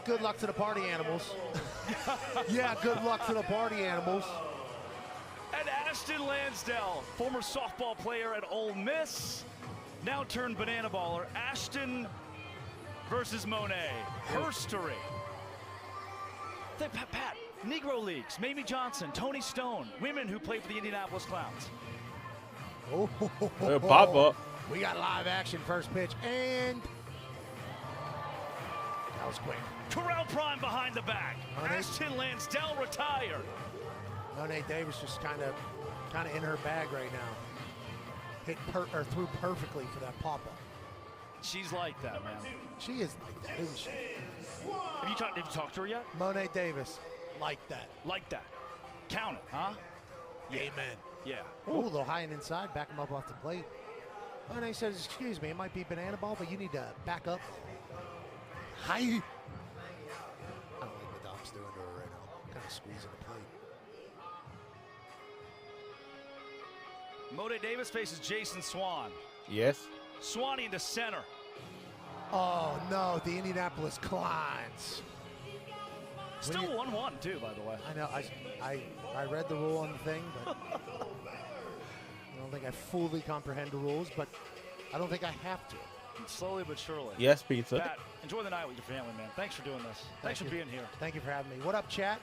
[SPEAKER 16] Good luck to the Party Animals. Yeah, good luck to the Party Animals.
[SPEAKER 3] And Ashton Lansdale, former softball player at Ole Miss, now turned banana baller. Ashton versus Monet. Herstory. Pat, Negro Leagues, Mamie Johnson, Tony Stone, women who play for the Indianapolis Clowns.
[SPEAKER 16] Oh,
[SPEAKER 5] pop up.
[SPEAKER 16] We got live action first pitch, and that was quick.
[SPEAKER 3] Terrell Prime behind the back. Ashton Lansdale retired.
[SPEAKER 16] Monet Davis just kind of in her bag right now. Threw perfectly for that pop-up.
[SPEAKER 3] She's like that, man.
[SPEAKER 16] She is like that, isn't she?
[SPEAKER 3] Have you talked to her yet?
[SPEAKER 16] Monet Davis, like that.
[SPEAKER 3] Like that. Count it, huh?
[SPEAKER 16] Yeah. Amen.
[SPEAKER 3] Yeah.
[SPEAKER 16] Oh, a little high and inside, back him up off the plate. Monet says, excuse me, it might be banana ball, but you need to back up. Hi. I don't like what Dom's doing to her right now. Kind of squeezing the plate.
[SPEAKER 3] Monet Davis faces Jason Swan.
[SPEAKER 5] Yes.
[SPEAKER 3] Swanee into center.
[SPEAKER 16] Oh, no, the Indianapolis Clowns.
[SPEAKER 3] Still 1-1, too, by the way.
[SPEAKER 16] I know. I read the rule on the thing, but I don't think I fully comprehend the rules, but I don't think I have to.
[SPEAKER 3] Slowly but surely.
[SPEAKER 5] Yes, pizza.
[SPEAKER 3] Pat, enjoy the night with your family, man. Thanks for doing this. Thanks for being here.
[SPEAKER 16] Thank you for having me. What up, chat?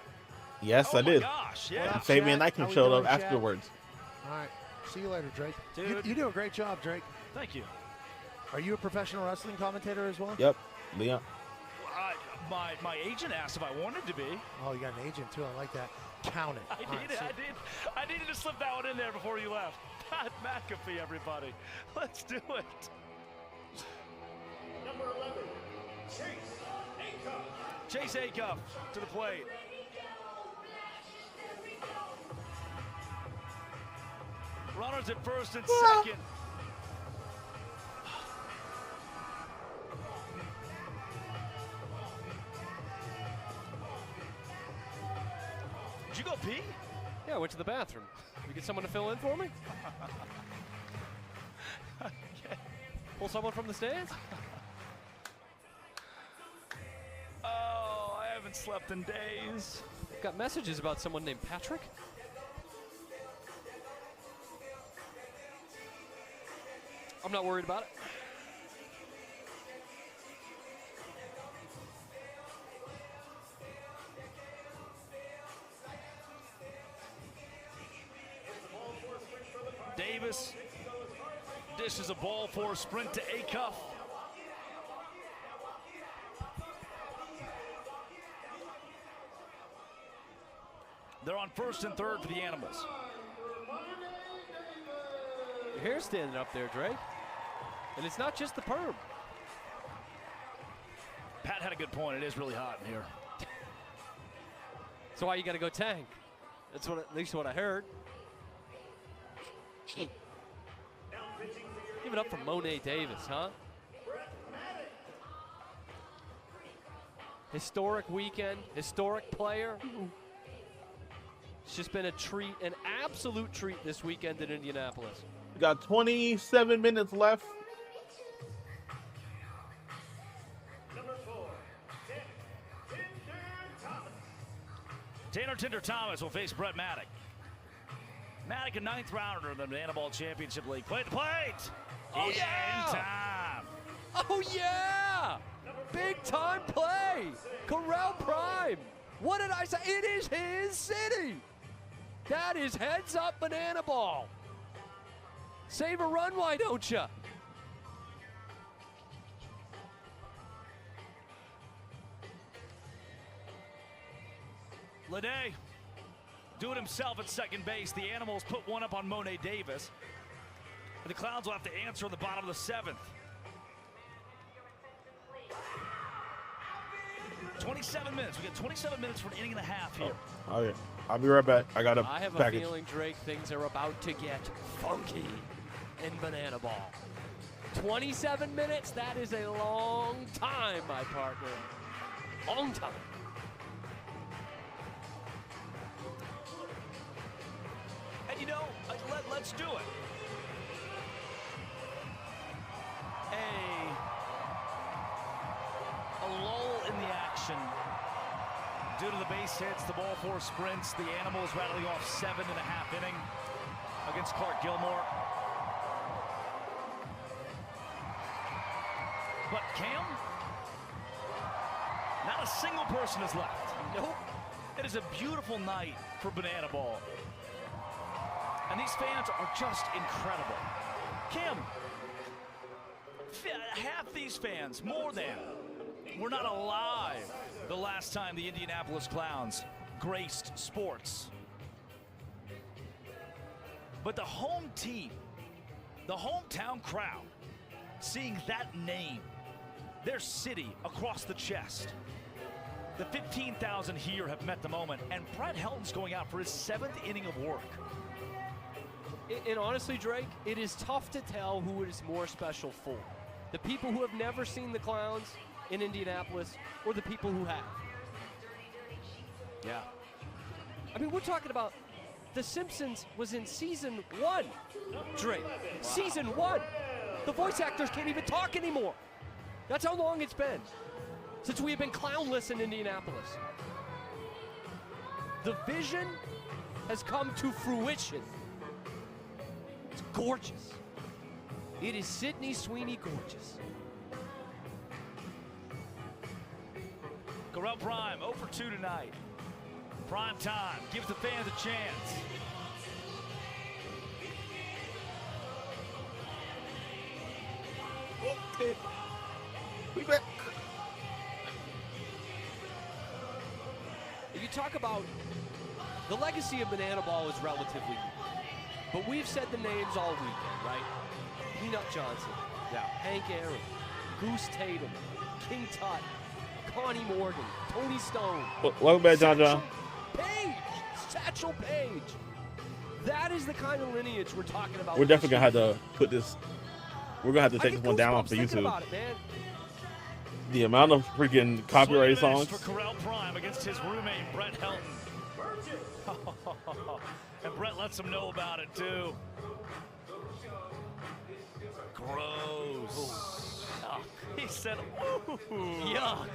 [SPEAKER 5] Yes, I did.
[SPEAKER 3] Gosh, yeah.
[SPEAKER 5] Fabian Eichmann showed up afterwards.
[SPEAKER 16] All right. See you later, Drake.
[SPEAKER 3] Dude.
[SPEAKER 16] You do a great job, Drake.
[SPEAKER 3] Thank you.
[SPEAKER 16] Are you a professional wrestling commentator as well?
[SPEAKER 5] Yep, Leon.
[SPEAKER 3] My agent asked if I wanted to be.
[SPEAKER 16] Oh, you got an agent too. I like that. Count it.
[SPEAKER 3] I needed to slip that one in there before you left. Pat McAfee, everybody. Let's do it.
[SPEAKER 15] Number 11, Chase Acuff.
[SPEAKER 3] Chase Acuff to the plate. Runners at first and second. Did you go pee?
[SPEAKER 14] Yeah, I went to the bathroom. You get someone to fill in for me?
[SPEAKER 3] Okay.
[SPEAKER 14] Pull someone from the stands?
[SPEAKER 3] Oh, I haven't slept in days.
[SPEAKER 14] Got messages about someone named Patrick? I'm not worried about it.
[SPEAKER 3] Davis dishes a ball for a sprint to Acuff. They're on 1st and 3rd for the Animals.
[SPEAKER 14] Your hair's standing up there, Drake. And it's not just the perm.
[SPEAKER 3] Pat had a good point. It is really hot in here.
[SPEAKER 14] That's why you got to go tank. That's what, at least what I heard. Give it up for Monet Davis, huh? Historic weekend, historic player. It's just been a treat, an absolute treat this weekend in Indianapolis.
[SPEAKER 5] We got 27 minutes left.
[SPEAKER 3] Tanner Tinder Thomas will face Brett Maddock. Maddock, a 9th rounder in the Banana Ball Championship League. Play the plate!
[SPEAKER 14] Oh,
[SPEAKER 3] In
[SPEAKER 14] yeah!
[SPEAKER 3] time!
[SPEAKER 14] Oh, yeah! Big time play! Corral Prime! What did I say? It is his city! That is heads up Banana Ball. Save a run, why don't you?
[SPEAKER 3] Lede doing himself at second base. The Animals put one up on Monet Davis. And the Clowns will have to answer in the bottom of the 7th. 27 minutes. We got 27 minutes for an inning and a half here.
[SPEAKER 5] Oh, yeah. I'll be right back. I got a
[SPEAKER 14] I have
[SPEAKER 5] package.
[SPEAKER 14] a feeling, Drake, things are about to get funky in Banana Ball. 27 minutes, that is a long time, my partner. Long time.
[SPEAKER 3] And you know, let's do it. A lull in the action. Due to the base hits, the ball 4 sprints, the Animals rattling off 7.5 inning against Clark Gilmore. But Cam, not a single person is left.
[SPEAKER 14] Nope.
[SPEAKER 3] It is a beautiful night for Banana Ball. And these fans are just incredible. Cam, half these fans, more than, were not alive the last time the Indianapolis Clowns graced sports. But the home team, the hometown crowd, seeing that name, their city across the chest. The 15,000 here have met the moment, and Brett Helton's going out for his 7th inning of work.
[SPEAKER 14] And honestly, Drake, it is tough to tell who it is more special for. The people who have never seen the Clowns in Indianapolis, or the people who have.
[SPEAKER 3] Yeah.
[SPEAKER 14] I mean, we're talking about The Simpsons was in season 1, Drake. Wow. Season 1. The voice actors can't even talk anymore. That's how long it's been since we have been clownless in Indianapolis. The vision has come to fruition. It's gorgeous. It is Sydney Sweeney gorgeous.
[SPEAKER 3] Corral Prime, 0 for 2 tonight. Prime time, gives the fans a chance.
[SPEAKER 5] Okay. We back.
[SPEAKER 14] If you talk about the legacy of Banana Ball is relatively new, but we've said the names all weekend, right? Peanut Johnson, Hank Aaron, Goose Tatum, King Tut, Connie Morgan, Tony Stone.
[SPEAKER 5] Welcome back, John.
[SPEAKER 14] Satchel Paige. That is the kind of lineage we're talking about.
[SPEAKER 5] We're definitely gonna have to put this. We're gonna have to take this one down for YouTube.
[SPEAKER 14] About it, man.
[SPEAKER 5] The amount of freaking copyright songs.
[SPEAKER 3] For Corral Prime against his roommate Brett Helton. And Brett lets him know about it too. Gross. Yuck. He said, ooh.
[SPEAKER 14] Yuck.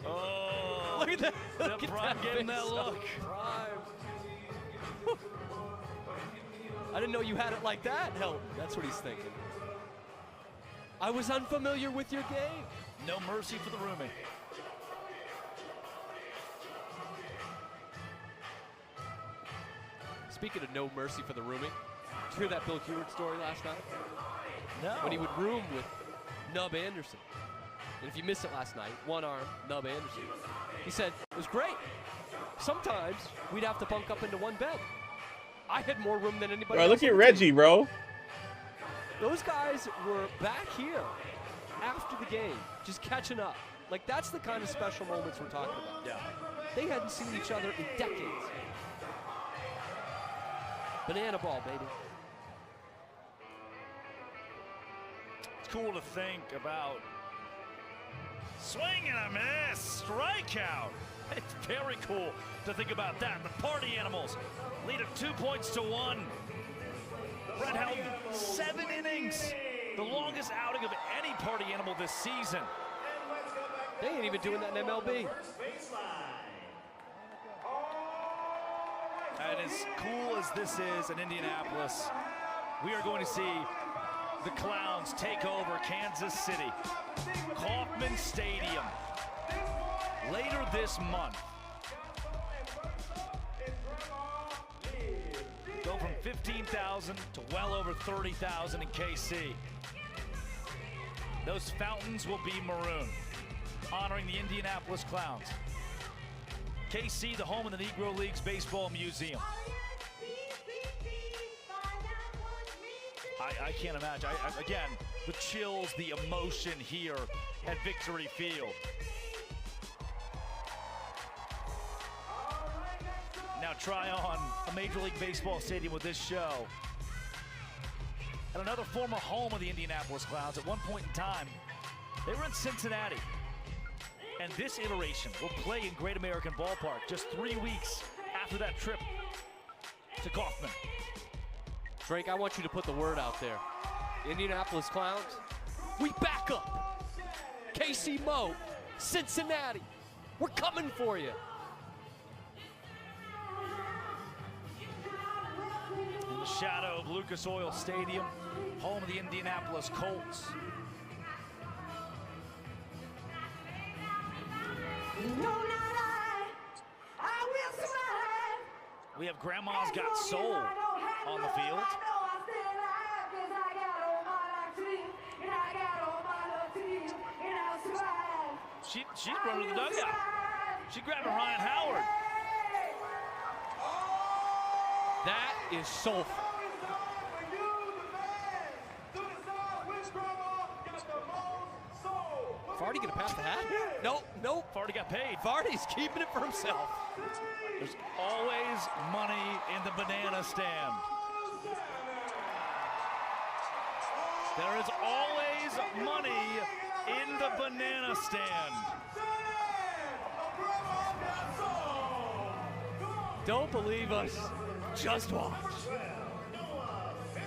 [SPEAKER 3] Oh.
[SPEAKER 14] Look at that.
[SPEAKER 3] Look at Prime getting that look.
[SPEAKER 14] Prime. I didn't know you had it like that, Helton. That's what he's thinking. I was unfamiliar with your game.
[SPEAKER 3] No mercy for the roomie.
[SPEAKER 14] Speaking of no mercy for the roomie, Did you hear that Bill Heward story last night?
[SPEAKER 3] No.
[SPEAKER 14] When he would room with Nub Anderson. And if you missed it last night, one arm, Nub Anderson. He said, it was great. Sometimes we'd have to bunk up into one bed. I had more room than anybody else.
[SPEAKER 5] Bro, look at Reggie, bro.
[SPEAKER 14] Those guys were back here after the game, just catching up. Like, that's the kind of special moments we're talking about.
[SPEAKER 3] Yeah.
[SPEAKER 14] They hadn't seen each other in decades. Banana ball, baby.
[SPEAKER 3] It's cool to think about swing and a miss, strikeout. It's very cool to think about that. The Party Animals lead it 2-1. Brett Helton, 7 innings. The longest outing of any Party Animal this season.
[SPEAKER 14] They ain't even doing that in MLB.
[SPEAKER 3] And as cool as this is in Indianapolis, we are going to see the Clowns take over Kansas City. Kauffman Stadium later this month. Go from 15,000 to well over 30,000 in KC. Those fountains will be maroon, honoring the Indianapolis Clowns. KC, the home of the Negro Leagues Baseball Museum. I can't imagine. Again, the chills, the emotion here at Victory Field. Now try on a Major League Baseball stadium with this show. And another former home of the Indianapolis Clowns. At one point in time, they were in Cincinnati. And this iteration will play in Great American Ballpark just 3 weeks after that trip to Kauffman.
[SPEAKER 14] Drake, I want you to put the word out there. Indianapolis Clowns, we back up. KC Mo, Cincinnati, we're coming for you.
[SPEAKER 3] In the shadow of Lucas Oil Stadium, home of the Indianapolis Colts. We have Grandma's Got Soul on the field. She's running to the dugout. She grabbed Ryan Howard.
[SPEAKER 14] That is soulful. Vardy gonna pass the hat? Nope.
[SPEAKER 3] Vardy got paid.
[SPEAKER 14] Vardy's keeping it for himself.
[SPEAKER 3] There's always money in the banana stand. There is always money in the banana stand.
[SPEAKER 14] Don't believe us. Just watch.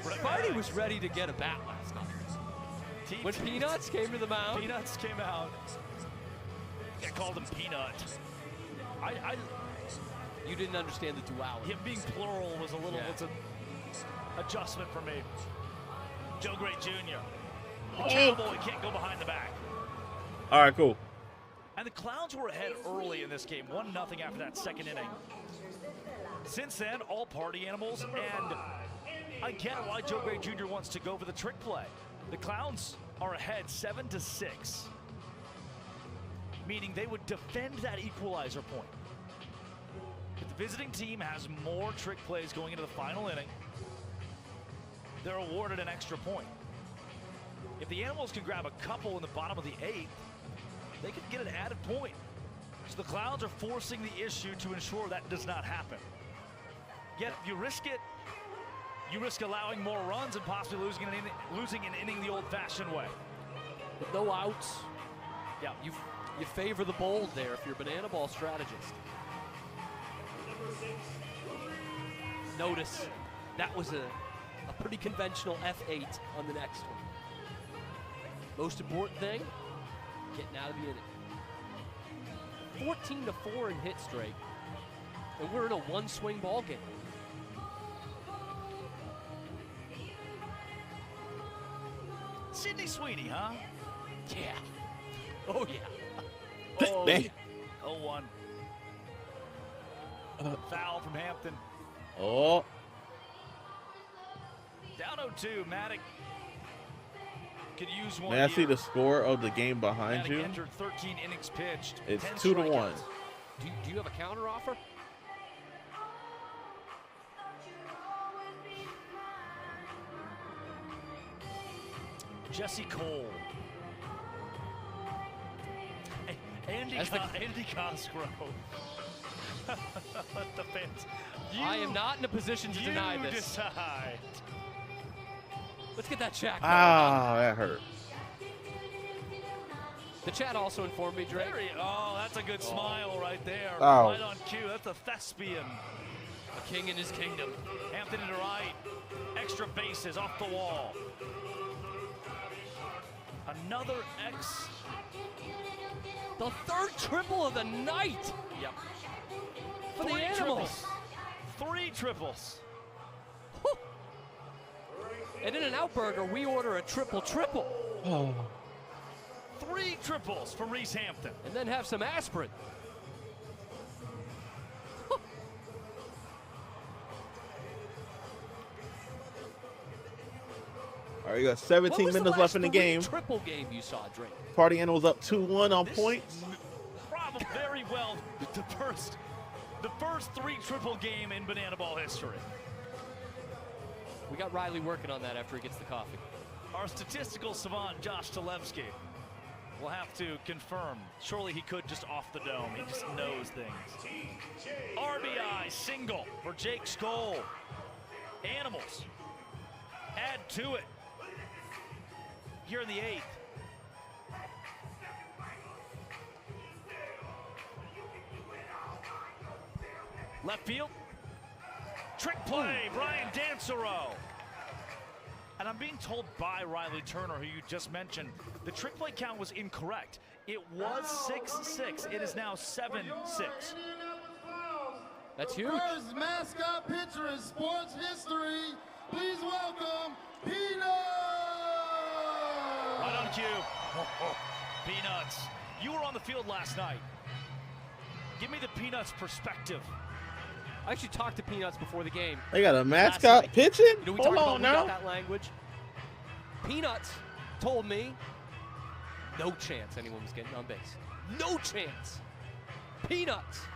[SPEAKER 14] Vardy was ready to get a bat last night. When Peanuts came to the mound.
[SPEAKER 3] Peanuts came out. I called him Peanut.
[SPEAKER 14] You didn't understand the duality.
[SPEAKER 3] Him being plural was a little, it's an adjustment for me. Joe Gray Jr. The cowboy can't go behind the back.
[SPEAKER 5] All right, cool.
[SPEAKER 3] And the Clowns were ahead early in this game, 1-0 after that second inning. Since then, all Party Animals, and I get why Joe Gray Jr. wants to go for the trick play. The Clowns are ahead 7-6, meaning they would defend that equalizer point. If the visiting team has more trick plays going into the final inning, they're awarded an extra point. If the Animals can grab a couple in the bottom of the 8th, they can get an added point. So the Clowns are forcing the issue to ensure that does not happen. Yet if you risk it, you risk allowing more runs and possibly losing an inning the old-fashioned way.
[SPEAKER 14] With no outs,
[SPEAKER 3] yeah,
[SPEAKER 14] you favor the bold there if you're a banana ball strategist. Notice that was a pretty conventional F8 on the next one. Most important thing, getting out of the inning. 14-4 in hit straight, and we're in a one-swing ball game.
[SPEAKER 3] Sidney Sweeney, huh?
[SPEAKER 14] Yeah. Oh, yeah.
[SPEAKER 3] Oh,
[SPEAKER 5] Man.
[SPEAKER 3] 0-1. Foul from Hampton.
[SPEAKER 5] Oh.
[SPEAKER 3] Down 0-2. Maddox could use one.
[SPEAKER 5] May I see the score of the game behind
[SPEAKER 3] Maddox
[SPEAKER 5] you?
[SPEAKER 3] entered 13 innings pitched.
[SPEAKER 5] It's
[SPEAKER 3] 10
[SPEAKER 5] 2-1.
[SPEAKER 14] Do you have a counter offer?
[SPEAKER 3] Jesse Cole. Andy Cosgrove. Let the fans.
[SPEAKER 14] I am not in a position to deny this.
[SPEAKER 3] Decide.
[SPEAKER 14] Let's get that chat going.
[SPEAKER 5] Ah, that hurt.
[SPEAKER 14] The chat also informed me, Drake.
[SPEAKER 3] That's a good smile right there.
[SPEAKER 5] Oh.
[SPEAKER 3] Right on cue. That's a thespian.
[SPEAKER 14] A king in his kingdom.
[SPEAKER 3] Hampton into right. Extra bases off the wall. Another X.
[SPEAKER 14] The third triple of the night.
[SPEAKER 3] Yep.
[SPEAKER 14] For the Animals.
[SPEAKER 3] 3 triples.
[SPEAKER 14] And in an out burger, we order a triple.
[SPEAKER 5] Oh.
[SPEAKER 3] 3 triples for Reese Hampton.
[SPEAKER 14] And then have some aspirin.
[SPEAKER 5] All right, you got 17 minutes left in the game.
[SPEAKER 14] Triple game you saw, Drake.
[SPEAKER 5] Party Animals up 2-1 on points.
[SPEAKER 3] Probably very well the first 3 triple game in Banana Ball history.
[SPEAKER 14] We got Riley working on that after he gets the coffee.
[SPEAKER 3] Our statistical savant, Josh Talevsky, will have to confirm. Surely he could just off the dome. He just knows things. RBI single for Jake Skoll. Animals add to it here in the 8th. Left field. Trick play, Brian Dancero. And I'm being told by Riley Turner, who you just mentioned, the trick play count was incorrect. It was 6-6. It is now 7-6.
[SPEAKER 14] That's huge.
[SPEAKER 17] First mascot pitcher in sports history. Please welcome Peanuts.
[SPEAKER 3] Right on cue. Peanuts. You were on the field last night. Give me the Peanuts perspective.
[SPEAKER 14] I actually talked to Peanuts before the game.
[SPEAKER 5] They got a mascot pitching?
[SPEAKER 14] You know, we
[SPEAKER 5] Hold
[SPEAKER 14] talked
[SPEAKER 5] on
[SPEAKER 14] about
[SPEAKER 5] now.
[SPEAKER 14] we got that language. Peanuts told me no chance anyone was getting on base. No chance. Peanuts.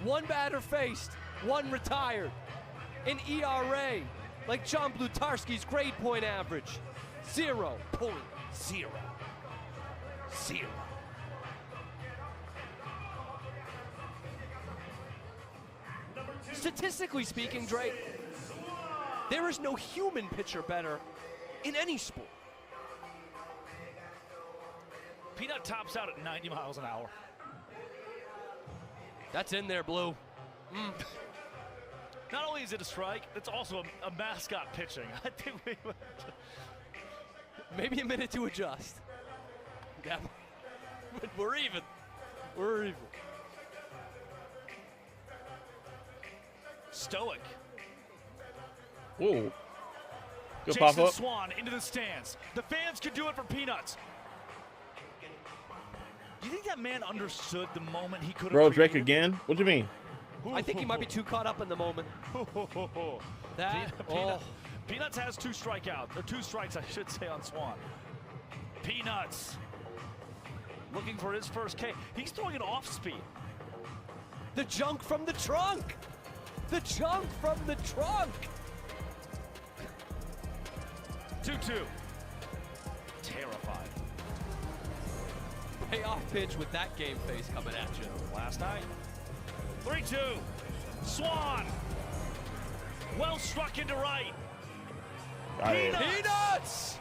[SPEAKER 14] 1 batter faced, 1 retired. An ERA like John Blutarski's grade point average. 0.00. Statistically speaking, Drake, there is no human pitcher better in any sport.
[SPEAKER 3] Peanut tops out at 90 miles an hour.
[SPEAKER 14] That's in there, Blue.
[SPEAKER 3] Not only is it a strike, it's also a mascot pitching. I think we
[SPEAKER 14] maybe a minute to adjust. Yeah. We're even. We're even.
[SPEAKER 3] Stoic.
[SPEAKER 5] Whoa. Good
[SPEAKER 3] Jason
[SPEAKER 5] pop up.
[SPEAKER 3] Swan into the stands. The fans could do it for Peanuts. Do you think that man understood the moment he could have
[SPEAKER 5] Bro, Drake
[SPEAKER 3] created?
[SPEAKER 5] again? What do you mean?
[SPEAKER 14] I think he might be too caught up in the moment.
[SPEAKER 3] Peanuts has 2 strikeouts, or 2 strikes, I should say, on Swan. Peanuts looking for his first K. He's throwing it off speed.
[SPEAKER 14] The junk from the trunk. The junk from the trunk.
[SPEAKER 3] 2-2. Terrified.
[SPEAKER 14] Payoff pitch with that game face coming at you.
[SPEAKER 3] Last night. 3-2. Swan. Well struck into right.
[SPEAKER 14] Peanuts!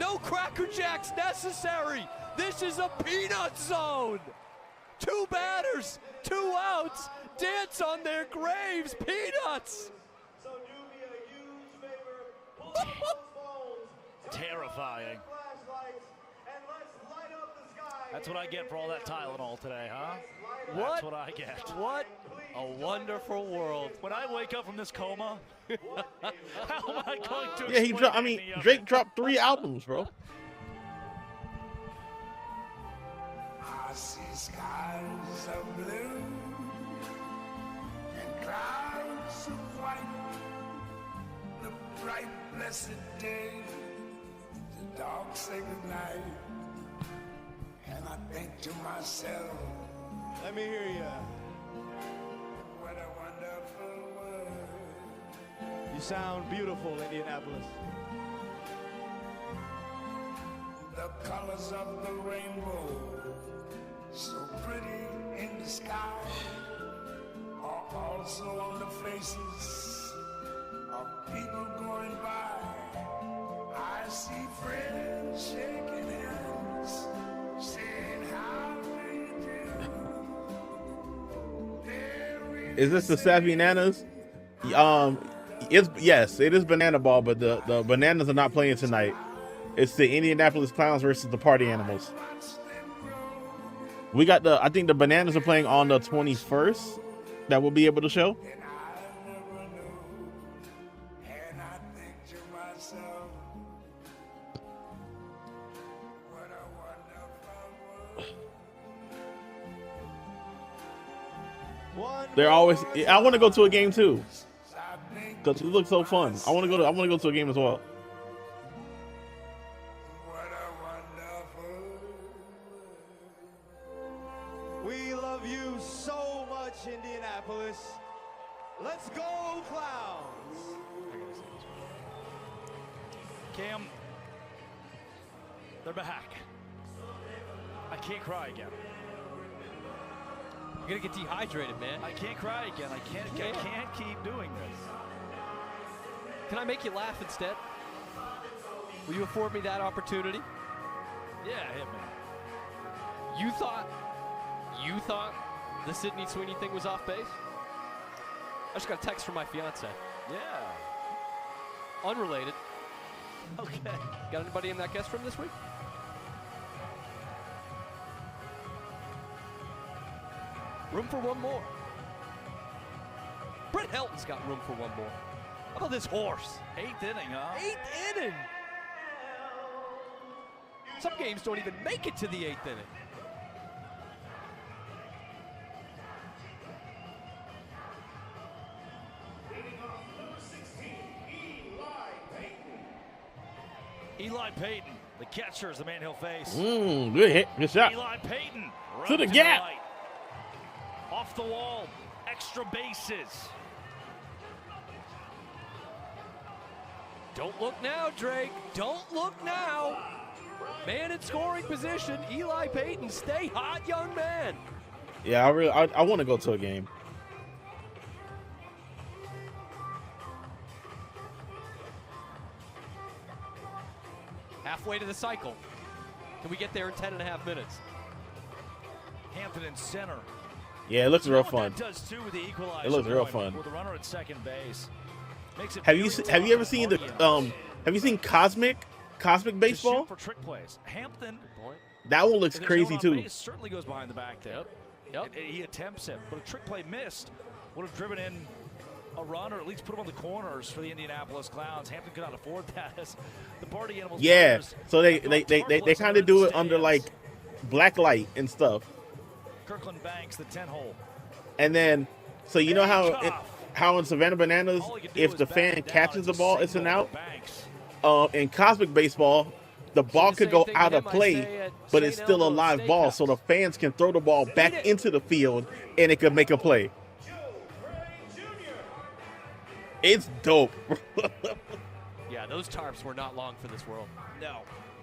[SPEAKER 14] No Cracker Jacks necessary. This is a peanut zone. 2 batters, 2 outs. Dance on their graves. Peanuts.
[SPEAKER 3] Terrifying. That's what I get for all that Tylenol today, huh? That's what I get.
[SPEAKER 14] What a wonderful world.
[SPEAKER 3] When I wake up from this coma, how am I going to
[SPEAKER 5] Yeah,
[SPEAKER 3] explain
[SPEAKER 5] Drake dropped 3 albums, bro.
[SPEAKER 2] I see skies of blue and clouds of white. The
[SPEAKER 18] blessed day, the dogs say goodnight, and I think to myself,
[SPEAKER 9] let me hear you.
[SPEAKER 18] What a wonderful world.
[SPEAKER 9] You sound beautiful, Indianapolis.
[SPEAKER 18] The colors of the rainbow, so pretty in the sky, are also on the faces of people going by. I see friends shaking hands, saying how do you do?
[SPEAKER 5] Is this the Savvy Nanas? Yes, it is Banana Ball, but the Bananas are not playing tonight. It's the Indianapolis Clowns versus the Party Animals. We got I think the Bananas are playing on the 21st. That we'll be able to show. They're always. I want to go to a game too, because it looks so fun. I want to go to a game as well.
[SPEAKER 9] We love you so much, Indianapolis. Let's go, Clowns!
[SPEAKER 3] Cam, they're back. I can't cry again.
[SPEAKER 14] You're gonna get dehydrated, man.
[SPEAKER 3] I can't cry again. I can't keep doing this.
[SPEAKER 14] Can I make you laugh instead? Will you afford me that opportunity?
[SPEAKER 3] Yeah, hit me.
[SPEAKER 14] You thought the Sydney Sweeney thing was off base? I just got a text from my fiance.
[SPEAKER 3] Yeah.
[SPEAKER 14] Unrelated.
[SPEAKER 3] Okay.
[SPEAKER 14] Got anybody in that guest room this week? Room for one more. Brett Helton's got room for one more. How about this horse?
[SPEAKER 3] 8th inning, huh?
[SPEAKER 14] 8th inning. Some games don't even make it to the 8th inning.
[SPEAKER 3] Eli Payton, the catcher, is the man he'll face.
[SPEAKER 5] Good hit. Good shot.
[SPEAKER 3] Eli Payton.
[SPEAKER 5] To the gap.
[SPEAKER 3] Right. Off the wall. Extra bases.
[SPEAKER 14] Don't look now, Drake. Don't look now. Man in scoring position. Eli Payton, stay hot, young man.
[SPEAKER 5] Yeah, I want to go to a game.
[SPEAKER 14] Halfway to the cycle. Can we get there in 10.5 minutes?
[SPEAKER 3] Hampton in center.
[SPEAKER 5] Yeah, it looks real
[SPEAKER 3] What
[SPEAKER 5] fun.
[SPEAKER 3] that does too with the equalizer.
[SPEAKER 5] It looks real
[SPEAKER 3] point
[SPEAKER 5] fun.
[SPEAKER 3] With the runner at second base. Makes it
[SPEAKER 5] Have you ever seen have you seen Cosmic Baseball?
[SPEAKER 3] For trick plays. Hampton.
[SPEAKER 5] That one looks
[SPEAKER 3] if there's
[SPEAKER 5] crazy
[SPEAKER 3] no one on
[SPEAKER 5] too.
[SPEAKER 3] base, certainly goes behind the back there.
[SPEAKER 14] Yep.
[SPEAKER 3] He attempts it, but a trick play missed. Would have driven in a run or at least put him on the corners for the Indianapolis Clowns. Hampton could not afford that as the Party Animals.
[SPEAKER 5] Yeah,
[SPEAKER 3] players
[SPEAKER 5] so they kind of do it under like black light and stuff.
[SPEAKER 3] Kirkland Banks, the 10-hole.
[SPEAKER 5] And then, so you know how in Savannah Bananas, if the fan catches the ball, it's an out. In Cosmic Baseball, the ball could go out of play, but it's still a live ball, so the fans can throw the ball back into the field, and it could make a play. It's dope.
[SPEAKER 14] Yeah, those tarps were not long for this world.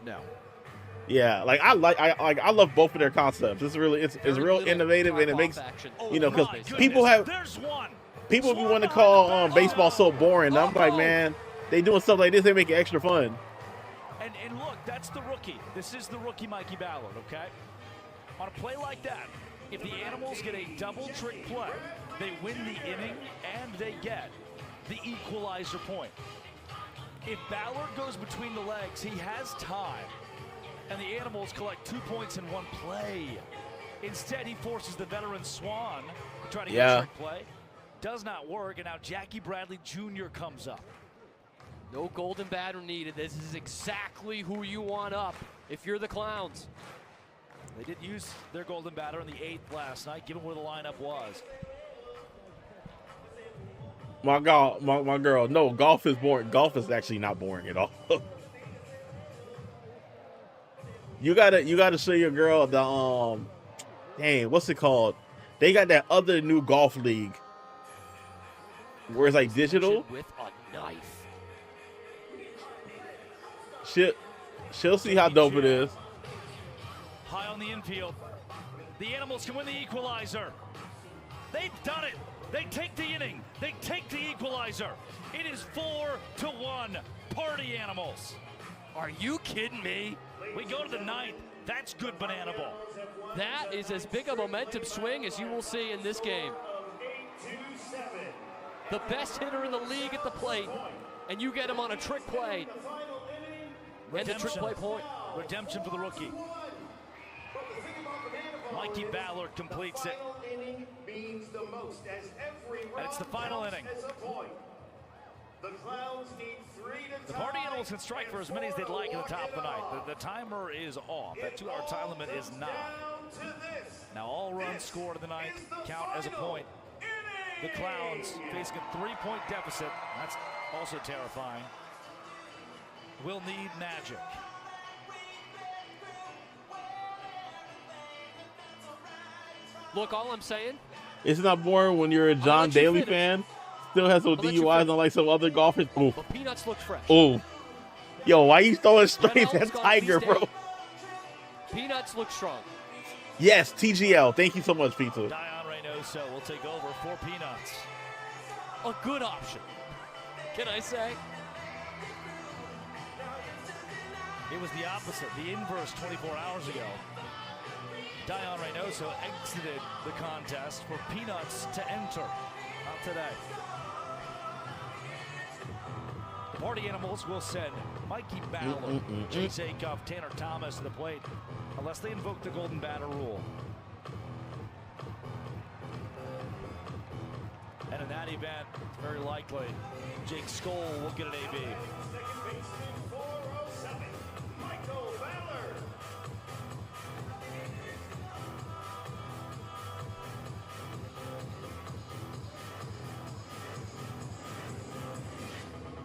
[SPEAKER 3] No.
[SPEAKER 5] Yeah, I love both of their concepts. It's real innovative, and it makes because people be wanting to call baseball so boring. I'm like, man, they doing stuff like this, they make it extra fun.
[SPEAKER 3] And look, that's the rookie. This is the rookie Mikey Ballard, okay? On a play like that, if the Animals get a double trick play, they win the inning and they get the equalizer point. If Ballard goes between the legs, he has time, and the Animals collect 2 points in one play. Instead, he forces the veteran Swan to try to get a trick play. Does not work, and now Jackie Bradley Jr. comes up.
[SPEAKER 14] No golden batter needed. This is exactly who you want up if you're the Clowns.
[SPEAKER 3] They did use their golden batter in the 8th last night, given where the lineup was.
[SPEAKER 5] My girl. No, golf is boring. Golf is actually not boring at all. You gotta show your girl the dang, what's it called? They got that other new golf league where it's like digital.
[SPEAKER 14] With a knife.
[SPEAKER 5] She'll see how dope it is.
[SPEAKER 3] High on the infield. The Animals can win the equalizer. They've done it. They take the inning. They take the equalizer. It is 4-1. Party Animals.
[SPEAKER 14] Are you kidding me?
[SPEAKER 3] We go to the ninth. That's good banana ball.
[SPEAKER 14] That is as big a momentum swing as you will see in this game. The best hitter in the league at the plate, and you get him on a trick play. And the trick play point.
[SPEAKER 3] Redemption for the rookie. Mikey Ballard completes it. And it's the final inning. The Party Animals can strike for as many as they'd like in the top of the ninth. The timer is off. That 2-hour time limit is not. Now all runs scored in the ninth count as a point. The Clowns facing a 3-point deficit. That's also terrifying. Will need magic.
[SPEAKER 14] Look, all I'm saying.
[SPEAKER 5] It's not boring when you're a John Daly fan. Still has some DUIs unlike some other golfers. Ooh.
[SPEAKER 14] But Peanuts look fresh.
[SPEAKER 5] Ooh. Yo, why you throwing straight that Tiger, bro?
[SPEAKER 14] Peanuts look strong.
[SPEAKER 5] Yes, TGL. Thank you so much, Pizza.
[SPEAKER 3] Dion Reynoso will take over for Peanuts.
[SPEAKER 14] A good option, can I say?
[SPEAKER 3] It was the opposite, the inverse 24 hours ago. Dion Reynoso exited the contest for Peanuts to enter. Not today. The Party Animals will send Mikey Ballard, Chase Acuff, Tanner Thomas to the plate, unless they invoke the golden batter rule. And in that event, it's very likely Jake Skoll will get an AB.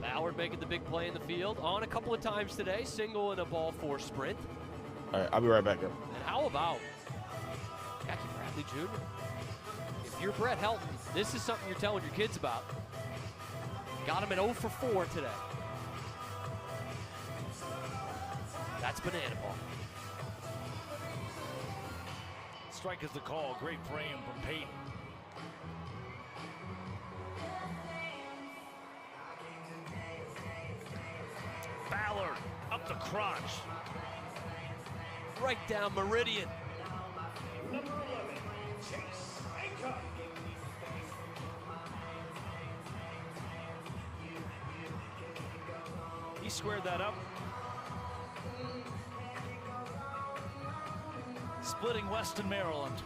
[SPEAKER 14] Ballard making the big play in the field on a couple of times today, single and a ball four sprint.
[SPEAKER 5] All right, I'll be right back up.
[SPEAKER 14] And how about Jackie Bradley Jr.? If you're Brett Helton, this is something you're telling your kids about. Got him at 0 for 4 today. That's banana ball.
[SPEAKER 3] Strike is the call. Great frame from Peyton. Ballard up the crotch.
[SPEAKER 14] Right down Meridian.
[SPEAKER 15] Number 11, Chase Acuff.
[SPEAKER 3] He squared that up. Splitting Weston, Maryland.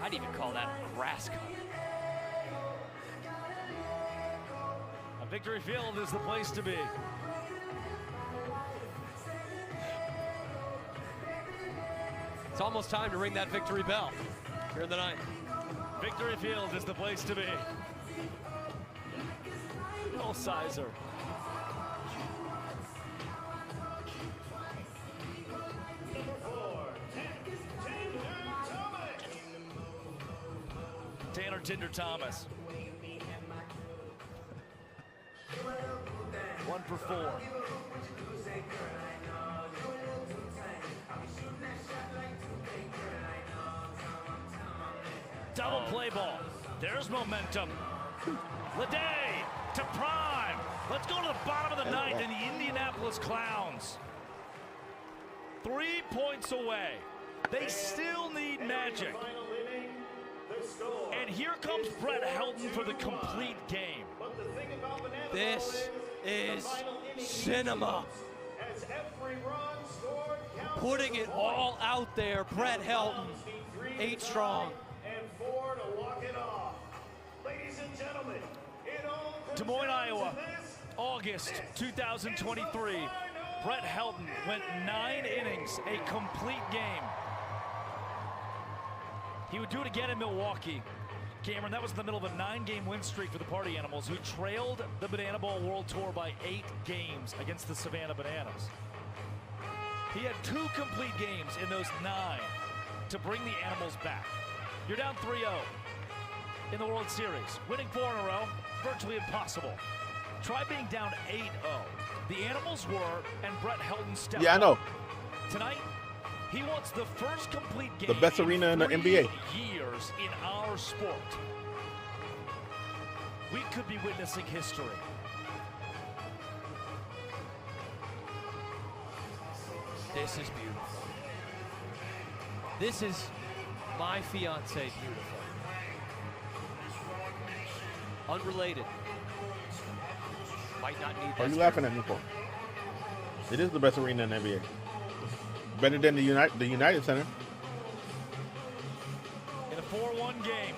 [SPEAKER 14] I'd even call that a grass cut.
[SPEAKER 3] Victory Field is the place to be.
[SPEAKER 14] It's almost time to ring that victory bell here in the ninth.
[SPEAKER 3] Victory Field is the place to be. No Sizer. Tanner Tinder Thomas. 1 for 4. Double play ball. There's momentum. Leday to prime. Let's go to the bottom of the ninth in the Indianapolis Clowns. 3 points away. They still need magic. And here comes Brett Helton for the complete game.
[SPEAKER 14] This is cinema. Putting it all out there, Brett Helton, 8 strong.
[SPEAKER 3] Des Moines, Iowa, August 2023. Brett Helton went 9 innings, a complete game. He would do it again in Milwaukee. Cameron, that was in the middle of a 9-game win streak for the Party Animals, who trailed the Banana Ball World Tour by 8 games against the Savannah Bananas. He had 2 complete games in those 9 to bring the Animals back. You're down 3-0 in the World Series. Winning 4 in a row, virtually impossible. Try being down 8-0. The Animals were, and Brett Helton stepped
[SPEAKER 5] Yeah, I know.
[SPEAKER 3] up. Tonight, he wants the first complete game
[SPEAKER 5] The best arena in the
[SPEAKER 3] 3
[SPEAKER 5] NBA.
[SPEAKER 3] years in our sport. We could be witnessing history.
[SPEAKER 14] This is beautiful. This is my fiance beautiful. Unrelated. Might not need that.
[SPEAKER 5] What are you laughing at me for? It is the best arena in the NBA. Better than the United Center.
[SPEAKER 3] In a 4-1 game.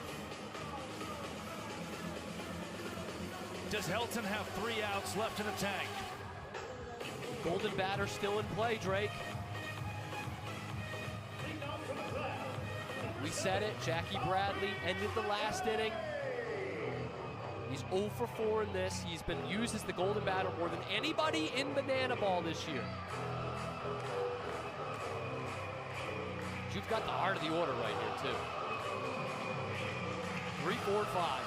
[SPEAKER 3] Does Helton have 3 outs left in the tank?
[SPEAKER 14] Golden batter still in play, Drake. We said it, Jackie Bradley ended the last inning. He's 0 for 4 in this. He's been used as the golden batter more than anybody in Banana Ball this year. You've got the heart of the order right here, too. 3, 4, 5.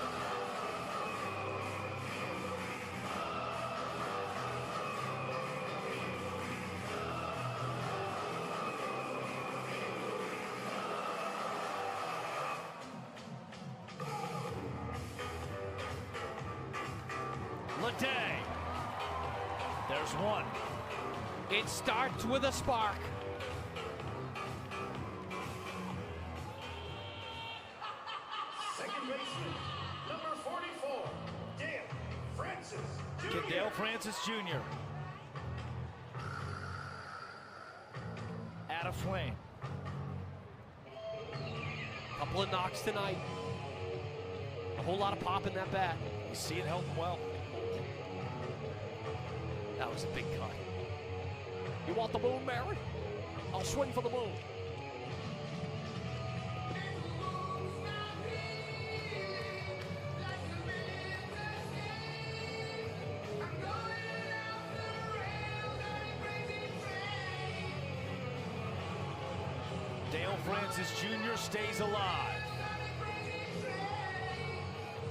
[SPEAKER 3] Leday. There's 1.
[SPEAKER 14] It starts with a spark.
[SPEAKER 15] Second baseman, number 44, Dale Francis Jr.
[SPEAKER 3] Dale Francis Jr. Add a flame.
[SPEAKER 14] Couple of knocks tonight. A whole lot of pop in that bat.
[SPEAKER 3] You see it helping well.
[SPEAKER 14] That was a big cut. You want the moon, Mary? I'll swing for the moon.
[SPEAKER 3] Dale Francis Jr. stays alive.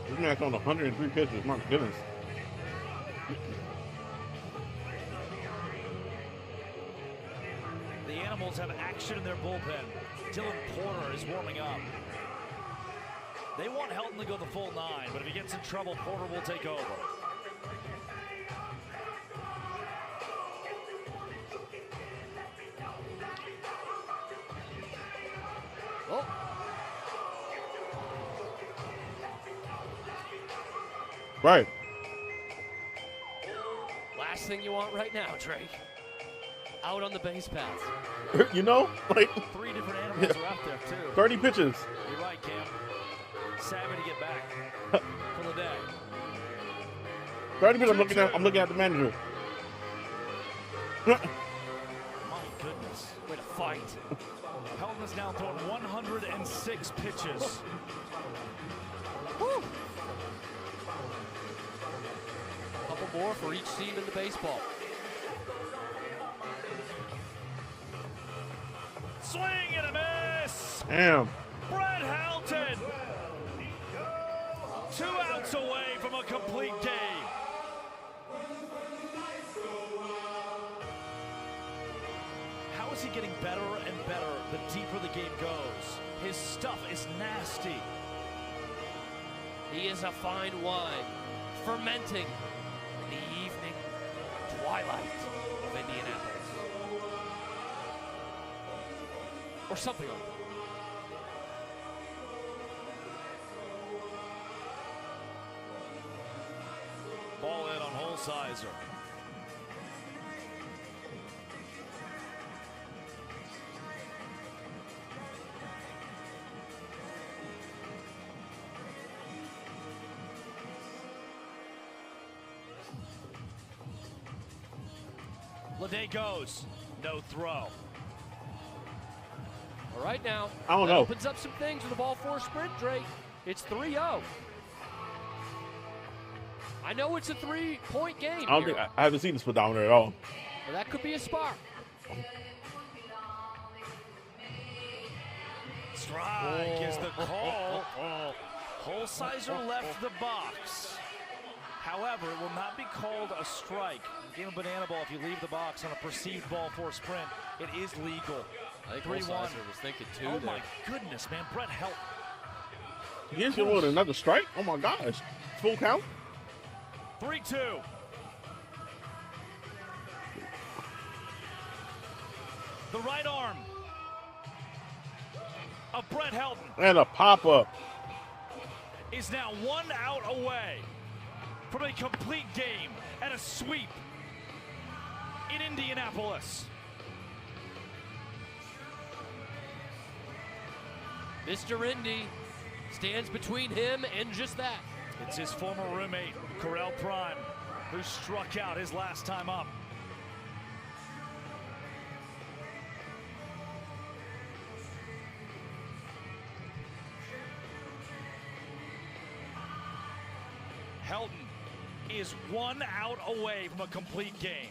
[SPEAKER 5] This man's on 103 pitches. My goodness.
[SPEAKER 3] The Animals have action in their bullpen. Dylan Porter is warming up. They want Helton to go the full 9, but if he gets in trouble, Porter will take over.
[SPEAKER 14] Oh.
[SPEAKER 5] Right.
[SPEAKER 14] Last thing you want right now, Drake. Out on the base paths.
[SPEAKER 5] You know, like
[SPEAKER 3] 3 different animals are out there too.
[SPEAKER 5] 30 pitches.
[SPEAKER 3] You're right, Cam. Savvy to get back for the day.
[SPEAKER 5] 30 pitches. I'm looking at the manager.
[SPEAKER 3] My goodness. Way to fight. Helton has now thrown 106 pitches.
[SPEAKER 14] Woo. Couple more for each team in the baseball.
[SPEAKER 3] Swing and a miss.
[SPEAKER 5] Damn.
[SPEAKER 3] Brett Helton. 2 outs away from a complete game. How is he getting better and better the deeper the game goes? His stuff is nasty.
[SPEAKER 14] He is a fine wine, fermenting in the evening twilight of Indianapolis. Or something like that.
[SPEAKER 3] Ball in on Holsizer. Leday goes. No throw.
[SPEAKER 14] All right now.
[SPEAKER 5] I don't
[SPEAKER 14] that
[SPEAKER 5] know.
[SPEAKER 14] Opens up some things with the ball 4 sprint, Drake. It's 3-0. I know it's a 3-point game.
[SPEAKER 5] I haven't seen the speedometer at all.
[SPEAKER 14] Well, that could be a spark.
[SPEAKER 3] Strike is the call. Holsizer left the box. However, it will not be called a strike. Game of banana ball, if you leave the box on a perceived ball for a sprint, it is legal.
[SPEAKER 14] I think
[SPEAKER 3] 3-1.
[SPEAKER 14] Holsizer was thinking two.
[SPEAKER 3] Oh
[SPEAKER 14] there.
[SPEAKER 3] my goodness, man. Brett Helton.
[SPEAKER 5] Here's your with another strike? Oh my gosh. Full count?
[SPEAKER 3] 3-2. The right arm of Brett Helton
[SPEAKER 5] And a pop-up.
[SPEAKER 3] is now 1 out away from a complete game and a sweep in Indianapolis.
[SPEAKER 14] Mr. Indy stands between him and just that.
[SPEAKER 3] It's his former roommate, Correll Prime, who struck out his last time up. Helton is 1 out away from a complete game.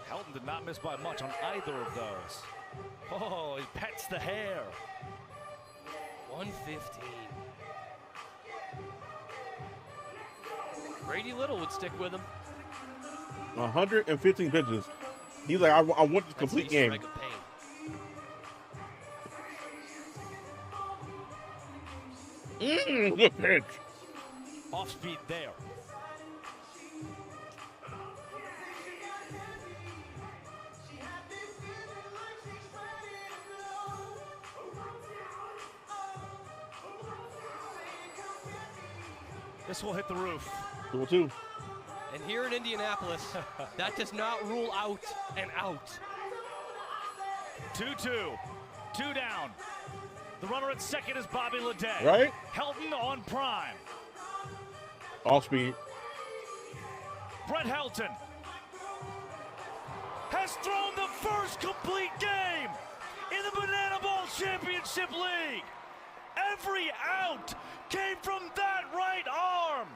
[SPEAKER 3] Helton did not miss by much on either of those. Oh, he pets the hair.
[SPEAKER 14] 115. Brady Little would stick with him.
[SPEAKER 5] 115 pitches. He's like, I want the complete game. Good pitch.
[SPEAKER 3] Off speed there. This will hit the roof.
[SPEAKER 5] 2-2.
[SPEAKER 14] And here in Indianapolis, that does not rule out an out.
[SPEAKER 3] 2-2. 2 down. The runner at second is Bobby Leday.
[SPEAKER 5] Right.
[SPEAKER 3] Helton on prime.
[SPEAKER 5] Off speed.
[SPEAKER 3] Brett Helton has thrown the first complete game in the Banana Ball Championship League. Every out came from that right arm.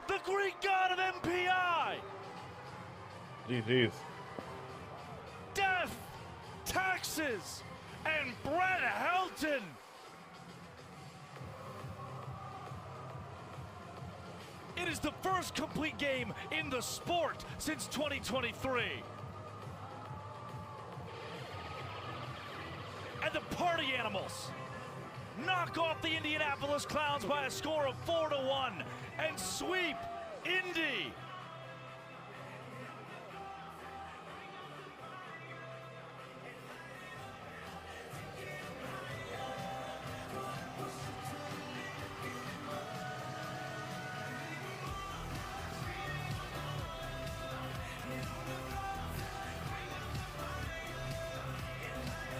[SPEAKER 3] The Greek god of MPI.
[SPEAKER 5] GG's.
[SPEAKER 3] Death, taxes, and Brett Helton. It is the first complete game in the sport since 2023. And the Party Animals knock off the Indianapolis Clowns by a score of 4-1 and sweep Indy.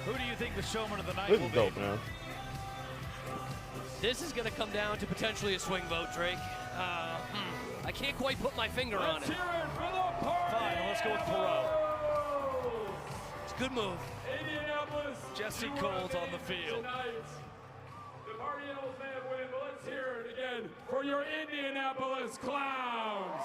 [SPEAKER 3] Who do you think the showman of the night
[SPEAKER 5] This
[SPEAKER 3] will
[SPEAKER 5] is
[SPEAKER 3] be?
[SPEAKER 5] dope, man.
[SPEAKER 14] This is going to come down to potentially a swing vote, Drake. I can't quite put my finger on it.
[SPEAKER 3] Fine, let's go with Perot.
[SPEAKER 14] It's a good move.
[SPEAKER 2] Indianapolis.
[SPEAKER 3] Jesse Coles on the field.
[SPEAKER 2] Tonight. The Party Animals may have win, but let's hear it again for your Indianapolis Clowns.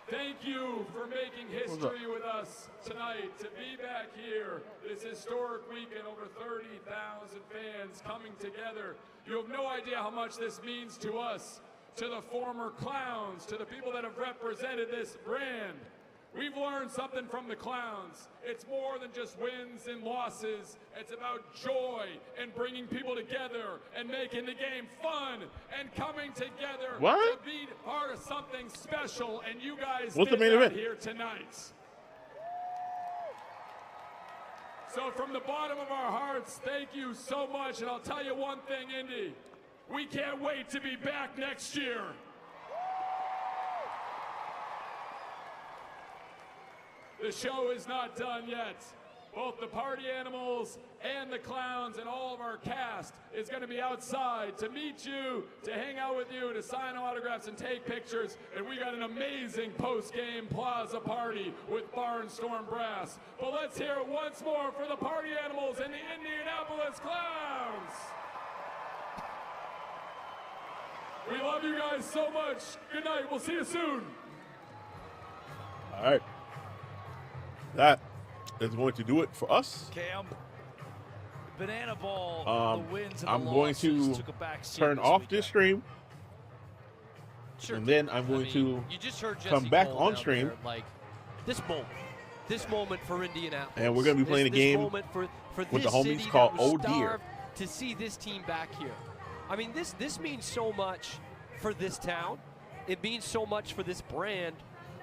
[SPEAKER 2] Thank you for making history with us tonight. To be back here, this historic weekend, over 30,000 fans coming together. You have no idea how much this means to us, to the former Clowns, to the people that have represented this brand. We've learned something from the Clowns. It's more than just wins and losses. It's about joy and bringing people together and making the game fun and coming together to be part of something special. And you guys
[SPEAKER 5] What's the
[SPEAKER 2] did
[SPEAKER 5] main
[SPEAKER 2] that
[SPEAKER 5] event?
[SPEAKER 2] here tonight. So from the bottom of our hearts, thank you so much. And I'll tell you one thing, Indy. We can't wait to be back next year.
[SPEAKER 19] the show is not done yet. Both the party animals and the clowns and all of our cast is going to be outside to meet you, to hang out with you, to sign autographs and take pictures. And we got an amazing post-game plaza party with Barnstorm Brass. But let's hear it once more for the party animals and the Indianapolis Clowns. We love you guys so much. Good night. We'll see you soon.
[SPEAKER 5] All right. That is going to do it for us.
[SPEAKER 3] Cam, Banana Ball, the wins and
[SPEAKER 5] I'm
[SPEAKER 3] the
[SPEAKER 5] going
[SPEAKER 3] losses
[SPEAKER 5] to
[SPEAKER 3] took a back seat
[SPEAKER 5] turn
[SPEAKER 3] this
[SPEAKER 5] off
[SPEAKER 3] weekend.
[SPEAKER 5] this stream.
[SPEAKER 14] Sure.
[SPEAKER 5] And then I'm going to
[SPEAKER 14] You just heard
[SPEAKER 5] come
[SPEAKER 14] Jesse
[SPEAKER 5] back
[SPEAKER 14] Cole
[SPEAKER 5] on
[SPEAKER 14] down
[SPEAKER 5] stream.
[SPEAKER 14] there, like this moment for Indianapolis.
[SPEAKER 5] And we're going to be playing a game
[SPEAKER 14] moment for
[SPEAKER 5] with the
[SPEAKER 14] this
[SPEAKER 5] homies
[SPEAKER 14] city
[SPEAKER 5] called
[SPEAKER 14] that was
[SPEAKER 5] Oh Dear.
[SPEAKER 14] starved to see this team back here. I mean, this means so much for this town. It means so much for this brand.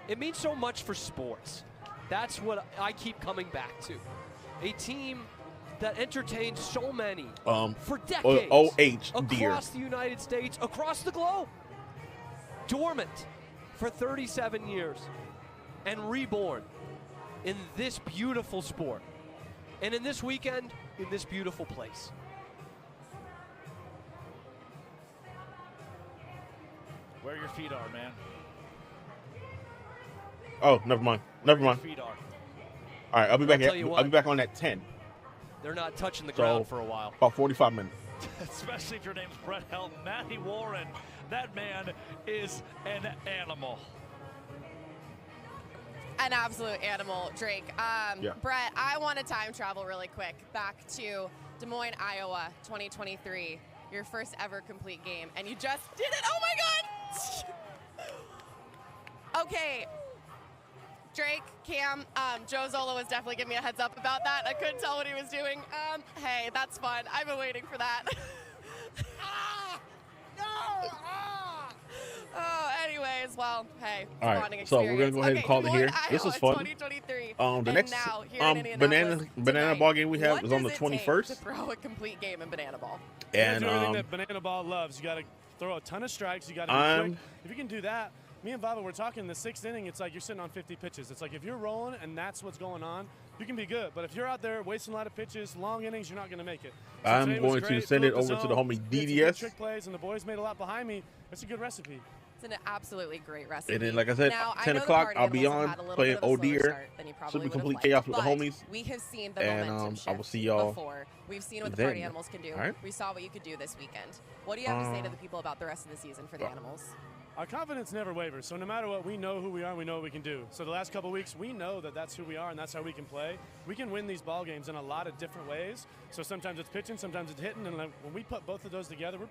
[SPEAKER 14] It means so much for sports. That's what I keep coming back to. A team that entertained so many for decades
[SPEAKER 5] Deer.
[SPEAKER 14] across the United States, across the globe. Dormant for 37 years and reborn in this beautiful sport. And in this weekend, in this beautiful place.
[SPEAKER 3] Where your feet are, man.
[SPEAKER 5] Oh, never mind. Never mind.
[SPEAKER 3] Feet are.
[SPEAKER 5] All right, I'll be back.
[SPEAKER 14] tell you
[SPEAKER 5] I'll be back on at 10.
[SPEAKER 14] They're not touching the
[SPEAKER 5] So,
[SPEAKER 14] ground for a while.
[SPEAKER 5] About 45 minutes.
[SPEAKER 3] Especially if your name's Brett Helton. Matty Warren, that man is an animal.
[SPEAKER 10] An absolute animal, Drake.
[SPEAKER 5] Yeah.
[SPEAKER 10] Brett, I want to time travel really quick back to Des Moines, Iowa, 2023. Your first ever complete game, and you just did it. Oh my God! Okay. Drake, Cam, Joe Zola was definitely giving me a heads up about that. I couldn't tell what he was doing. Hey, that's fun. I've been waiting for that. Oh, anyways, well, hey,
[SPEAKER 5] All right,
[SPEAKER 10] bonding
[SPEAKER 5] so we're gonna go ahead and call it here. This was fun.
[SPEAKER 10] 2023.
[SPEAKER 5] The next
[SPEAKER 10] now, here in
[SPEAKER 5] banana
[SPEAKER 10] Indianapolis
[SPEAKER 5] ball game we have
[SPEAKER 10] what
[SPEAKER 5] is on the
[SPEAKER 10] does it take
[SPEAKER 5] 21st.
[SPEAKER 10] to throw a complete game in banana ball.
[SPEAKER 5] And
[SPEAKER 20] do everything that banana ball loves. You got to throw a ton of strikes. You got to be quick. If you can do that, me and Baba were talking in the 6th inning. It's like you're sitting on 50 pitches. It's like if you're rolling and that's what's going on, you can be good. But if you're out there wasting a lot of pitches, long innings, you're not going to make it. So
[SPEAKER 5] I'm
[SPEAKER 20] today was
[SPEAKER 5] going to
[SPEAKER 20] great.
[SPEAKER 5] send it
[SPEAKER 20] Filled
[SPEAKER 5] over to the
[SPEAKER 20] zone,
[SPEAKER 5] homie
[SPEAKER 20] did some good
[SPEAKER 5] DDS.
[SPEAKER 20] trick plays, and the boys made a lot behind me. It's a good recipe.
[SPEAKER 10] It's an absolutely great recipe.
[SPEAKER 5] And then, like I said,
[SPEAKER 10] now,
[SPEAKER 5] 10
[SPEAKER 10] I know
[SPEAKER 5] o'clock,
[SPEAKER 10] the
[SPEAKER 5] I'll be
[SPEAKER 10] Party
[SPEAKER 5] on
[SPEAKER 10] Animals have had a little
[SPEAKER 5] playing
[SPEAKER 10] bit of a
[SPEAKER 5] Oh
[SPEAKER 10] slower
[SPEAKER 5] Dear.
[SPEAKER 10] start than you probably
[SPEAKER 5] Should be
[SPEAKER 10] would have
[SPEAKER 5] complete
[SPEAKER 10] liked,
[SPEAKER 5] chaos with the
[SPEAKER 10] but
[SPEAKER 5] homies.
[SPEAKER 10] We have seen the
[SPEAKER 5] And
[SPEAKER 10] momentum shift
[SPEAKER 5] I will see y'all
[SPEAKER 10] before. We've seen what the
[SPEAKER 5] then.
[SPEAKER 10] Party Animals can do.
[SPEAKER 5] All right.
[SPEAKER 10] We saw what you could do this weekend. What do you have to say to the people about the rest of the season for the Animals?
[SPEAKER 20] Our confidence never wavers. So no matter what, we know who we are and we know what we can do. So the last couple of weeks, we know that that's who we are and that's how we can play. We can win these ball games in a lot of different ways. So sometimes it's pitching, sometimes it's hitting. And when we put both of those together, we're